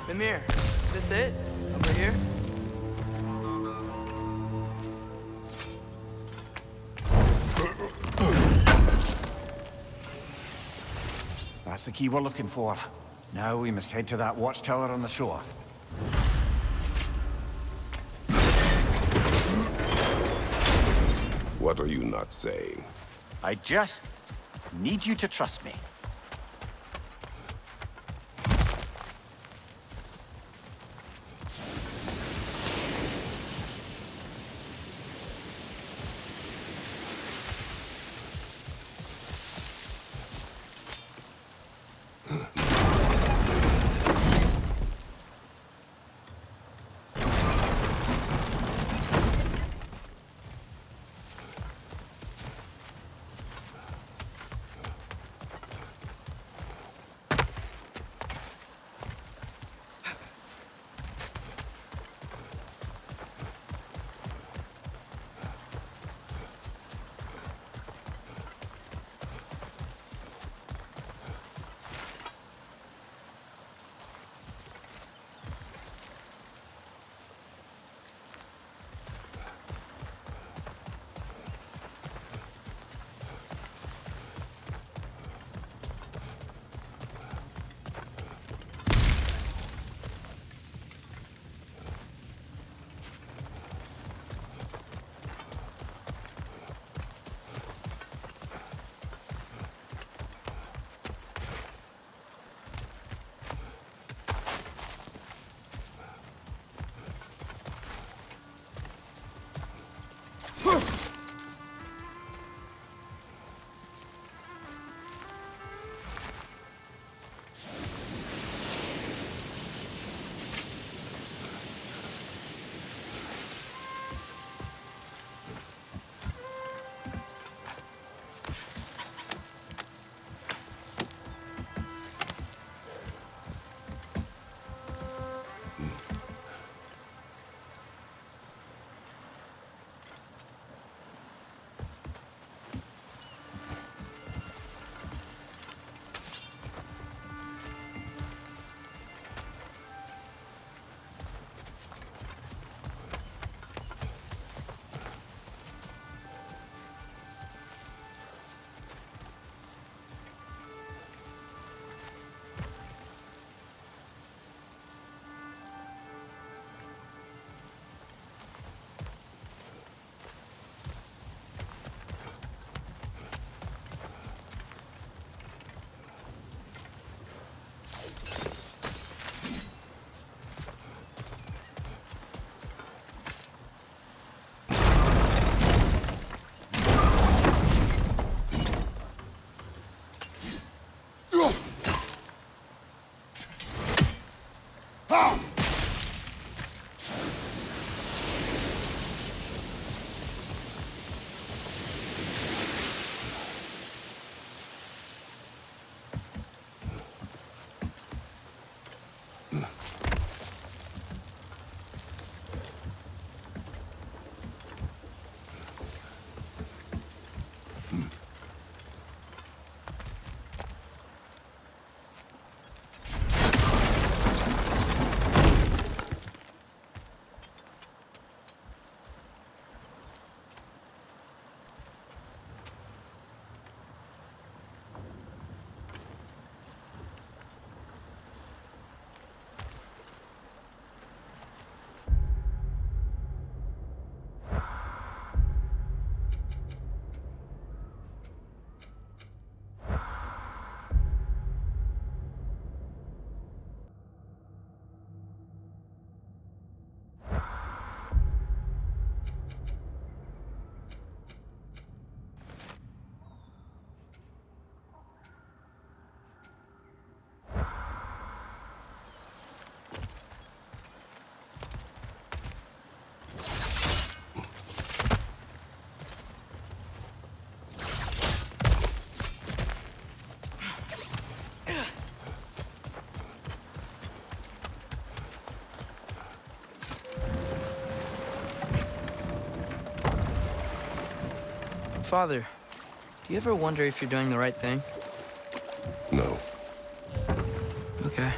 Mimir, is this it? Over here? That's the key we're looking for. Now we must head to that watchtower on the shore. What are you not saying? I just need you to trust me. Father, do you ever wonder if you're doing the right thing? No. Okay.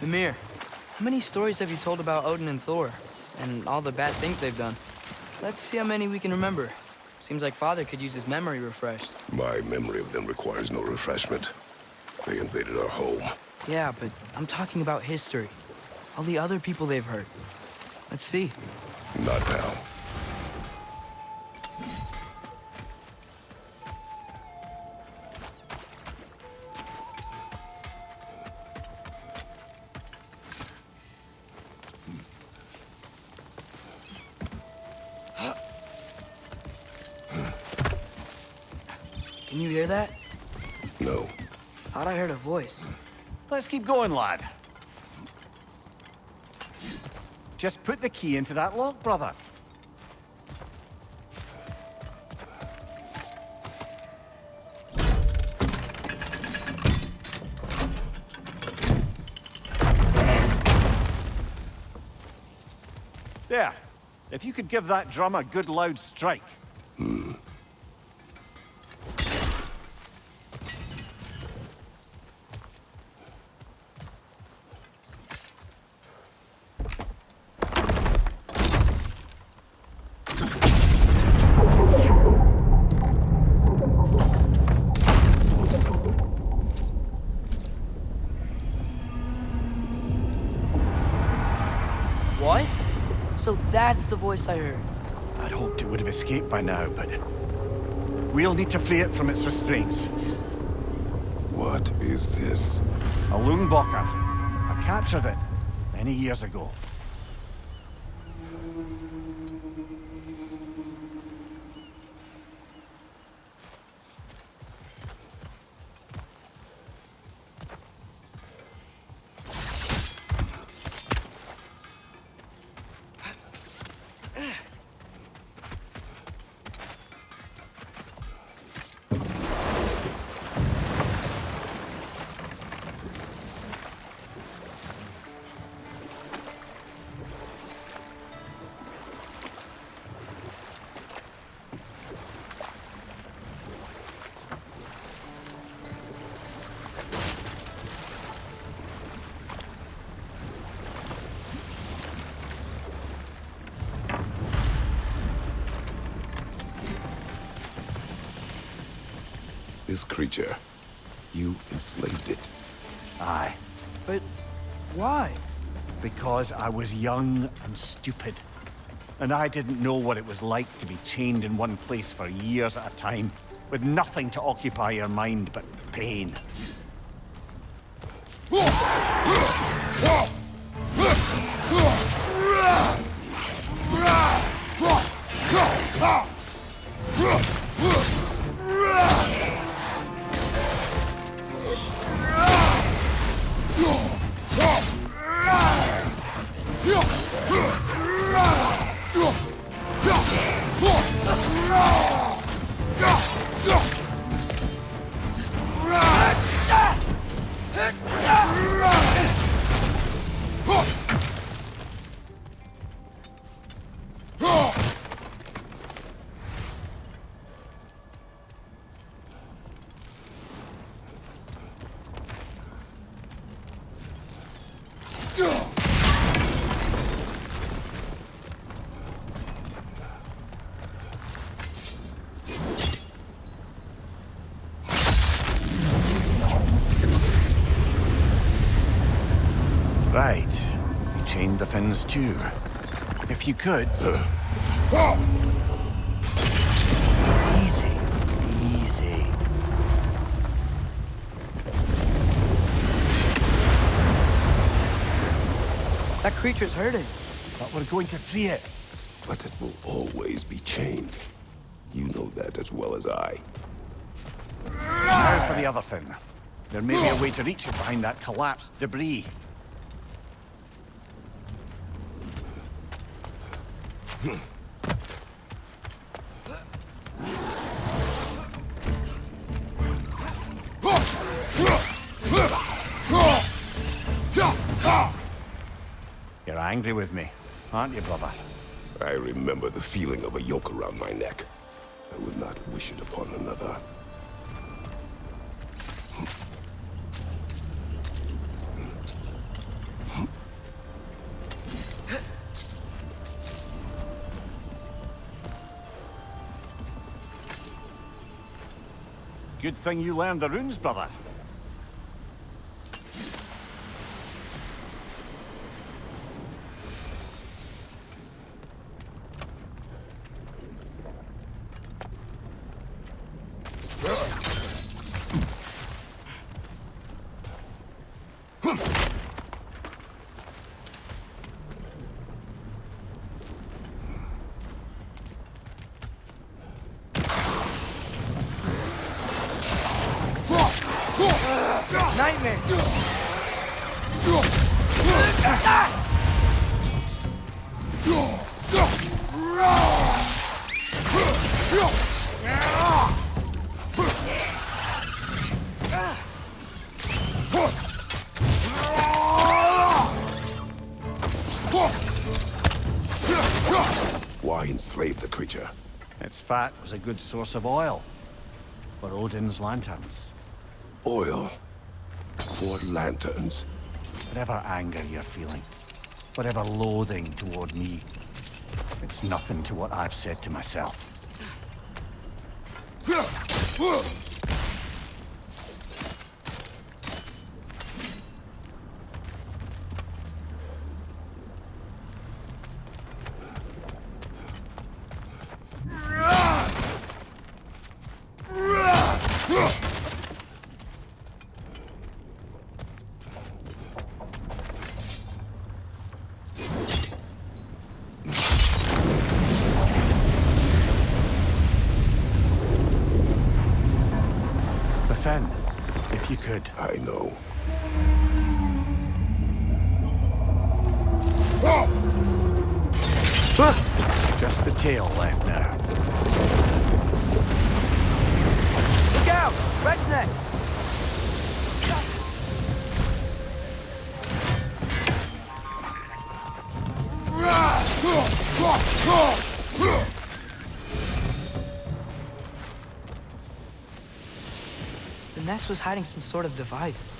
Mimir, how many stories have you told about Odin and Thor? And all the bad things they've done? Let's see how many we can remember. Seems like Father could use his memory refreshed. My memory of them requires no refreshment. They invaded our home. Yeah, but I'm talking about history. All the other people they've hurt. Let's see. Not now. Can you hear that? No. Thought I heard a voice. Let's keep going, lad. Just put the key into that lock, brother. There. If you could give that drum a good loud strike. What? So that's the voice I heard. I'd hoped it would have escaped by now, but we'll need to free it from its restraints. What is this? A Lungbocker. I captured it many years ago. This creature, you enslaved it. Aye. But why? Because I was young and stupid. And I didn't know what it was like to be chained in one place for years at a time, with nothing to occupy your mind but pain. Right. You chained the fins too. If you could... Easy. Easy. That creature's hurting. But we're going to free it. But it will always be chained. You know that as well as I. Now for the other fin. There may be a way to reach it behind that collapsed debris. You're angry with me, aren't you, brother? I remember the feeling of a yoke around my neck. I would not wish it upon another. Good thing you learned the runes, brother. Nightmare! Why enslave the creature? Its fat was a good source of oil for Odin's lanterns. Oil for lanterns. Whatever anger you're feeling, whatever loathing toward me, it's nothing to what I've said to myself. Defend, if you could. I know. Just the tail left now. Look out! Red's neck! The nest was hiding some sort of device.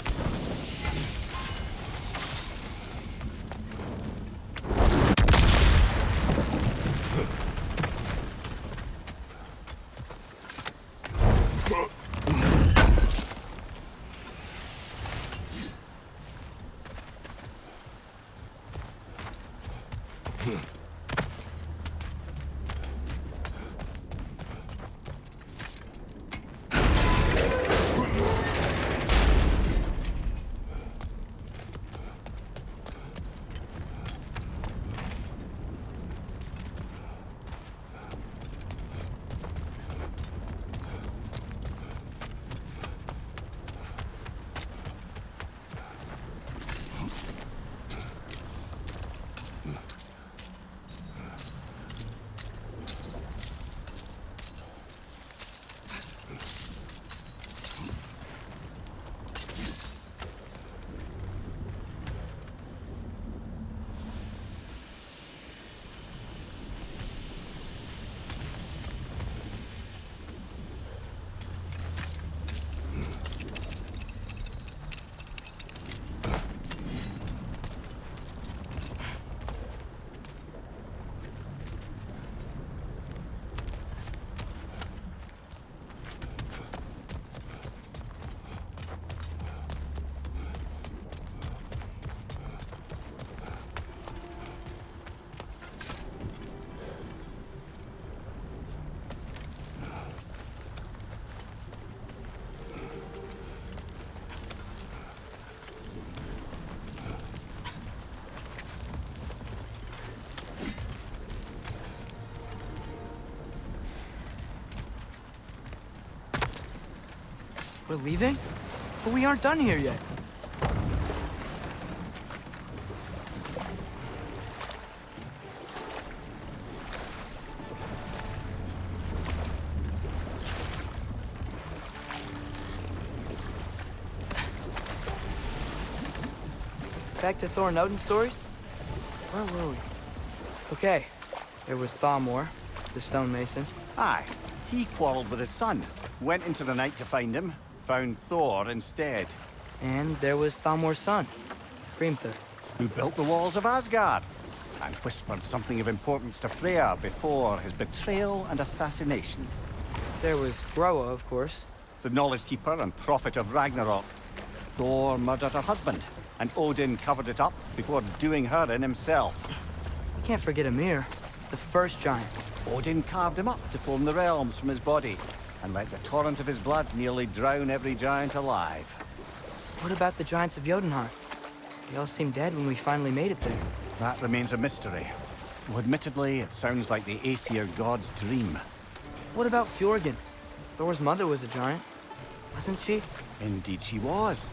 We're leaving? But we aren't done here yet. Back to Thor and Odin stories? Where were we? Okay, there was Thamor, the stonemason. Aye, he quarreled with his son. Went into the night to find him, found Thor instead. And there was Thamor's son, Grimthur. Who built the walls of Asgard and whispered something of importance to Freya before his betrayal and assassination. There was Groa, of course. the knowledge keeper and prophet of Ragnarok. Thor murdered her husband, and Odin covered it up before doing her in himself. We can't forget Ymir, the first giant. Odin carved him up to form the realms from his body, and let the torrent of his blood nearly drown every giant alive. What about the giants of Jotunheim? They all seemed dead when we finally made it there. That remains a mystery. Though admittedly, it sounds like the Aesir god's dream. What about Fjorgyn? Thor's mother was a giant, wasn't she? Indeed she was.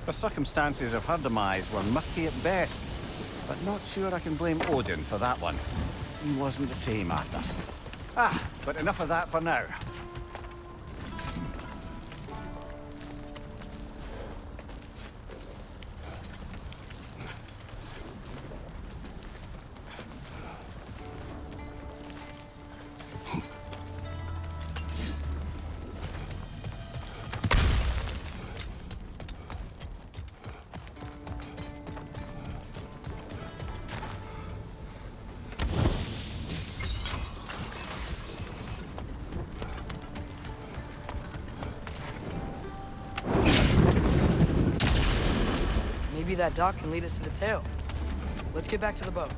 The circumstances of her demise were murky at best, but not sure I can blame Odin for that one. He wasn't the same after. But enough of that for now. Maybe that dock can lead us to the tail. Let's get back to the boat.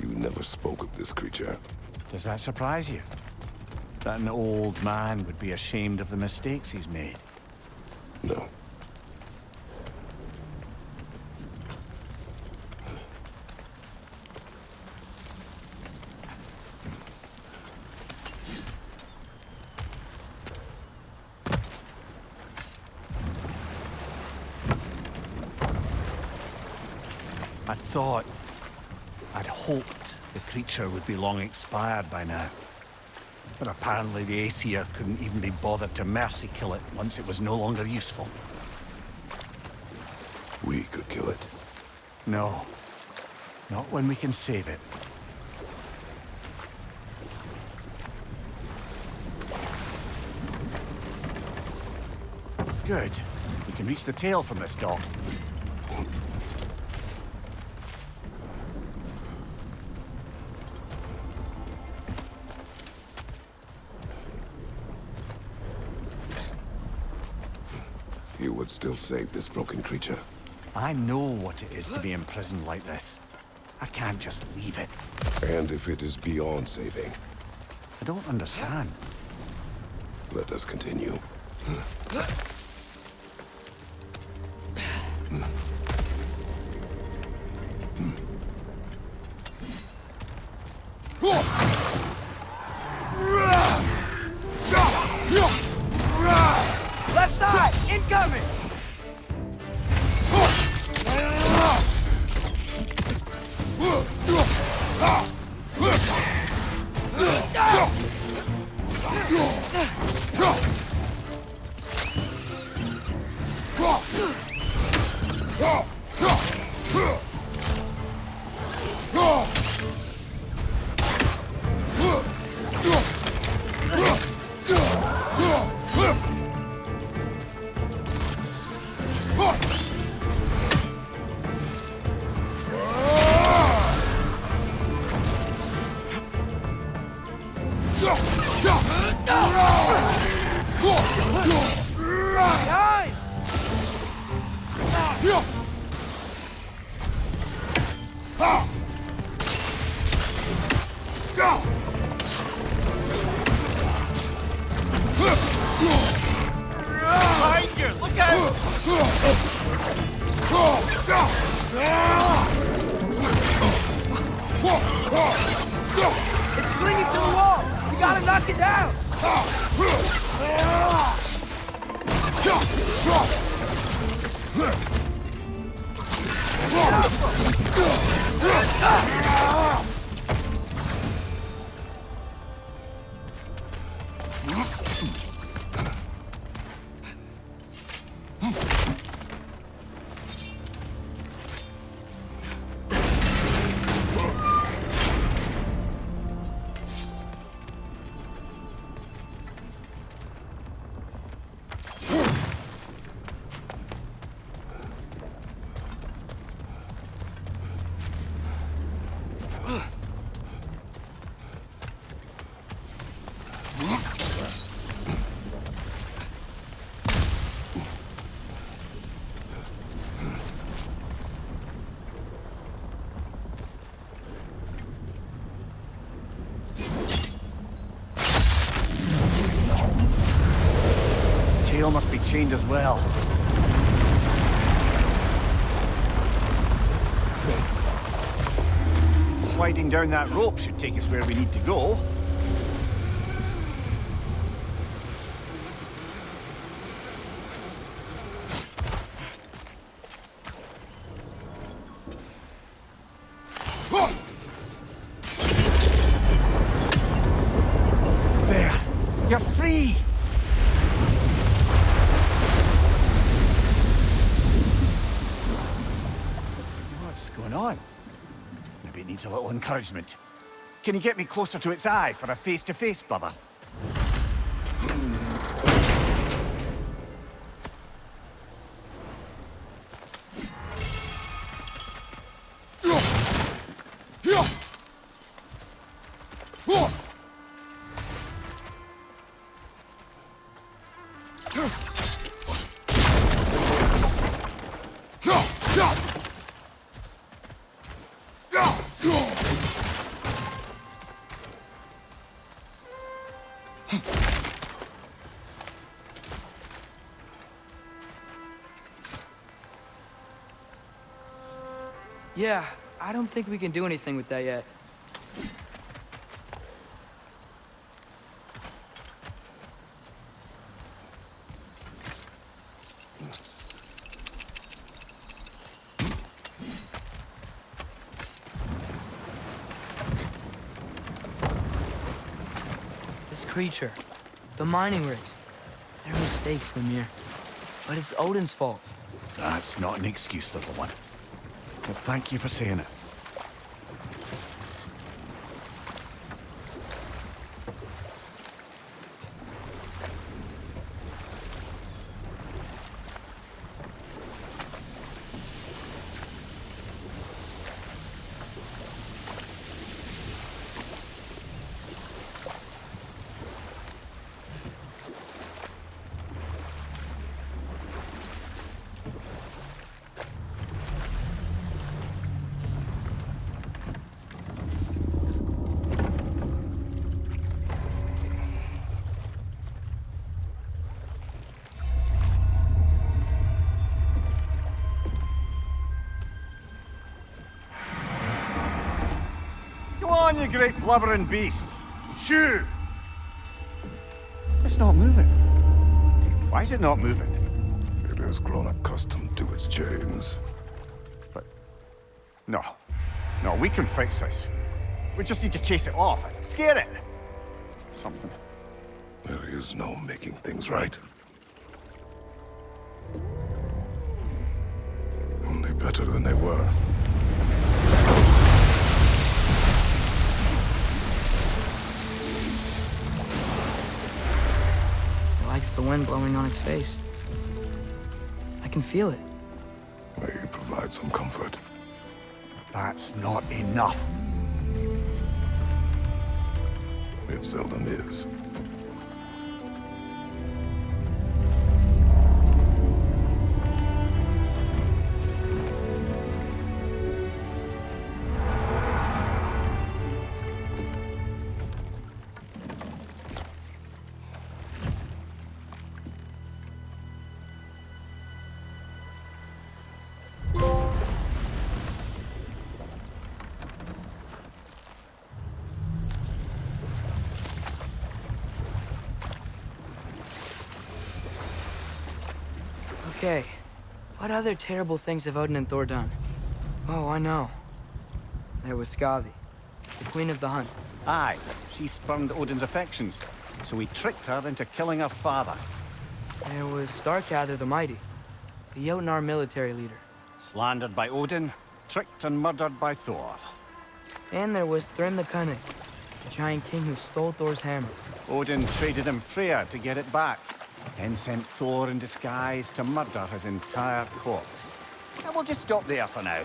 You never spoke of this creature. Does that surprise you? That an old man would be ashamed of the mistakes he's made? No. I'd hoped the creature would be long expired by now. But apparently the Aesir couldn't even be bothered to mercy kill it once it was no longer useful. We could kill it. No. Not when we can save it. Good. We can reach the tail from this dock. You would still save this broken creature? I know what it is to be imprisoned like this. I can't just leave it. And if it is beyond saving? I don't understand. Let us continue. Left side! Incoming! It's clinging to the wall! We gotta knock it down! chained as well. Sliding down that rope should take us where we need to go. There! You're free! What's going on? Maybe it needs a little encouragement. Can you get me closer to its eye for a face-to-face, brother? Yeah, I don't think we can do anything with that yet. This creature, the mining rigs, they're mistakes, Mimir. But it's Odin's fault. That's not an excuse, little one. Well, thank you for saying it. Come on, you great blubbering beast! Shoo! It's not moving. Why is it not moving? It has grown accustomed to its chains. But... No. No, we can fix this. We just need to chase it off and scare it. Something. There is no making things right. Only better than they were. It likes the wind blowing on its face. I can feel it. May you provide some comfort. That's not enough. It seldom is. Okay, what other terrible things have Odin and Thor done? Oh, I know. There was Skavi, the queen of the hunt. Aye, she spurned Odin's affections, so he tricked her into killing her father. There was Starkather the Mighty, the Jotnar military leader. Slandered by Odin, tricked and murdered by Thor. And there was Thrym the Cunning, the giant king who stole Thor's hammer. Odin traded him Freya to get it back, then sent Thor in disguise to murder his entire court. And we'll just stop there for now.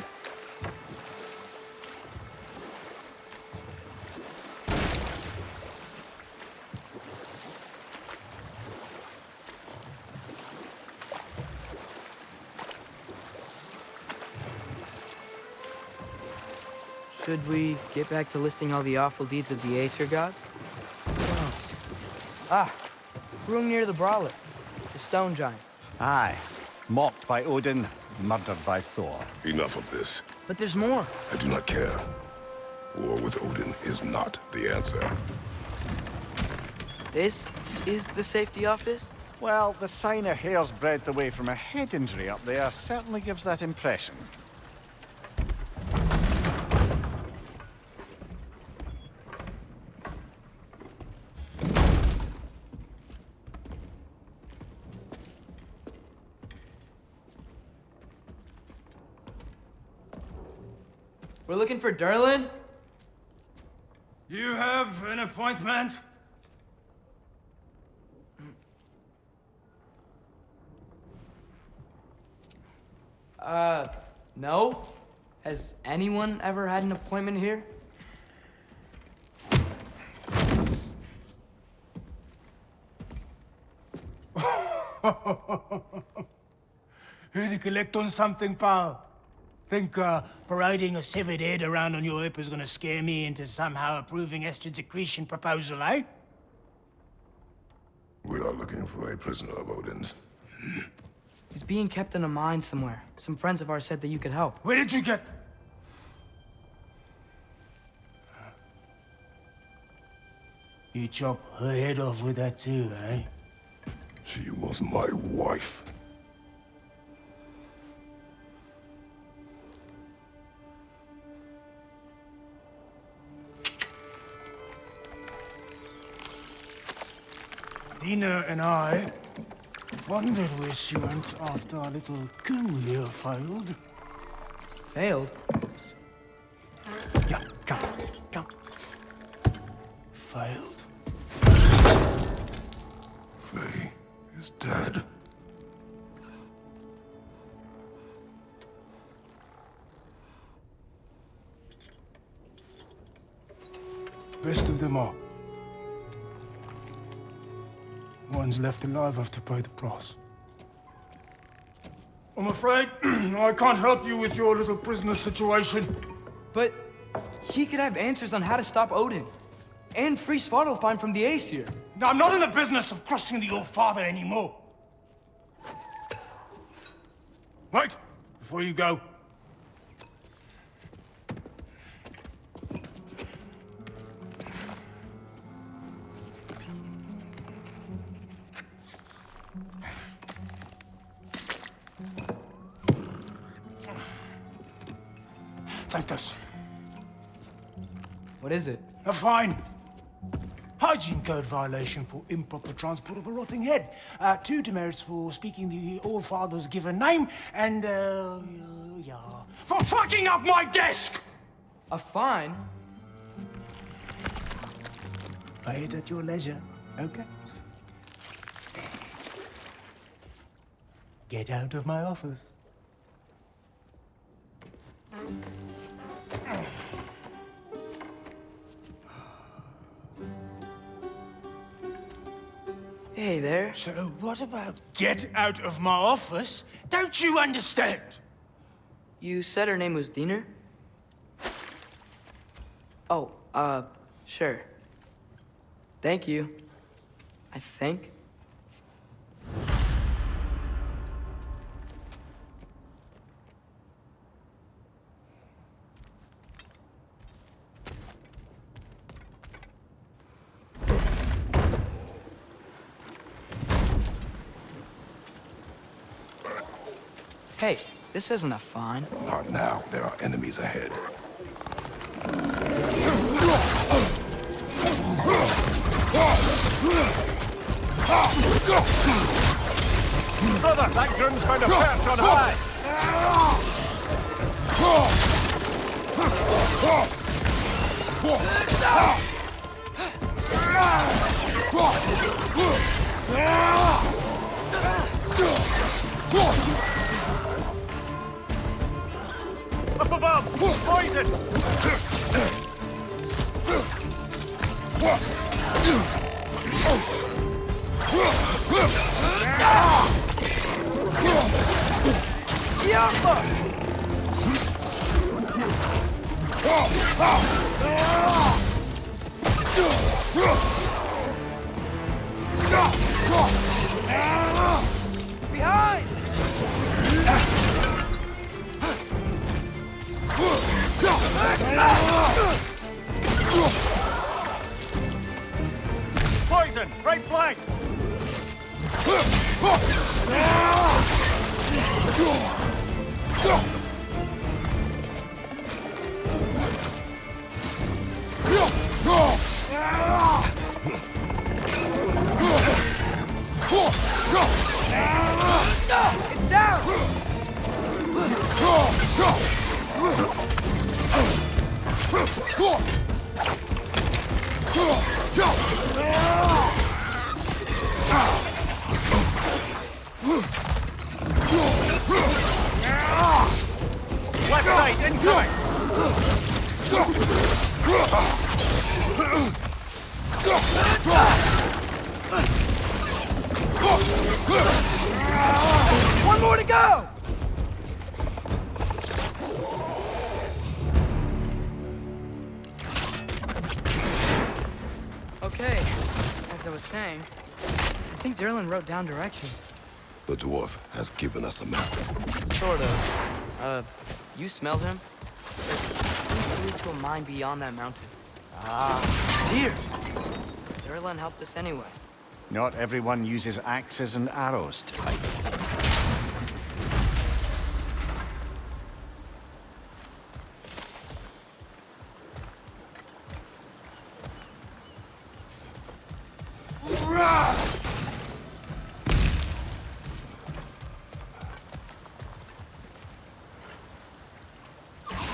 Should we get back to listing all the awful deeds of the Aesir gods? Ah, Hrungnir the Brawler, the stone giant. Aye. Mocked by Odin, murdered by Thor. Enough of this. But there's more. I do not care. War with Odin is not the answer. This is the safety office? Well, the sign a hair's breadth away from a head injury up there certainly gives that impression. We're looking for Durlin? You have an appointment? No? Has anyone ever had an appointment here? Here to collect on something, pal? Think parading a severed head around on your hip is gonna scare me into somehow approving Estrid's accretion proposal, eh? We are looking for a prisoner of Odin's. He's being kept in a mine somewhere. Some friends of ours said that you could help. Where did you get... You chop her head off with that too, eh? She was my wife. Dina and I wondered where she went after our little coup here failed. Failed? Yeah, jump. Failed. Faye is dead. Best of them all. One's left alive have to pay the price. I'm afraid I can't help you with your little prisoner situation. But he could have answers on how to stop Odin. And free Svartalfheim from the Aesir. Now, I'm not in the business of crossing the Old Father anymore. Wait, before you go. Take this. What is it? A fine. Hygiene code violation for improper transport of a rotting head. 2 demerits for speaking the All Father's given name, and, yeah. For fucking up my desk! A fine? Pay it at your leisure, okay? Get out of my office. Hey there. So what about get out of my office? Don't you understand? You said her name was Diener? Oh, sure. Thank you. I think. Hey, this isn't a fine. Not now. There are enemies ahead. Brother, that groom's found a perch on high. Up above! Poison! Behind! right flank! It's down! Left side, incoming! One more to go! Okay, as I was saying, I think Derlin wrote down directions. The dwarf has given us a map. Sort of. You smelled him? It seems to lead to a mine beyond that mountain. Ah, dear! Derlin helped us anyway. Not everyone uses axes and arrows to fight.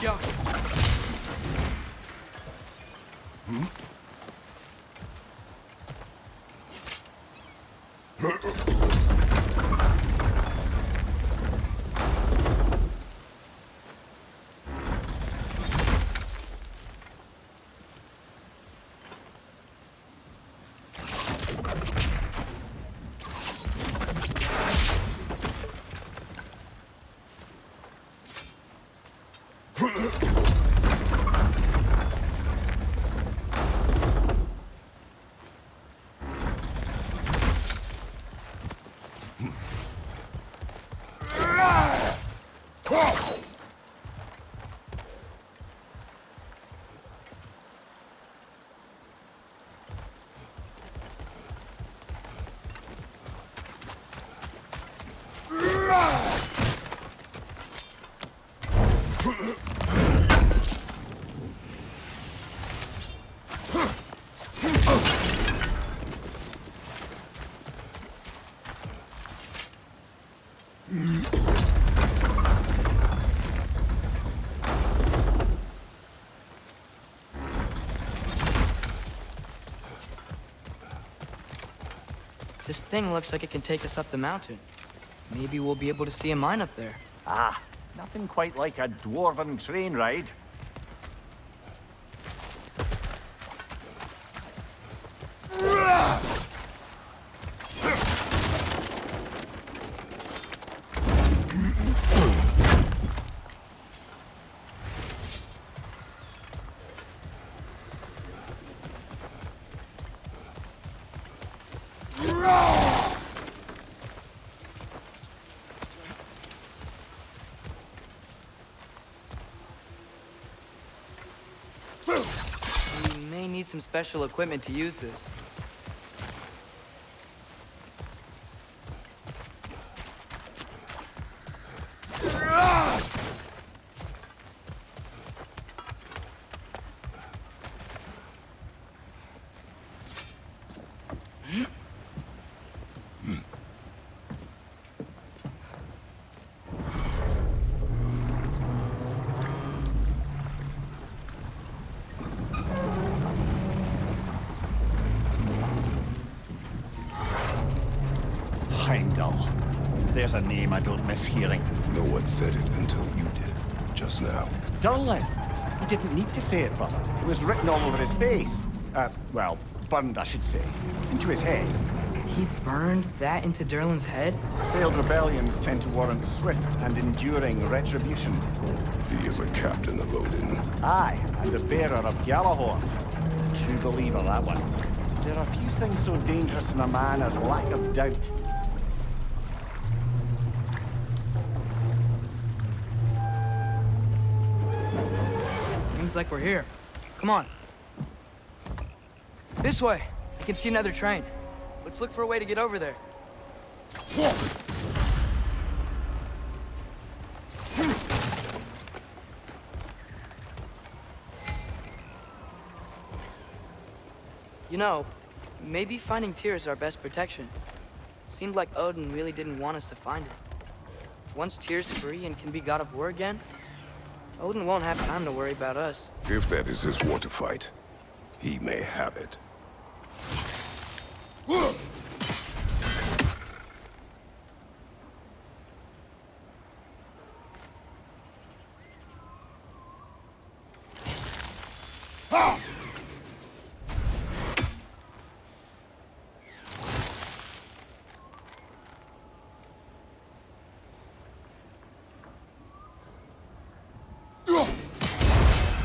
Yeah. This thing looks like it can take us up the mountain. Maybe we'll be able to see a mine up there. Ah, nothing quite like a dwarven train ride. We may need some special equipment to use this. Heimdall. There's a name I don't miss hearing. No one said it until you did, just now. Durlin! He didn't need to say it, brother. It was written all over his face. Well, burned, I should say. Into his head. He burned that into Derlin's head? Failed rebellions tend to warrant swift and enduring retribution. He is a captain of Odin. Aye, and the bearer of Gjallarhorn. True believer, that one. There are few things so dangerous in a man as lack of doubt. Seems like we're here. Come on. This way. I can see another train. Let's look for a way to get over there. You know, maybe finding Tyr is our best protection. Seemed like Odin really didn't want us to find it. Once Tyr's free and can be god of war again, Odin won't have time to worry about us. If that is his war to fight, he may have it.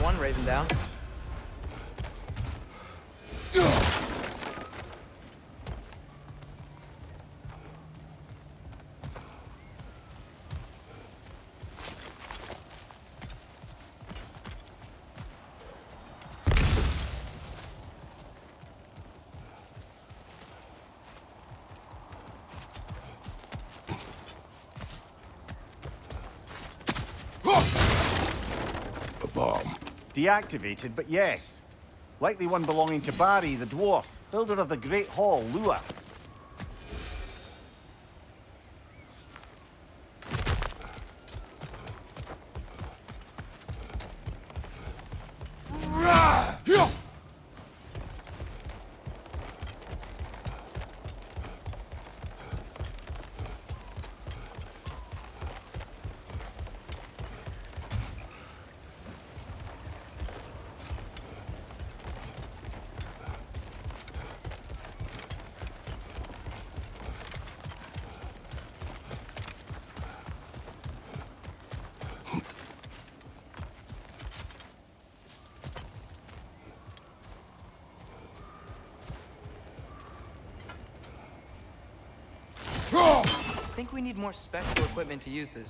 One raven down. A bomb. Deactivated, but yes. Likely one belonging to Barry, the dwarf, builder of the Great Hall, Lua. I think we need more special equipment to use this.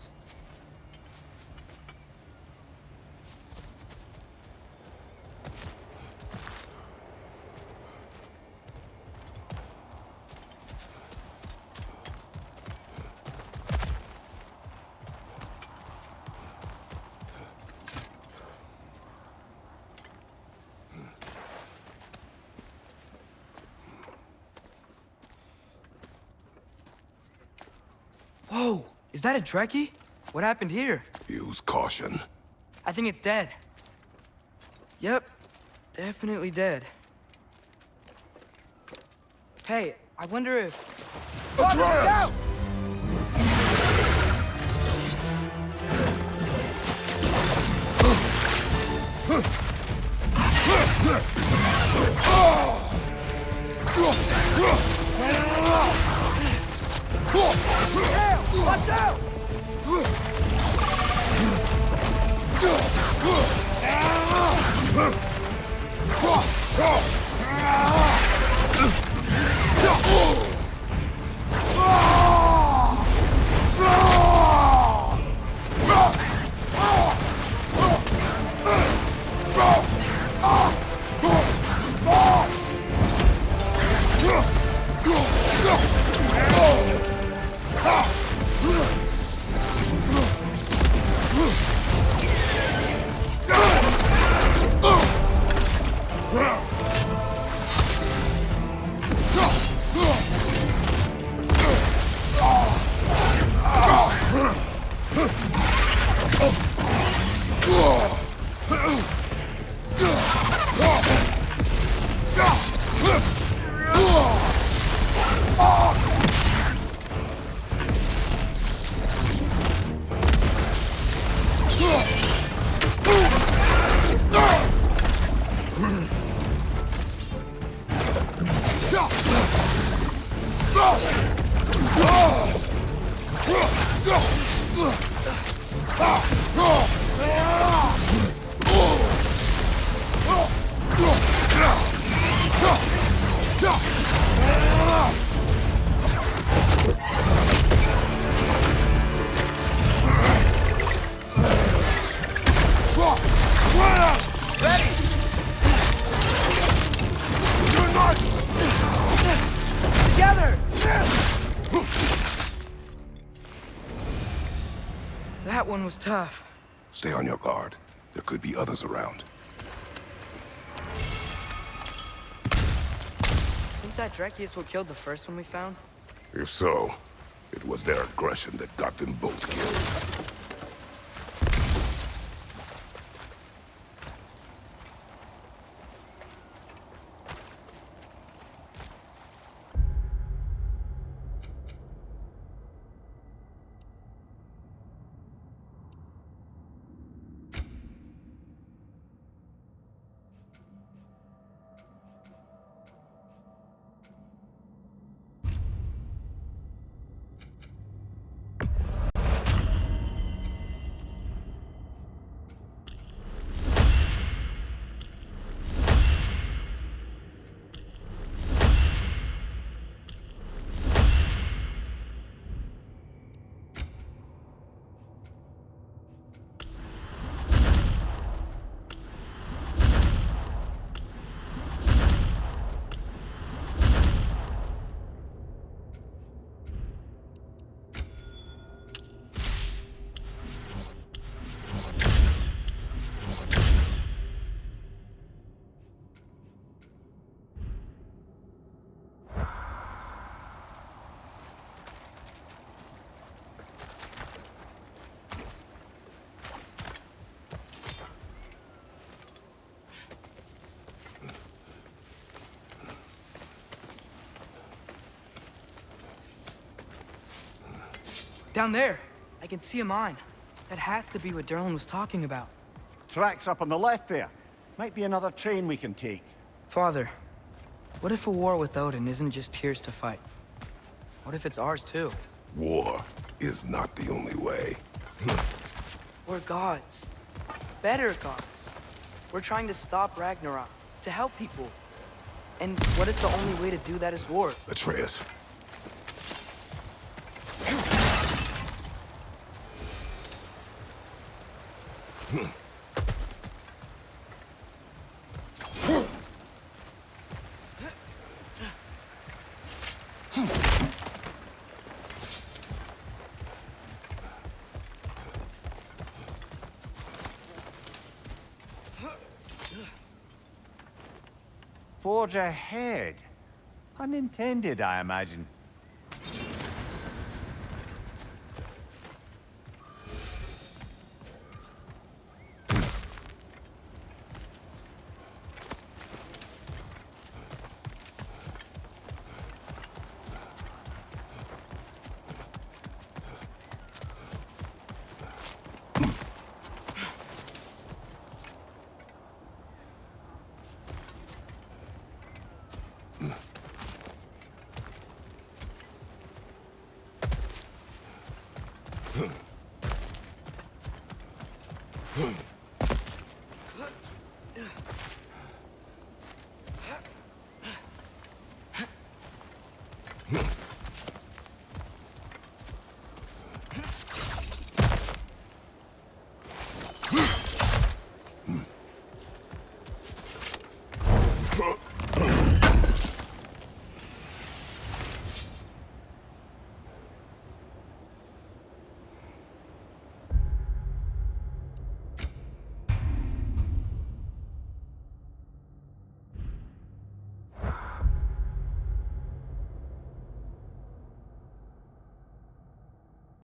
Whoa! Is that a Trekkie? What happened here? Use caution. I think it's dead. Yep. Definitely dead. Hey, I wonder if... Atreus! Watch out! That one was tough. Stay on your guard. There could be others around. Think that Dreki is what killed the first one we found? If so, it was their aggression that got them both killed. Down there, I can see a mine. That has to be what Derlin was talking about. Tracks up on the left there. Might be another train we can take. Father, what if a war with Odin isn't just Tyr's to fight? What if it's ours too? War is not the only way. We're gods. Better gods. We're trying to stop Ragnarok, to help people. And what if the only way to do that is war? Atreus. Forge ahead. Unintended, I imagine.